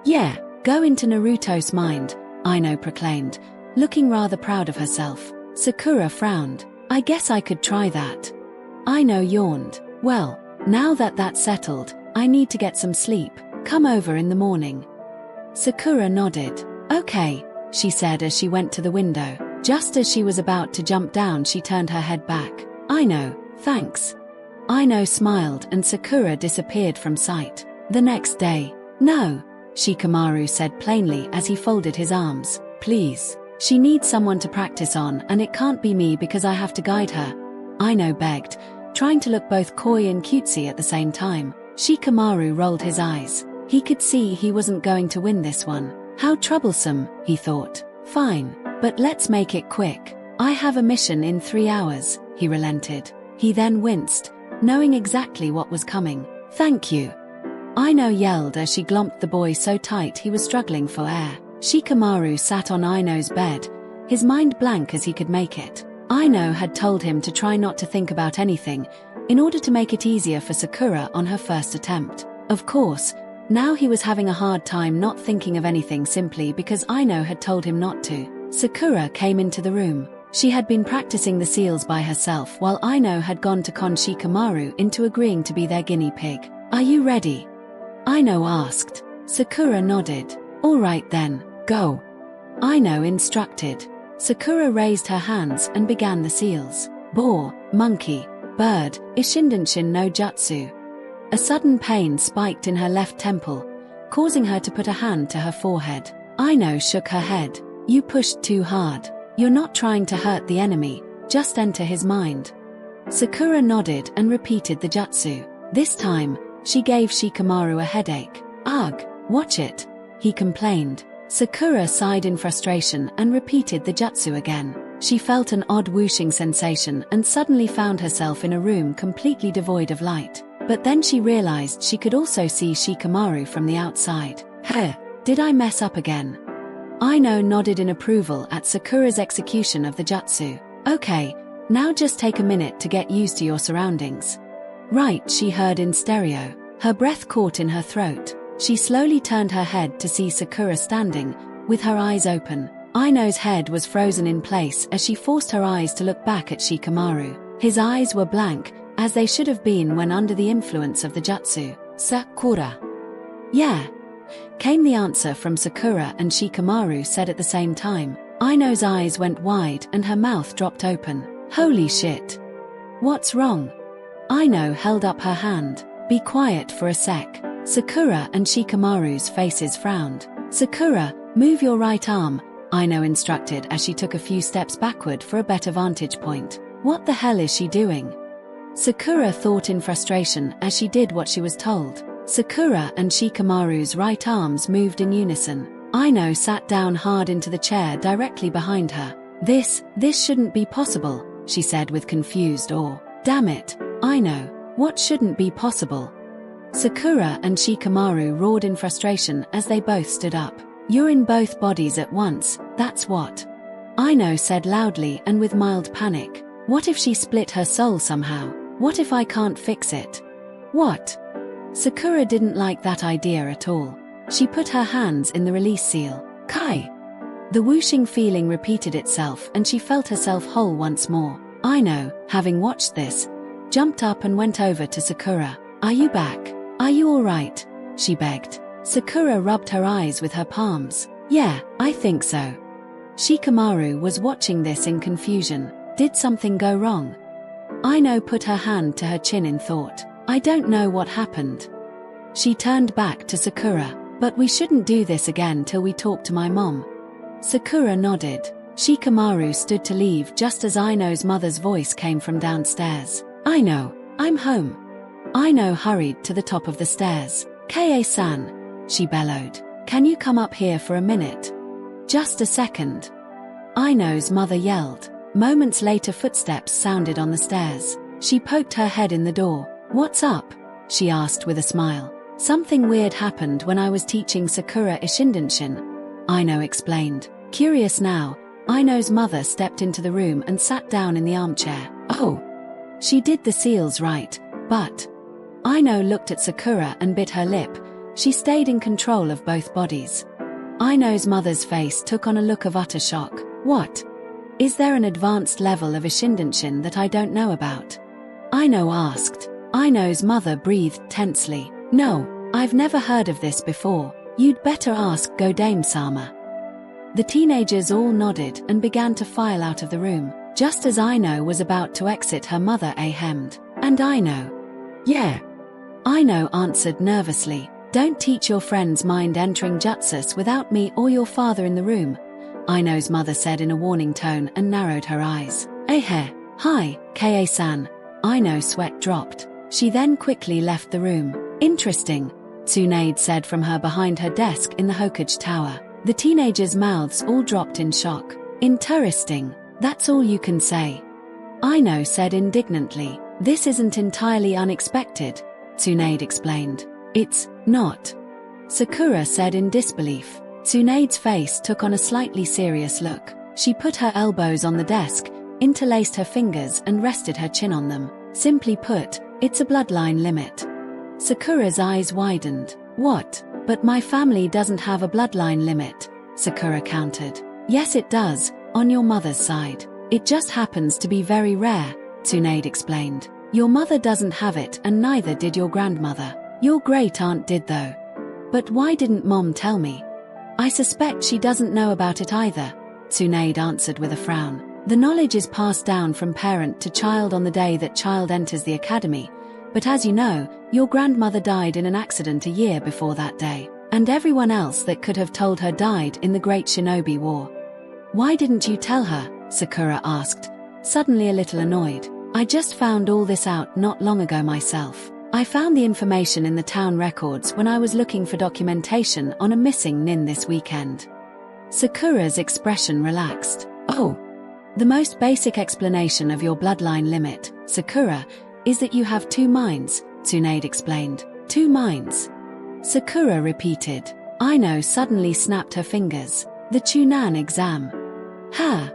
Yeah, go into Naruto's mind, Aino proclaimed, looking rather proud of herself. Sakura frowned. I guess I could try that. Aino yawned. Well, now that that's settled, I need to get some sleep. Come over in the morning. Sakura nodded. Okay, she said as she went to the window. Just as she was about to jump down, she turned her head back. Aino, thanks. Aino smiled and Sakura disappeared from sight. The next day. No, Shikamaru said plainly as he folded his arms. Please. She needs someone to practice on and it can't be me because I have to guide her. Aino begged, trying to look both coy and cutesy at the same time. Shikamaru rolled his eyes. He could see he wasn't going to win this one. How troublesome, he thought. Fine, but let's make it quick. I have a mission in 3 hours, he relented. He then winced, knowing exactly what was coming. Thank you. Aino yelled as she glomped the boy so tight he was struggling for air. Shikamaru sat on Aino's bed, his mind blank as he could make it. Aino had told him to try not to think about anything, in order to make it easier for Sakura on her first attempt. Of course, now he was having a hard time not thinking of anything simply because Aino had told him not to. Sakura came into the room. She had been practicing the seals by herself while Aino had gone to con Shikamaru into agreeing to be their guinea pig. Are you ready? Aino asked. Sakura nodded. All right then, go. Aino instructed. Sakura raised her hands and began the seals. Boar, monkey, bird, Ishindenshin no jutsu. A sudden pain spiked in her left temple, causing her to put a hand to her forehead. Aino shook her head. You pushed too hard. You're not trying to hurt the enemy, just enter his mind. Sakura nodded and repeated the jutsu. This time, she gave Shikamaru a headache. Ugh, watch it, he complained. Sakura sighed in frustration and repeated the jutsu again. She felt an odd whooshing sensation and suddenly found herself in a room completely devoid of light. But then she realized she could also see Shikamaru from the outside. Heh, did I mess up again? Aino nodded in approval at Sakura's execution of the jutsu. Okay, now just take a minute to get used to your surroundings. Right, she heard in stereo. Her breath caught in her throat. She slowly turned her head to see Sakura standing, with her eyes open. Aino's head was frozen in place as she forced her eyes to look back at Shikamaru. His eyes were blank, as they should have been when under the influence of the jutsu. Sakura. Yeah, came the answer from Sakura, and Shikamaru said at the same time. Aino's eyes went wide and her mouth dropped open. Holy shit. What's wrong? Aino held up her hand. Be quiet for a sec. Sakura and Shikamaru's faces frowned. Sakura, move your right arm, Aino instructed as she took a few steps backward for a better vantage point. What the hell is she doing? Sakura thought in frustration as she did what she was told. Sakura and Shikamaru's right arms moved in unison. Aino sat down hard into the chair directly behind her. This shouldn't be possible, she said with confused awe. Damn it, Aino, what shouldn't be possible? Sakura and Shikamaru roared in frustration as they both stood up. You're in both bodies at once, that's what. Aino said loudly and with mild panic. What if she split her soul somehow? What if I can't fix it? What? Sakura didn't like that idea at all. She put her hands in the release seal. Kai! The whooshing feeling repeated itself and she felt herself whole once more. Aino, having watched this, jumped up and went over to Sakura. Are you back? Are you alright? She begged. Sakura rubbed her eyes with her palms. Yeah, I think so. Shikamaru was watching this in confusion. Did something go wrong? Aino put her hand to her chin in thought. I don't know what happened. She turned back to Sakura. But we shouldn't do this again till we talk to my mom. Sakura nodded. Shikamaru stood to leave just as Aino's mother's voice came from downstairs. Aino, I'm home. Aino hurried to the top of the stairs. Kae-san, she bellowed. Can you come up here for a minute? Just a second. Aino's mother yelled. Moments later, footsteps sounded on the stairs. She poked her head in the door. "What's up?" she asked with a smile. "Something weird happened when I was teaching Sakura Ishindanshin," Aino explained. Curious now, Aino's mother stepped into the room and sat down in the armchair. "Oh, she did the seals right, but..." Aino looked at Sakura and bit her lip. She stayed in control of both bodies. Aino's mother's face took on a look of utter shock. "What? Is there an advanced level of Ishindanshin that I don't know about?" Aino asked. Aino's mother breathed tensely. "No, I've never heard of this before. You'd better ask Godame-sama." The teenagers all nodded and began to file out of the room. Just as Aino was about to exit, her mother hemmed. "And Aino?" "Yeah," Aino answered nervously. "Don't teach your friends mind-entering jutsus without me or your father in the room," Aino's mother said in a warning tone and narrowed her eyes. Hi, Kae-san." Aino sweat dropped. She then quickly left the room. "Interesting," Tsunade said from her behind her desk in the Hokage Tower. The teenagers' mouths all dropped in shock. "Interesting, that's all you can say," Aino said indignantly. "This isn't entirely unexpected," Tsunade explained. "It's not," Sakura said in disbelief. Tsunade's face took on a slightly serious look. She put her elbows on the desk, interlaced her fingers and rested her chin on them. "Simply put, it's a bloodline limit." Sakura's eyes widened. "What? But my family doesn't have a bloodline limit," Sakura countered. "Yes it does, on your mother's side. It just happens to be very rare," Tsunade explained. "Your mother doesn't have it and neither did your grandmother. Your great-aunt did though." "But why didn't Mom tell me?" "I suspect she doesn't know about it either," Tsunade answered with a frown. "The knowledge is passed down from parent to child on the day that child enters the academy, but as you know, your grandmother died in an accident a year before that day, and everyone else that could have told her died in the Great Shinobi War." "Why didn't you tell her?" Sakura asked, suddenly a little annoyed. "I just found all this out not long ago myself. I found the information in the town records when I was looking for documentation on a missing nin this weekend." Sakura's expression relaxed. "Oh. The most basic explanation of your bloodline limit, Sakura, is that you have two minds," Tsunade explained. "Two minds?" Sakura repeated. Aino suddenly snapped her fingers. "The Chunan exam." "Ha!"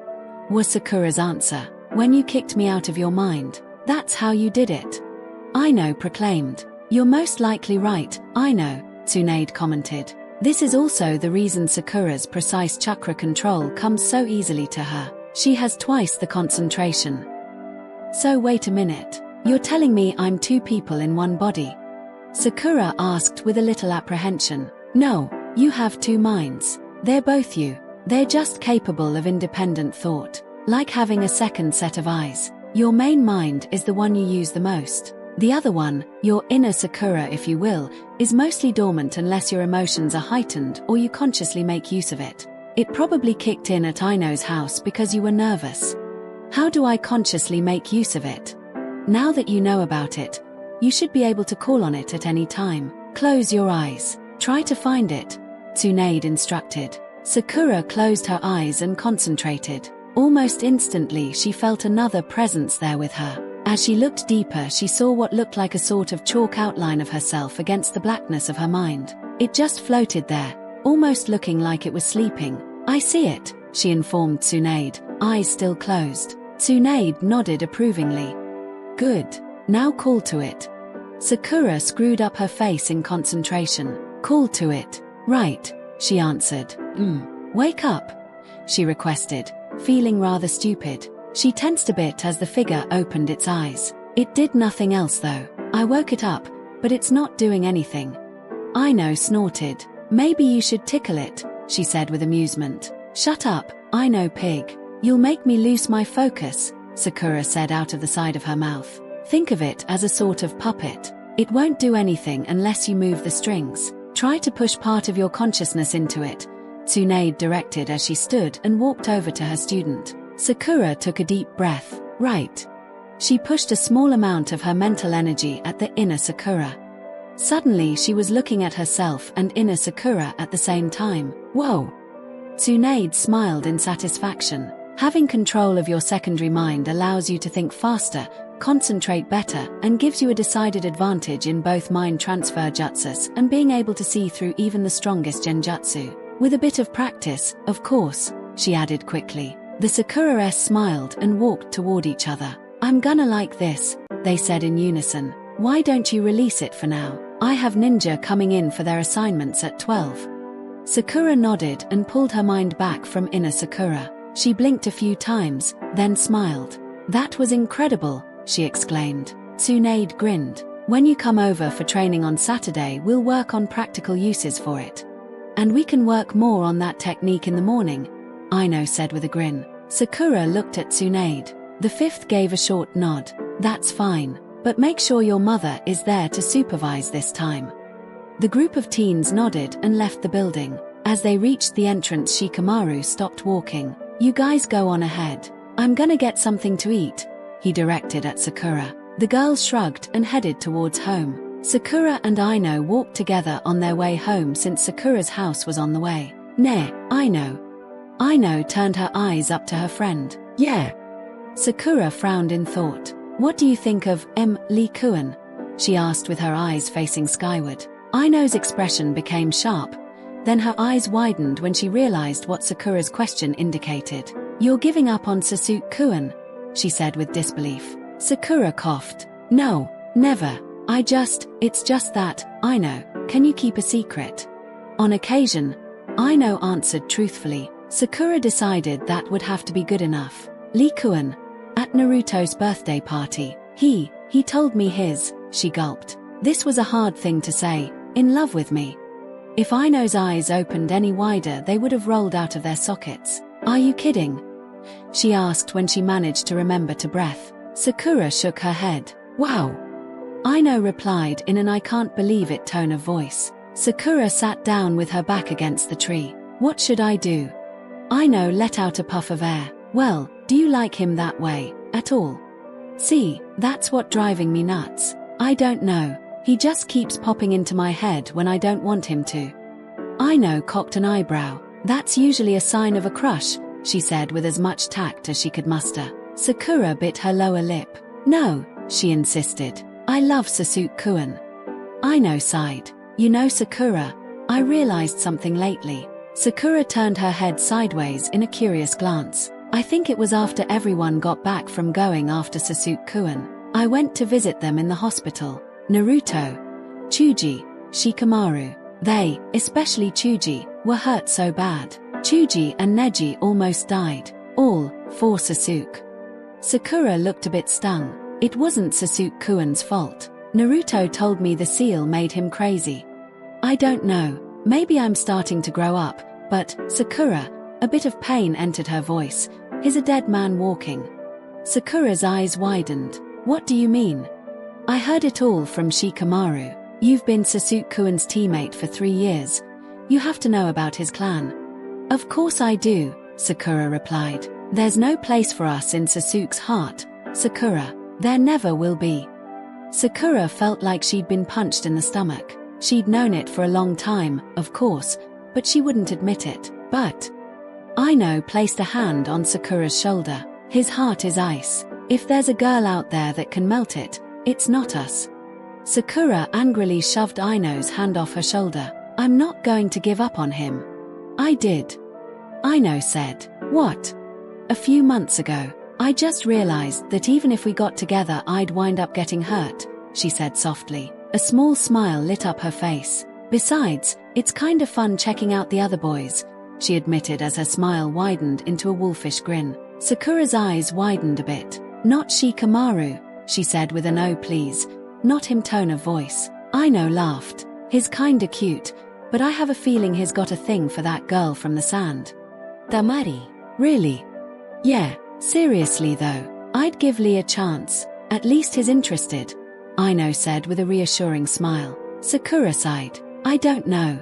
was Sakura's answer. "When you kicked me out of your mind, that's how you did it," Aino proclaimed. "You're most likely right, Aino," Tsunade commented. "This is also the reason Sakura's precise chakra control comes so easily to her. She has twice the concentration." "So wait a minute. You're telling me I'm two people in one body?" Sakura asked with a little apprehension. "No, you have two minds. They're both you. They're just capable of independent thought. Like having a second set of eyes. Your main mind is the one you use the most. The other one, your inner Sakura if you will, is mostly dormant unless your emotions are heightened or you consciously make use of it. It probably kicked in at Aino's house because you were nervous. How do I consciously make use of it? Now that you know about it, you should be able to call on it at any time. Close your eyes. Try to find it," Tsunade instructed. Sakura closed her eyes and concentrated. Almost instantly she felt another presence there with her. As she looked deeper, she saw what looked like a sort of chalk outline of herself against the blackness of her mind. It just floated there, almost looking like it was sleeping. "I see it," she informed Tsunade, eyes still closed. Tsunade nodded approvingly. "Good. Now call to it." Sakura screwed up her face in concentration. "Call to it. Right," she answered. Wake up," she requested, feeling rather stupid. She tensed a bit as the figure opened its eyes. It did nothing else though. "I woke it up, but it's not doing anything." Aino snorted. "Maybe you should tickle it," she said with amusement. "Shut up, Aino pig. You'll make me lose my focus," Sakura said out of the side of her mouth. "Think of it as a sort of puppet. It won't do anything unless you move the strings. Try to push part of your consciousness into it," Tsunade directed as she stood and walked over to her student. Sakura took a deep breath. "Right." She pushed a small amount of her mental energy at the inner Sakura. Suddenly she was looking at herself and inner Sakura at the same time. "Whoa!" Tsunade smiled in satisfaction. Having control of your secondary mind allows you to think faster, concentrate better, and gives you a decided advantage in both mind transfer jutsus and being able to see through even the strongest genjutsu. With a bit of practice, of course, she added quickly. The Sakura-s smiled and walked toward each other. I'm gonna like this, they said in unison. Why don't you release it for now? I have ninja coming in for their assignments at 12. Sakura nodded and pulled her mind back from inner Sakura. She blinked a few times, then smiled. That was incredible, she exclaimed. Tsunade grinned. When you come over for training on Saturday, we'll work on practical uses for it. And we can work more on that technique in the morning, Aino said with a grin. Sakura looked at Tsunade. The fifth gave a short nod. That's fine, but make sure your mother is there to supervise this time. The group of teens nodded and left the building. As they reached the entrance, Shikamaru stopped walking. You guys go on ahead. I'm gonna get something to eat, he directed at Sakura. The girls shrugged and headed towards home. Sakura and Aino walked together on their way home since Sakura's house was on the way. Ne, Aino. Aino turned her eyes up to her friend. Yeah. Sakura frowned in thought. What do you think of Lee Kuan? She asked with her eyes facing skyward. Aino's expression became sharp. Then her eyes widened when she realized what Sakura's question indicated. You're giving up on Sasuke Kuan, she said with disbelief. Sakura coughed. No, never. It's just that, Aino, can you keep a secret? On occasion, Aino answered truthfully. Sakura decided that would have to be good enough. Lee Kuan, at Naruto's birthday party, he told me she gulped. This was a hard thing to say, in love with me. If Aino's eyes opened any wider, they would have rolled out of their sockets. Are you kidding? She asked when she managed to remember to breath. Sakura shook her head. Wow. Aino replied in an I can't believe it tone of voice. Sakura sat down with her back against the tree. What should I do? Aino let out a puff of air. Well, do you like him that way, at all? See, that's what driving me nuts. I don't know. He just keeps popping into my head when I don't want him to. Aino cocked an eyebrow. That's usually a sign of a crush, she said with as much tact as she could muster. Sakura bit her lower lip. No, she insisted. I love Sasuke Kuan. Aino sighed. You know, Sakura, I realized something lately. Sakura turned her head sideways in a curious glance. I think it was after everyone got back from going after Sasuke Kuan. I went to visit them in the hospital. Naruto, Chuji, Shikamaru. They, especially Chuji, were hurt so bad. Chuji and Neji almost died. All for Sasuke. Sakura looked a bit stung. It wasn't Sasuke Kuan's fault. Naruto told me the seal made him crazy. I don't know, maybe I'm starting to grow up, but, Sakura, a bit of pain entered her voice. Is a dead man walking? Sakura's eyes widened. What do you mean? I heard it all from Shikamaru. You've been Sasuke Kuan's teammate for 3 years. You have to know about his clan. Of course I do, Sakura replied. There's no place for us in Sasuke's heart, Sakura. There never will be. Sakura felt like she'd been punched in the stomach. She'd known it for a long time, of course, but she wouldn't admit it. But Aino placed a hand on Sakura's shoulder. His heart is ice. If there's a girl out there that can melt it, it's not us. Sakura angrily shoved Aino's hand off her shoulder. I'm not going to give up on him. I did. Aino said. What? A few months ago. I just realized that even if we got together I'd wind up getting hurt, she said softly. A small smile lit up her face. Besides, it's kind of fun checking out the other boys, she admitted as her smile widened into a wolfish grin. Sakura's eyes widened a bit. Not Shikamaru, she said with an oh please, not him tone of voice. Aino laughed. He's kinda cute, but I have a feeling he's got a thing for that girl from the sand. Damari. Really? Yeah, seriously though, I'd give Lee a chance. At least he's interested, Aino said with a reassuring smile. Sakura sighed. I don't know.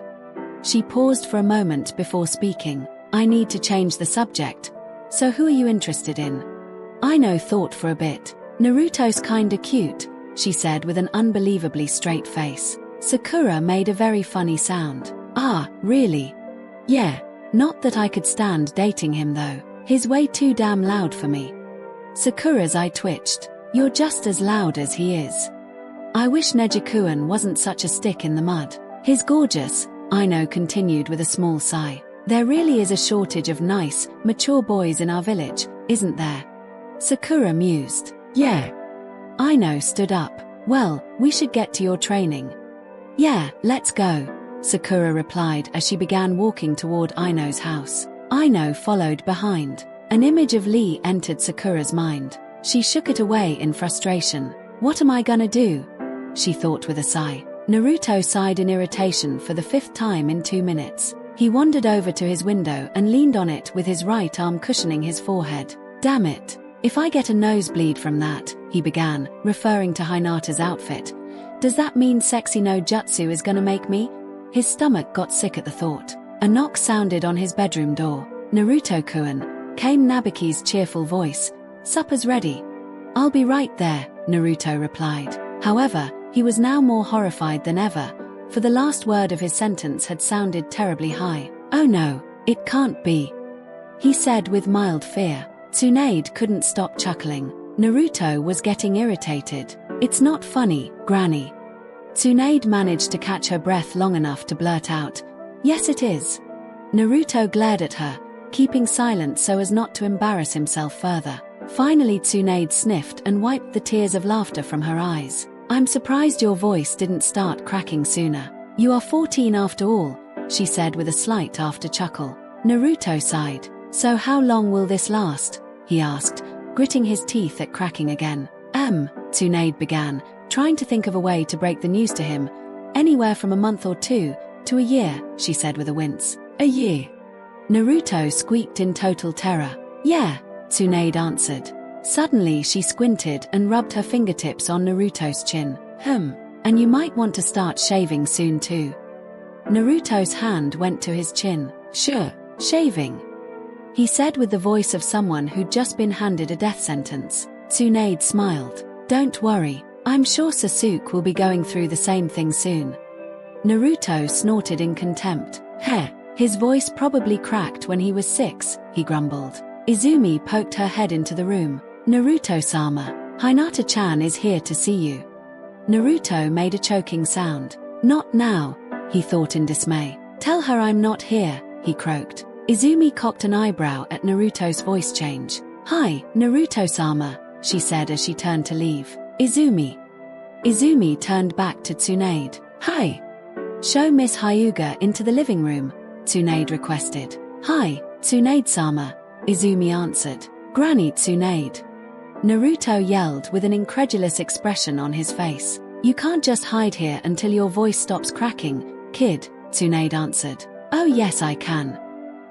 She paused for a moment before speaking. I need to change the subject. So who are you interested in? Aino thought for a bit. Naruto's kinda cute, she said with an unbelievably straight face. Sakura made a very funny sound. Ah, really? Yeah, not that I could stand dating him though. He's way too damn loud for me. Sakura's eye twitched. You're just as loud as he is. I wish Neji-kun wasn't such a stick in the mud. He's gorgeous, Aino continued with a small sigh. There really is a shortage of nice, mature boys in our village, isn't there? Sakura mused. Yeah. Aino stood up. Well, we should get to your training. Yeah, let's go, Sakura replied as she began walking toward Aino's house. Aino followed behind. An image of Lee entered Sakura's mind. She shook it away in frustration. What am I gonna do? She thought with a sigh. Naruto sighed in irritation for the 5th time in 2 minutes. He wandered over to his window and leaned on it with his right arm cushioning his forehead. Damn it. If I get a nosebleed from that, he began, referring to Hinata's outfit. Does that mean sexy no jutsu is gonna make me? His stomach got sick at the thought. A knock sounded on his bedroom door. Naruto-kun, came Nabiki's cheerful voice. Supper's ready. I'll be right there, Naruto replied. However, he was now more horrified than ever, for the last word of his sentence had sounded terribly high. Oh no, it can't be, he said with mild fear. Tsunade couldn't stop chuckling. Naruto was getting irritated. It's not funny, Granny. Tsunade managed to catch her breath long enough to blurt out, yes it is. Naruto glared at her, keeping silent so as not to embarrass himself further. Finally Tsunade sniffed and wiped the tears of laughter from her eyes. I'm surprised your voice didn't start cracking sooner. You are 14 after all, she said with a slight after chuckle. Naruto sighed. So how long will this last? He asked, gritting his teeth at cracking again. Tsunade began, trying to think of a way to break the news to him. Anywhere from a month or 2 to a year, she said with a wince. A year? Naruto squeaked in total terror. Yeah, Tsunade answered. Suddenly she squinted and rubbed her fingertips on Naruto's chin. And you might want to start shaving soon too. Naruto's hand went to his chin. Sure, shaving, he said with the voice of someone who'd just been handed a death sentence. Tsunade smiled. Don't worry, I'm sure Sasuke will be going through the same thing soon. Naruto snorted in contempt. Heh, his voice probably cracked when he was 6, he grumbled. Izumi poked her head into the room. Naruto-sama, Hinata-chan is here to see you. Naruto made a choking sound. Not now, he thought in dismay. Tell her I'm not here, he croaked. Izumi cocked an eyebrow at Naruto's voice change. Hi, Naruto-sama, she said as she turned to leave. Izumi. Izumi turned back to Tsunade. Hi. Show Miss Hyuga into the living room, Tsunade requested. Hi, Tsunade-sama, Izumi answered. Granny Tsunade. Naruto yelled with an incredulous expression on his face. You can't just hide here until your voice stops cracking, kid, Tsunade answered. Oh yes I can.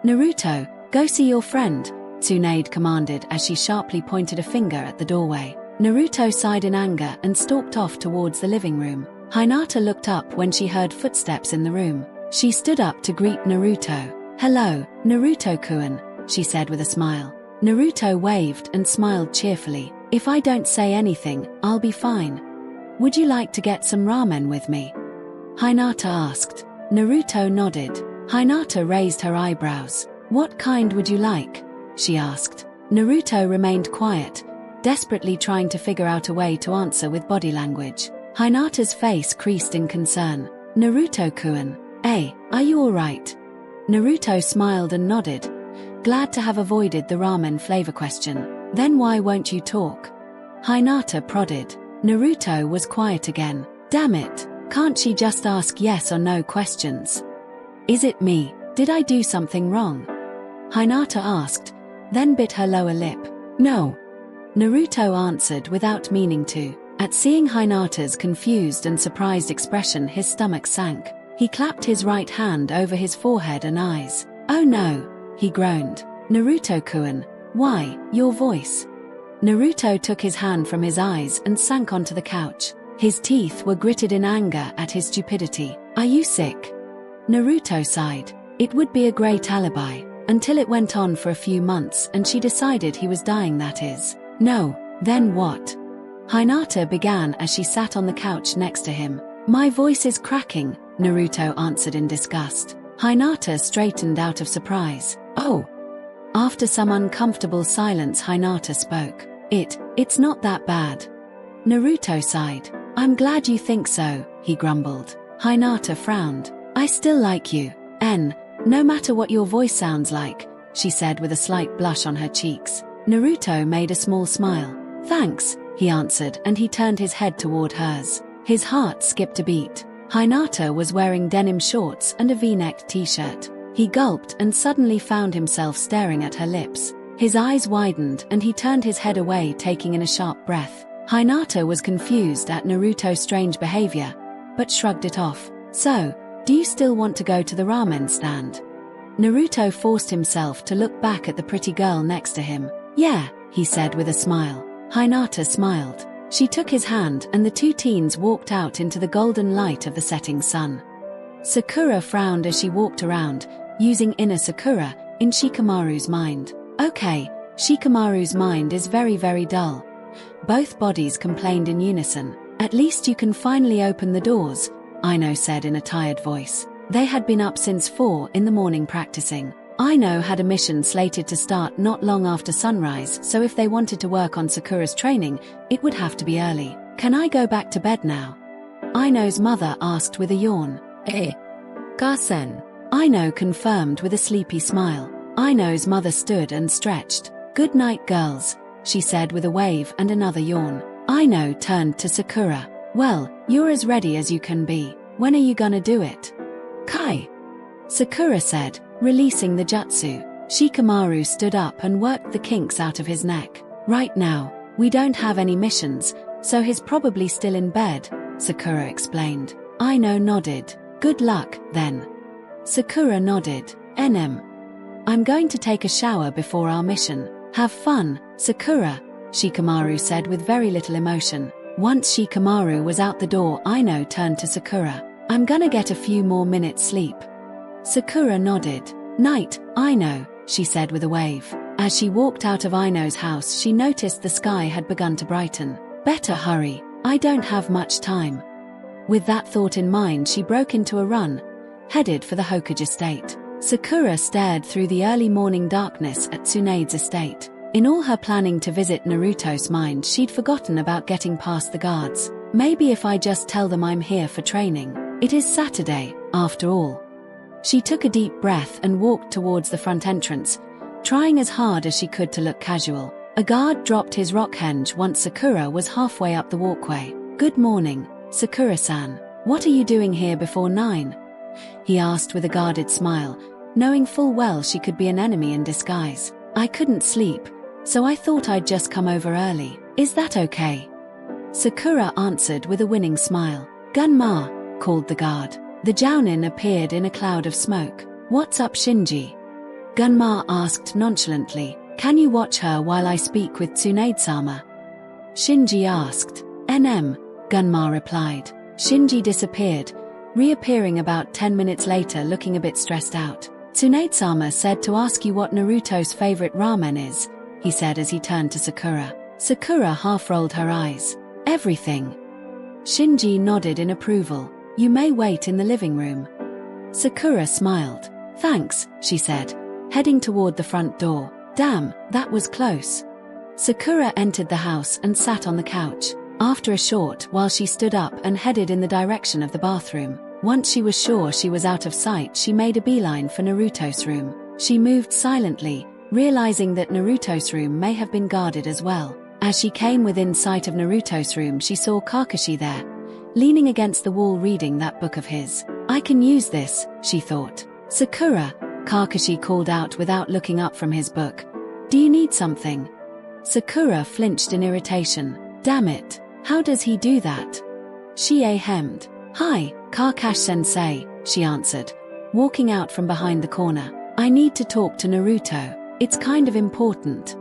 Naruto, go see your friend, Tsunade commanded as she sharply pointed a finger at the doorway. Naruto sighed in anger and stalked off towards the living room. Hinata looked up when she heard footsteps in the room. She stood up to greet Naruto. Hello, Naruto-kun, she said with a smile. Naruto waved and smiled cheerfully. If I don't say anything, I'll be fine. Would you like to get some ramen with me? Hinata asked. Naruto nodded. Hinata raised her eyebrows. What kind would you like? She asked. Naruto remained quiet, desperately trying to figure out a way to answer with body language. Hinata's face creased in concern. Naruto-kun, are you alright? Naruto smiled and nodded, glad to have avoided the ramen flavor question. Then why won't you talk? Hinata prodded. Naruto was quiet again. Damn it, can't she just ask yes or no questions? Is it me? Did I do something wrong? Hinata asked, then bit her lower lip. No. Naruto answered without meaning to. At seeing Hinata's confused and surprised expression, his stomach sank. He clapped his right hand over his forehead and eyes. Oh no, he groaned. Naruto-kun, why, your voice? Naruto took his hand from his eyes and sank onto the couch. His teeth were gritted in anger at his stupidity. Are you sick? Naruto sighed. It would be a great alibi, until it went on for a few months and she decided he was dying, that is. No, then what? Hinata began as she sat on the couch next to him. My voice is cracking, Naruto answered in disgust. Hinata straightened out of surprise. Oh. After some uncomfortable silence, Hinata spoke. It's not that bad. Naruto sighed. I'm glad you think so, he grumbled. Hinata frowned. I still like you, no matter what your voice sounds like, she said with a slight blush on her cheeks. Naruto made a small smile. Thanks, he answered, and he turned his head toward hers. His heart skipped a beat. Hinata was wearing denim shorts and a V-necked t-shirt. He gulped and suddenly found himself staring at her lips. His eyes widened and he turned his head away, taking in a sharp breath. Hinata was confused at Naruto's strange behavior, but shrugged it off. So, do you still want to go to the ramen stand? Naruto forced himself to look back at the pretty girl next to him. Yeah, he said with a smile. Hinata smiled. She took his hand and the two teens walked out into the golden light of the setting sun. Sakura frowned as she walked around, using inner Sakura in Shikamaru's mind. Okay, Shikamaru's mind is very, very dull. Both bodies complained in unison. At least you can finally open the doors, Aino said in a tired voice. They had been up since 4 in the morning practicing. Aino had a mission slated to start not long after sunrise, so if they wanted to work on Sakura's training, it would have to be early. Can I go back to bed now? Aino's mother asked with a yawn. Gasen. Aino confirmed with a sleepy smile. Aino's mother stood and stretched. Good night, girls, she said with a wave and another yawn. Aino turned to Sakura. Well, you're as ready as you can be. When are you gonna do it? Kai. Sakura said, releasing the jutsu. Shikamaru stood up and worked the kinks out of his neck. Right now, we don't have any missions, so he's probably still in bed, Sakura explained. Aino nodded. Good luck, then. Sakura nodded. I'm going to take a shower before our mission. Have fun, Sakura, Shikamaru said with very little emotion. Once Shikamaru was out the door, Aino turned to Sakura. I'm gonna get a few more minutes sleep. Sakura nodded. Night, Aino, she said with a wave. As she walked out of Aino's house, she noticed the sky had begun to brighten. Better hurry, I don't have much time. With that thought in mind, she broke into a run, headed for the Hokage estate. Sakura stared through the early morning darkness at Tsunade's estate. In all her planning to visit Naruto's mind, she'd forgotten about getting past the guards. Maybe if I just tell them I'm here for training. It is Saturday, after all. She took a deep breath and walked towards the front entrance, trying as hard as she could to look casual. A guard dropped his rock henge once Sakura was halfway up the walkway. Good morning, Sakura-san. What are you doing here before 9? He asked with a guarded smile, knowing full well she could be an enemy in disguise. I couldn't sleep, so I thought I'd just come over early. Is that okay? Sakura answered with a winning smile. Gunma, called the guard. The Jounin appeared in a cloud of smoke. What's up, Shinji? Gunma asked nonchalantly. Can you watch her while I speak with Tsunade-sama? Shinji asked. Gunma replied. Shinji disappeared, reappearing about 10 minutes later looking a bit stressed out. Tsunade-sama said to ask you what Naruto's favorite ramen is, he said as he turned to Sakura. Sakura half rolled her eyes. Everything. Shinji nodded in approval. You may wait in the living room. Sakura smiled. Thanks, she said, heading toward the front door. Damn, that was close. Sakura entered the house and sat on the couch. After a short while she stood up and headed in the direction of the bathroom. Once she was sure she was out of sight, she made a beeline for Naruto's room. She moved silently, realizing that Naruto's room may have been guarded as well. As she came within sight of Naruto's room, she saw Kakashi there, leaning against the wall reading that book of his. I can use this, she thought. Sakura, Kakashi called out without looking up from his book. Do you need something? Sakura flinched in irritation. Damn it, how does he do that? Shie hemmed. Hi, Kakashi-sensei, she answered, walking out from behind the corner. I need to talk to Naruto. It's kind of important.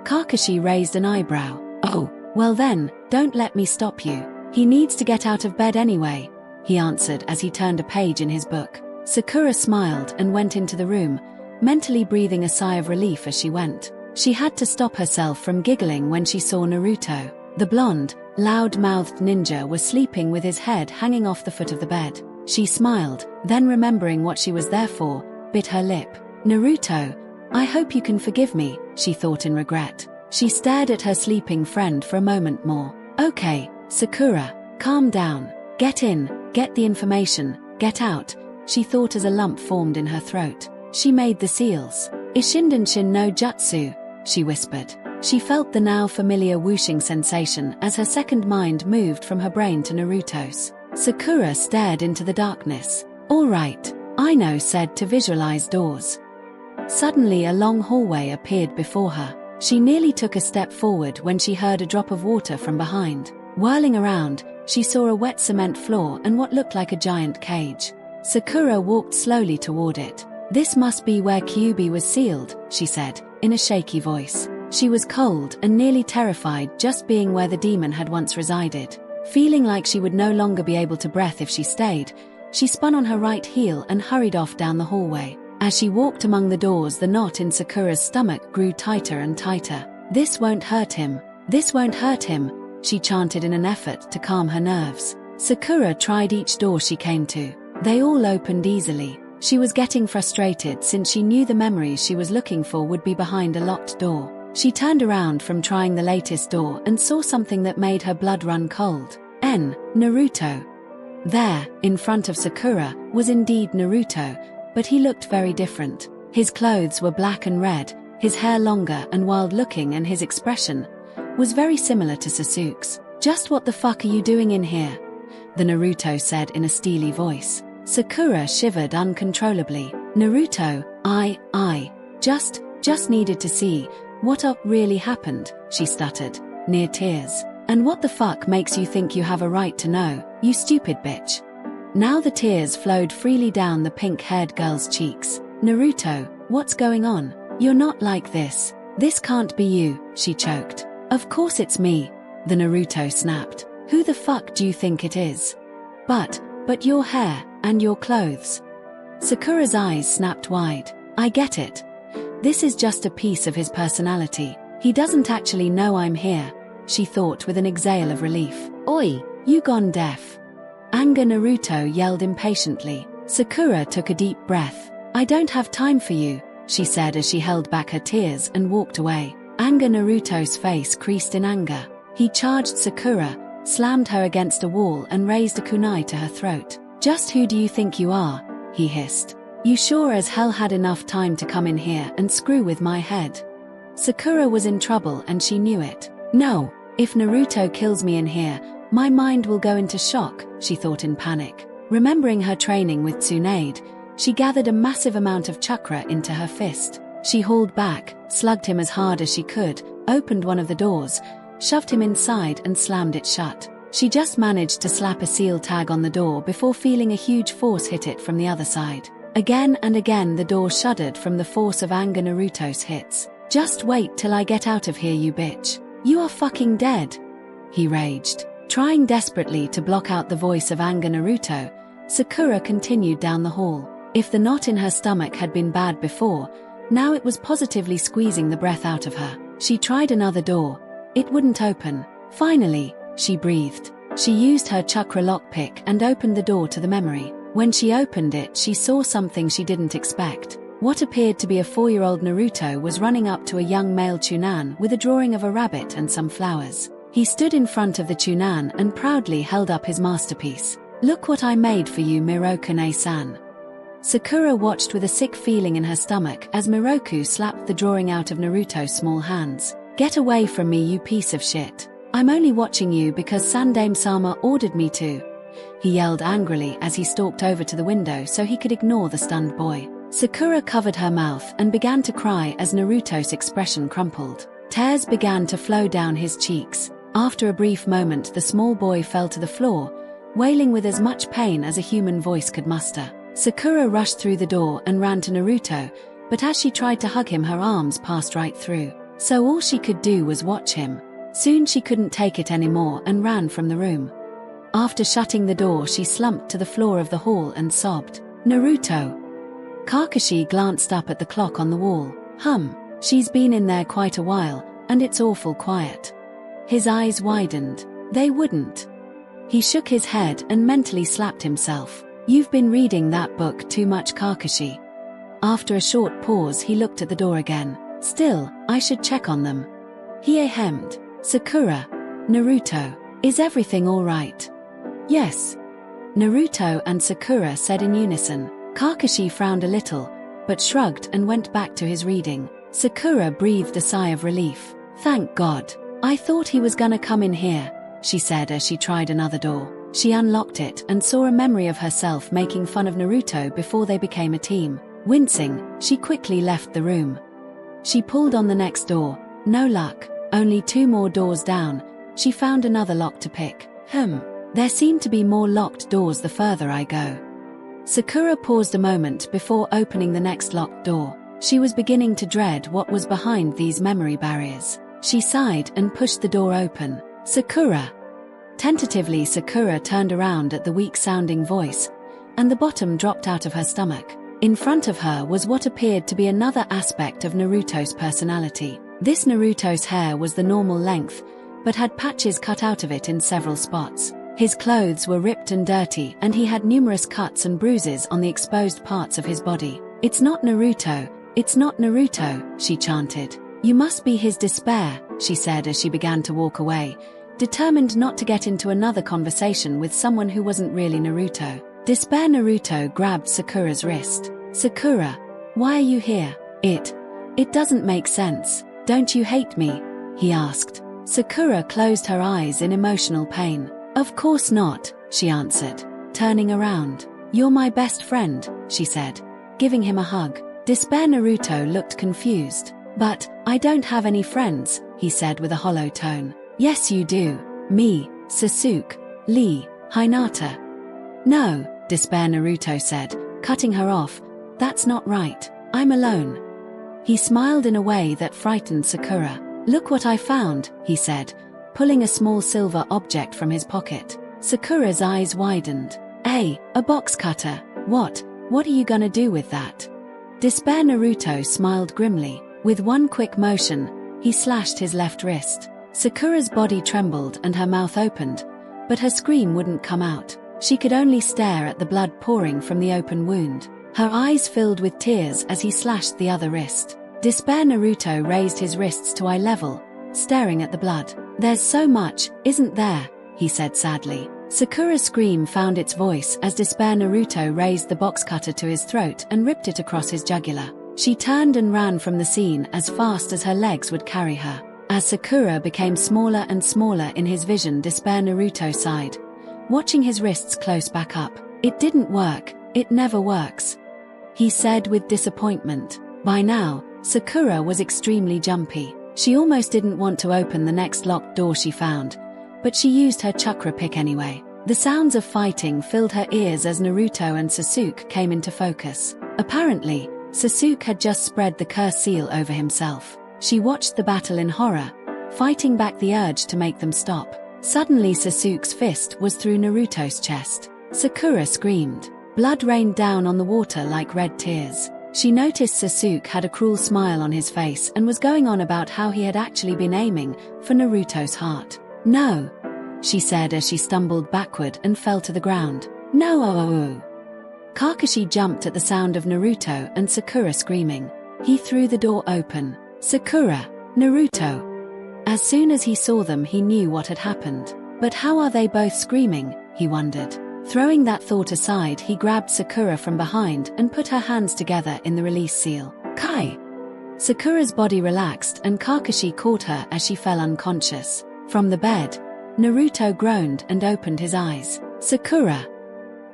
Kakashi raised an eyebrow. Oh, well then, don't let me stop you. He needs to get out of bed anyway, he answered as he turned a page in his book. Sakura smiled and went into the room, mentally breathing a sigh of relief as she went. She had to stop herself from giggling when she saw Naruto. The blonde, loud-mouthed ninja was sleeping with his head hanging off the foot of the bed. She smiled, then remembering what she was there for, bit her lip. Naruto, I hope you can forgive me, she thought in regret. She stared at her sleeping friend for a moment more. Okay, Sakura, calm down. Get in, get the information, get out, she thought as a lump formed in her throat. She made the seals. Ishindenshin no jutsu, she whispered. She felt the now familiar whooshing sensation as her second mind moved from her brain to Naruto's. Sakura stared into the darkness. All right, I know, said to visualize doors. Suddenly a long hallway appeared before her. She nearly took a step forward when she heard a drop of water from behind. Whirling around, she saw a wet cement floor and what looked like a giant cage. Sakura walked slowly toward it. This must be where Kyuubi was sealed, she said, in a shaky voice. She was cold and nearly terrified just being where the demon had once resided. Feeling like she would no longer be able to breathe if she stayed, she spun on her right heel and hurried off down the hallway. As she walked among the doors, the knot in Sakura's stomach grew tighter and tighter. This won't hurt him. This won't hurt him, she chanted in an effort to calm her nerves. Sakura tried each door she came to. They all opened easily. She was getting frustrated since she knew the memories she was looking for would be behind a locked door. She turned around from trying the latest door and saw something that made her blood run cold. Naruto. There, in front of Sakura, was indeed Naruto, but he looked very different. His clothes were black and red, his hair longer and wild-looking, and his expression was very similar to Sasuke's. Just what the fuck are you doing in here? The Naruto said in a steely voice. Sakura shivered uncontrollably. Naruto, I just needed to see what up really happened, she stuttered, near tears. And what the fuck makes you think you have a right to know, you stupid bitch? Now the tears flowed freely down the pink-haired girl's cheeks. Naruto, what's going on? You're not like this. This can't be you, she choked. Of course it's me, the Naruto snapped. Who the fuck do you think it is? But your hair, and your clothes. Sakura's eyes snapped wide. I get it. This is just a piece of his personality. He doesn't actually know I'm here, she thought with an exhale of relief. Oi, you gone deaf? Anger, Naruto yelled impatiently. Sakura took a deep breath. I don't have time for you, she said as she held back her tears and walked away. Anger, Naruto's face creased in anger. He charged Sakura, slammed her against a wall and raised a kunai to her throat. Just who do you think you are? He hissed. You sure as hell had enough time to come in here and screw with my head. Sakura was in trouble and she knew it. No, if Naruto kills me in here, my mind will go into shock, she thought in panic. Remembering her training with Tsunade, she gathered a massive amount of chakra into her fist. She hauled back, slugged him as hard as she could, opened one of the doors, shoved him inside and slammed it shut. She just managed to slap a seal tag on the door before feeling a huge force hit it from the other side. Again and again the door shuddered from the force of anger Naruto's hits. Just wait till I get out of here, you bitch. You are fucking dead, he raged. Trying desperately to block out the voice of anger Naruto, Sakura continued down the hall. If the knot in her stomach had been bad before, now it was positively squeezing the breath out of her. She tried another door. It wouldn't open. Finally, she breathed. She used her chakra lockpick and opened the door to the memory. When she opened it, she saw something she didn't expect. What appeared to be a 4-year-old Naruto was running up to a young male Chunan with a drawing of a rabbit and some flowers. He stood in front of the Chunan and proudly held up his masterpiece. Look what I made for you, Miroku-ne-san. Sakura watched with a sick feeling in her stomach as Miroku slapped the drawing out of Naruto's small hands. Get away from me, you piece of shit. I'm only watching you because Sandaime-sama ordered me to, he yelled angrily as he stalked over to the window so he could ignore the stunned boy. Sakura covered her mouth and began to cry as Naruto's expression crumpled. Tears began to flow down his cheeks. After a brief moment, the small boy fell to the floor, wailing with as much pain as a human voice could muster. Sakura rushed through the door and ran to Naruto, but as she tried to hug him, her arms passed right through. So all she could do was watch him. Soon she couldn't take it anymore and ran from the room. After shutting the door, she slumped to the floor of the hall and sobbed. Naruto. Kakashi glanced up at the clock on the wall. She's been in there quite a while, and it's awful quiet. His eyes widened. They wouldn't. He shook his head and mentally slapped himself. You've been reading that book too much, Kakashi. After a short pause, he looked at the door again. Still, I should check on them. He hemmed. Sakura. Naruto. Is everything all right? Yes. Naruto and Sakura said in unison. Kakashi frowned a little, but shrugged and went back to his reading. Sakura breathed a sigh of relief. Thank God. I thought he was gonna come in here, she said as she tried another door. She unlocked it and saw a memory of herself making fun of Naruto before they became a team. Wincing, she quickly left the room. She pulled on the next door. No luck. Only 2 more doors down. She found another lock to pick. There seem to be more locked doors the further I go. Sakura paused a moment before opening the next locked door. She was beginning to dread what was behind these memory barriers. She sighed and pushed the door open. Sakura. Tentatively, Sakura turned around at the weak-sounding voice, and the bottom dropped out of her stomach. In front of her was what appeared to be another aspect of Naruto's personality. This Naruto's hair was the normal length, but had patches cut out of it in several spots. His clothes were ripped and dirty, and he had numerous cuts and bruises on the exposed parts of his body. It's not Naruto, it's not Naruto, she chanted. You must be his despair, she said as she began to walk away, determined not to get into another conversation with someone who wasn't really Naruto. Despair. Naruto grabbed Sakura's wrist. Sakura, why are you here? It doesn't make sense. Don't you hate me? He asked. Sakura closed her eyes in emotional pain. Of course not, she answered, turning around. You're my best friend, she said, giving him a hug. Despair. Naruto looked confused. But, I don't have any friends, he said with a hollow tone. Yes you do. Me, Sasuke, Lee, Hinata. No, Despair. Naruto said, cutting her off. That's not right. I'm alone. He smiled in a way that frightened Sakura. Look what I found, he said, pulling a small silver object from his pocket. Sakura's eyes widened. A box cutter. What are you gonna do with that? Despair. Naruto smiled grimly. With one quick motion, he slashed his left wrist. Sakura's body trembled and her mouth opened, but her scream wouldn't come out. She could only stare at the blood pouring from the open wound. Her eyes filled with tears as he slashed the other wrist. Despair. Naruto raised his wrists to eye level, staring at the blood. There's so much, isn't there? He said sadly. Sakura's scream found its voice as Despair. Naruto raised the box cutter to his throat and ripped it across his jugular. She turned and ran from the scene as fast as her legs would carry her. As Sakura became smaller and smaller in his vision, Despair. Naruto sighed, watching his wrists close back up. It didn't work. It never works, he said with disappointment. By now, Sakura was extremely jumpy. She almost didn't want to open the next locked door she found, but she used her chakra pick anyway. The sounds of fighting filled her ears as Naruto and Sasuke came into focus. Apparently, Sasuke had just spread the curse seal over himself. She watched the battle in horror, fighting back the urge to make them stop. Suddenly Sasuke's fist was through Naruto's chest. Sakura screamed. Blood rained down on the water like red tears. She noticed Sasuke had a cruel smile on his face and was going on about how he had actually been aiming for Naruto's heart. No, she said as she stumbled backward and fell to the ground. No. Kakashi jumped at the sound of Naruto and Sakura screaming. He threw the door open. Sakura, Naruto. As soon as he saw them, he knew what had happened. But how are they both screaming? He wondered. Throwing that thought aside, he grabbed Sakura from behind and put her hands together in the release seal. Kai! Sakura's body relaxed and Kakashi caught her as she fell unconscious. From the bed, Naruto groaned and opened his eyes. Sakura!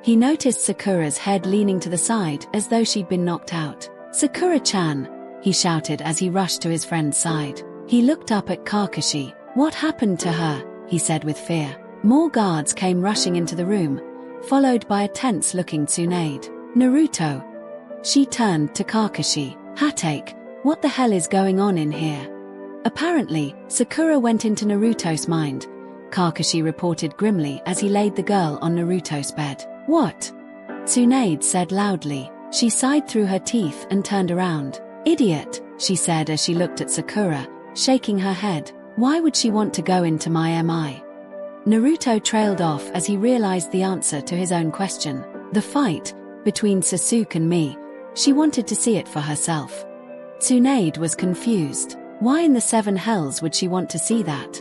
He noticed Sakura's head leaning to the side as though she'd been knocked out. Sakura-chan! He shouted as he rushed to his friend's side. He looked up at Kakashi. What happened to her? He said with fear. More guards came rushing into the room, followed by a tense-looking Tsunade. Naruto! She turned to Kakashi. Hatake, what the hell is going on in here? Apparently, Sakura went into Naruto's mind, Kakashi reported grimly as he laid the girl on Naruto's bed. What? Tsunade said loudly. She sighed through her teeth and turned around. Idiot, she said as she looked at Sakura, shaking her head. Why would she want to go into my MI? Naruto trailed off as he realized the answer to his own question. The fight, between Sasuke and me, She wanted to see it for herself. Tsunade was confused. Why in the seven hells would she want to see that?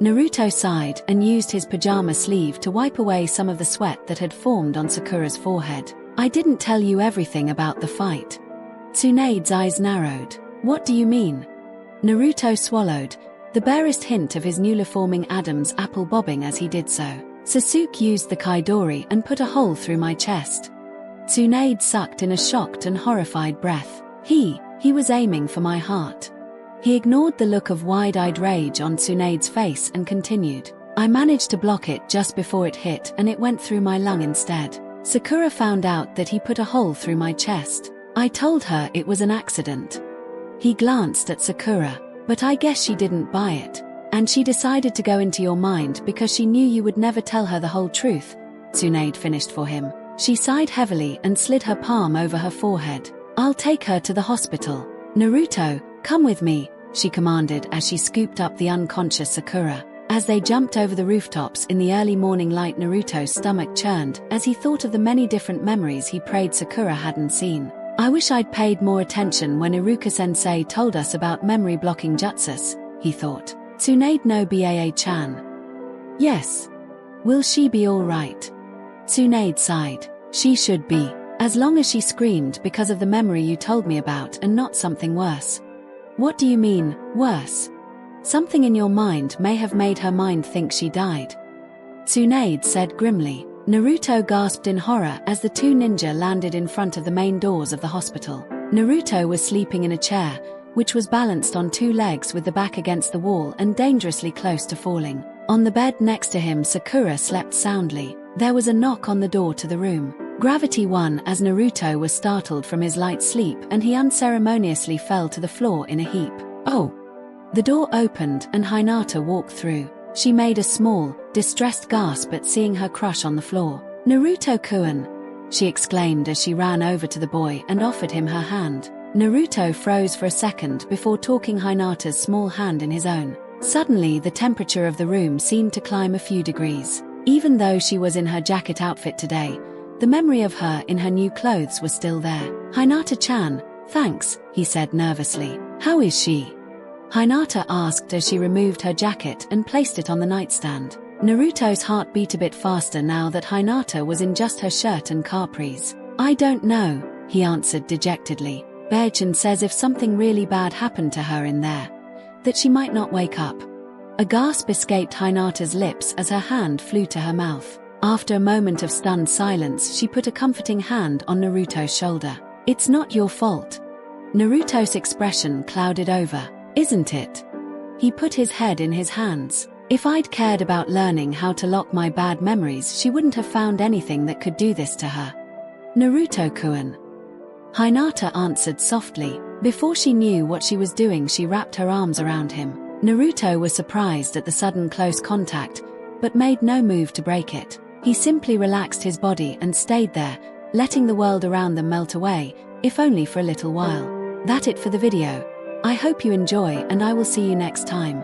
Naruto sighed and used his pajama sleeve to wipe away some of the sweat that had formed on Sakura's forehead. I didn't tell you everything about the fight. Tsunade's eyes narrowed. What do you mean? Naruto swallowed, the barest hint of his newly forming Adam's apple bobbing as he did so. Sasuke used the Kaidori and put a hole through my chest. Tsunade sucked in a shocked and horrified breath. He was aiming for my heart. He ignored the look of wide-eyed rage on Tsunade's face and continued. I managed to block it just before it hit and it went through my lung instead. Sakura found out that he put a hole through my chest. I told her it was an accident. He glanced at Sakura, but I guess she didn't buy it. And she decided to go into your mind because she knew you would never tell her the whole truth, Tsunade finished for him. She sighed heavily and slid her palm over her forehead. I'll take her to the hospital. Naruto, come with me, she commanded as she scooped up the unconscious Sakura. As they jumped over the rooftops in the early morning light, Naruto's stomach churned as he thought of the many different memories he prayed Sakura hadn't seen. I wish I'd paid more attention when Iruka-sensei told us about memory-blocking jutsus, he thought. Tsunade no Baa-chan. Yes. Will she be all right? Tsunade sighed. She should be. As long as she screamed because of the memory you told me about and not something worse. What do you mean, worse? Something in your mind may have made her mind think she died. Tsunade said grimly. Naruto gasped in horror as the two ninja landed in front of the main doors of the hospital. Naruto was sleeping in a chair, which was balanced on two legs with the back against the wall and dangerously close to falling. On the bed next to him, Sakura slept soundly. There was a knock on the door to the room. Gravity won as Naruto was startled from his light sleep and he unceremoniously fell to the floor in a heap. Oh! The door opened and Hinata walked through. She made a small, distressed gasp at seeing her crush on the floor. Naruto-kun! She exclaimed as she ran over to the boy and offered him her hand. Naruto froze for a second before taking Hinata's small hand in his own. Suddenly the temperature of the room seemed to climb a few degrees. Even though she was in her jacket outfit today, the memory of her in her new clothes was still there. Hinata-chan, thanks, he said nervously. How is she? Hinata asked as she removed her jacket and placed it on the nightstand. Naruto's heart beat a bit faster now that Hinata was in just her shirt and capris. I don't know, he answered dejectedly. Baechan says if something really bad happened to her in there, that she might not wake up. A gasp escaped Hinata's lips as her hand flew to her mouth. After a moment of stunned silence, she put a comforting hand on Naruto's shoulder. It's not your fault. Naruto's expression clouded over. Isn't it? He put his head in his hands. If I'd cared about learning how to lock my bad memories, she wouldn't have found anything that could do this to her. Naruto-kun. Hinata answered softly. Before she knew what she was doing, she wrapped her arms around him. Naruto was surprised at the sudden close contact, but made no move to break it. He simply relaxed his body and stayed there, letting the world around them melt away, if only for a little while. That's it for the video. I hope you enjoy and I will see you next time.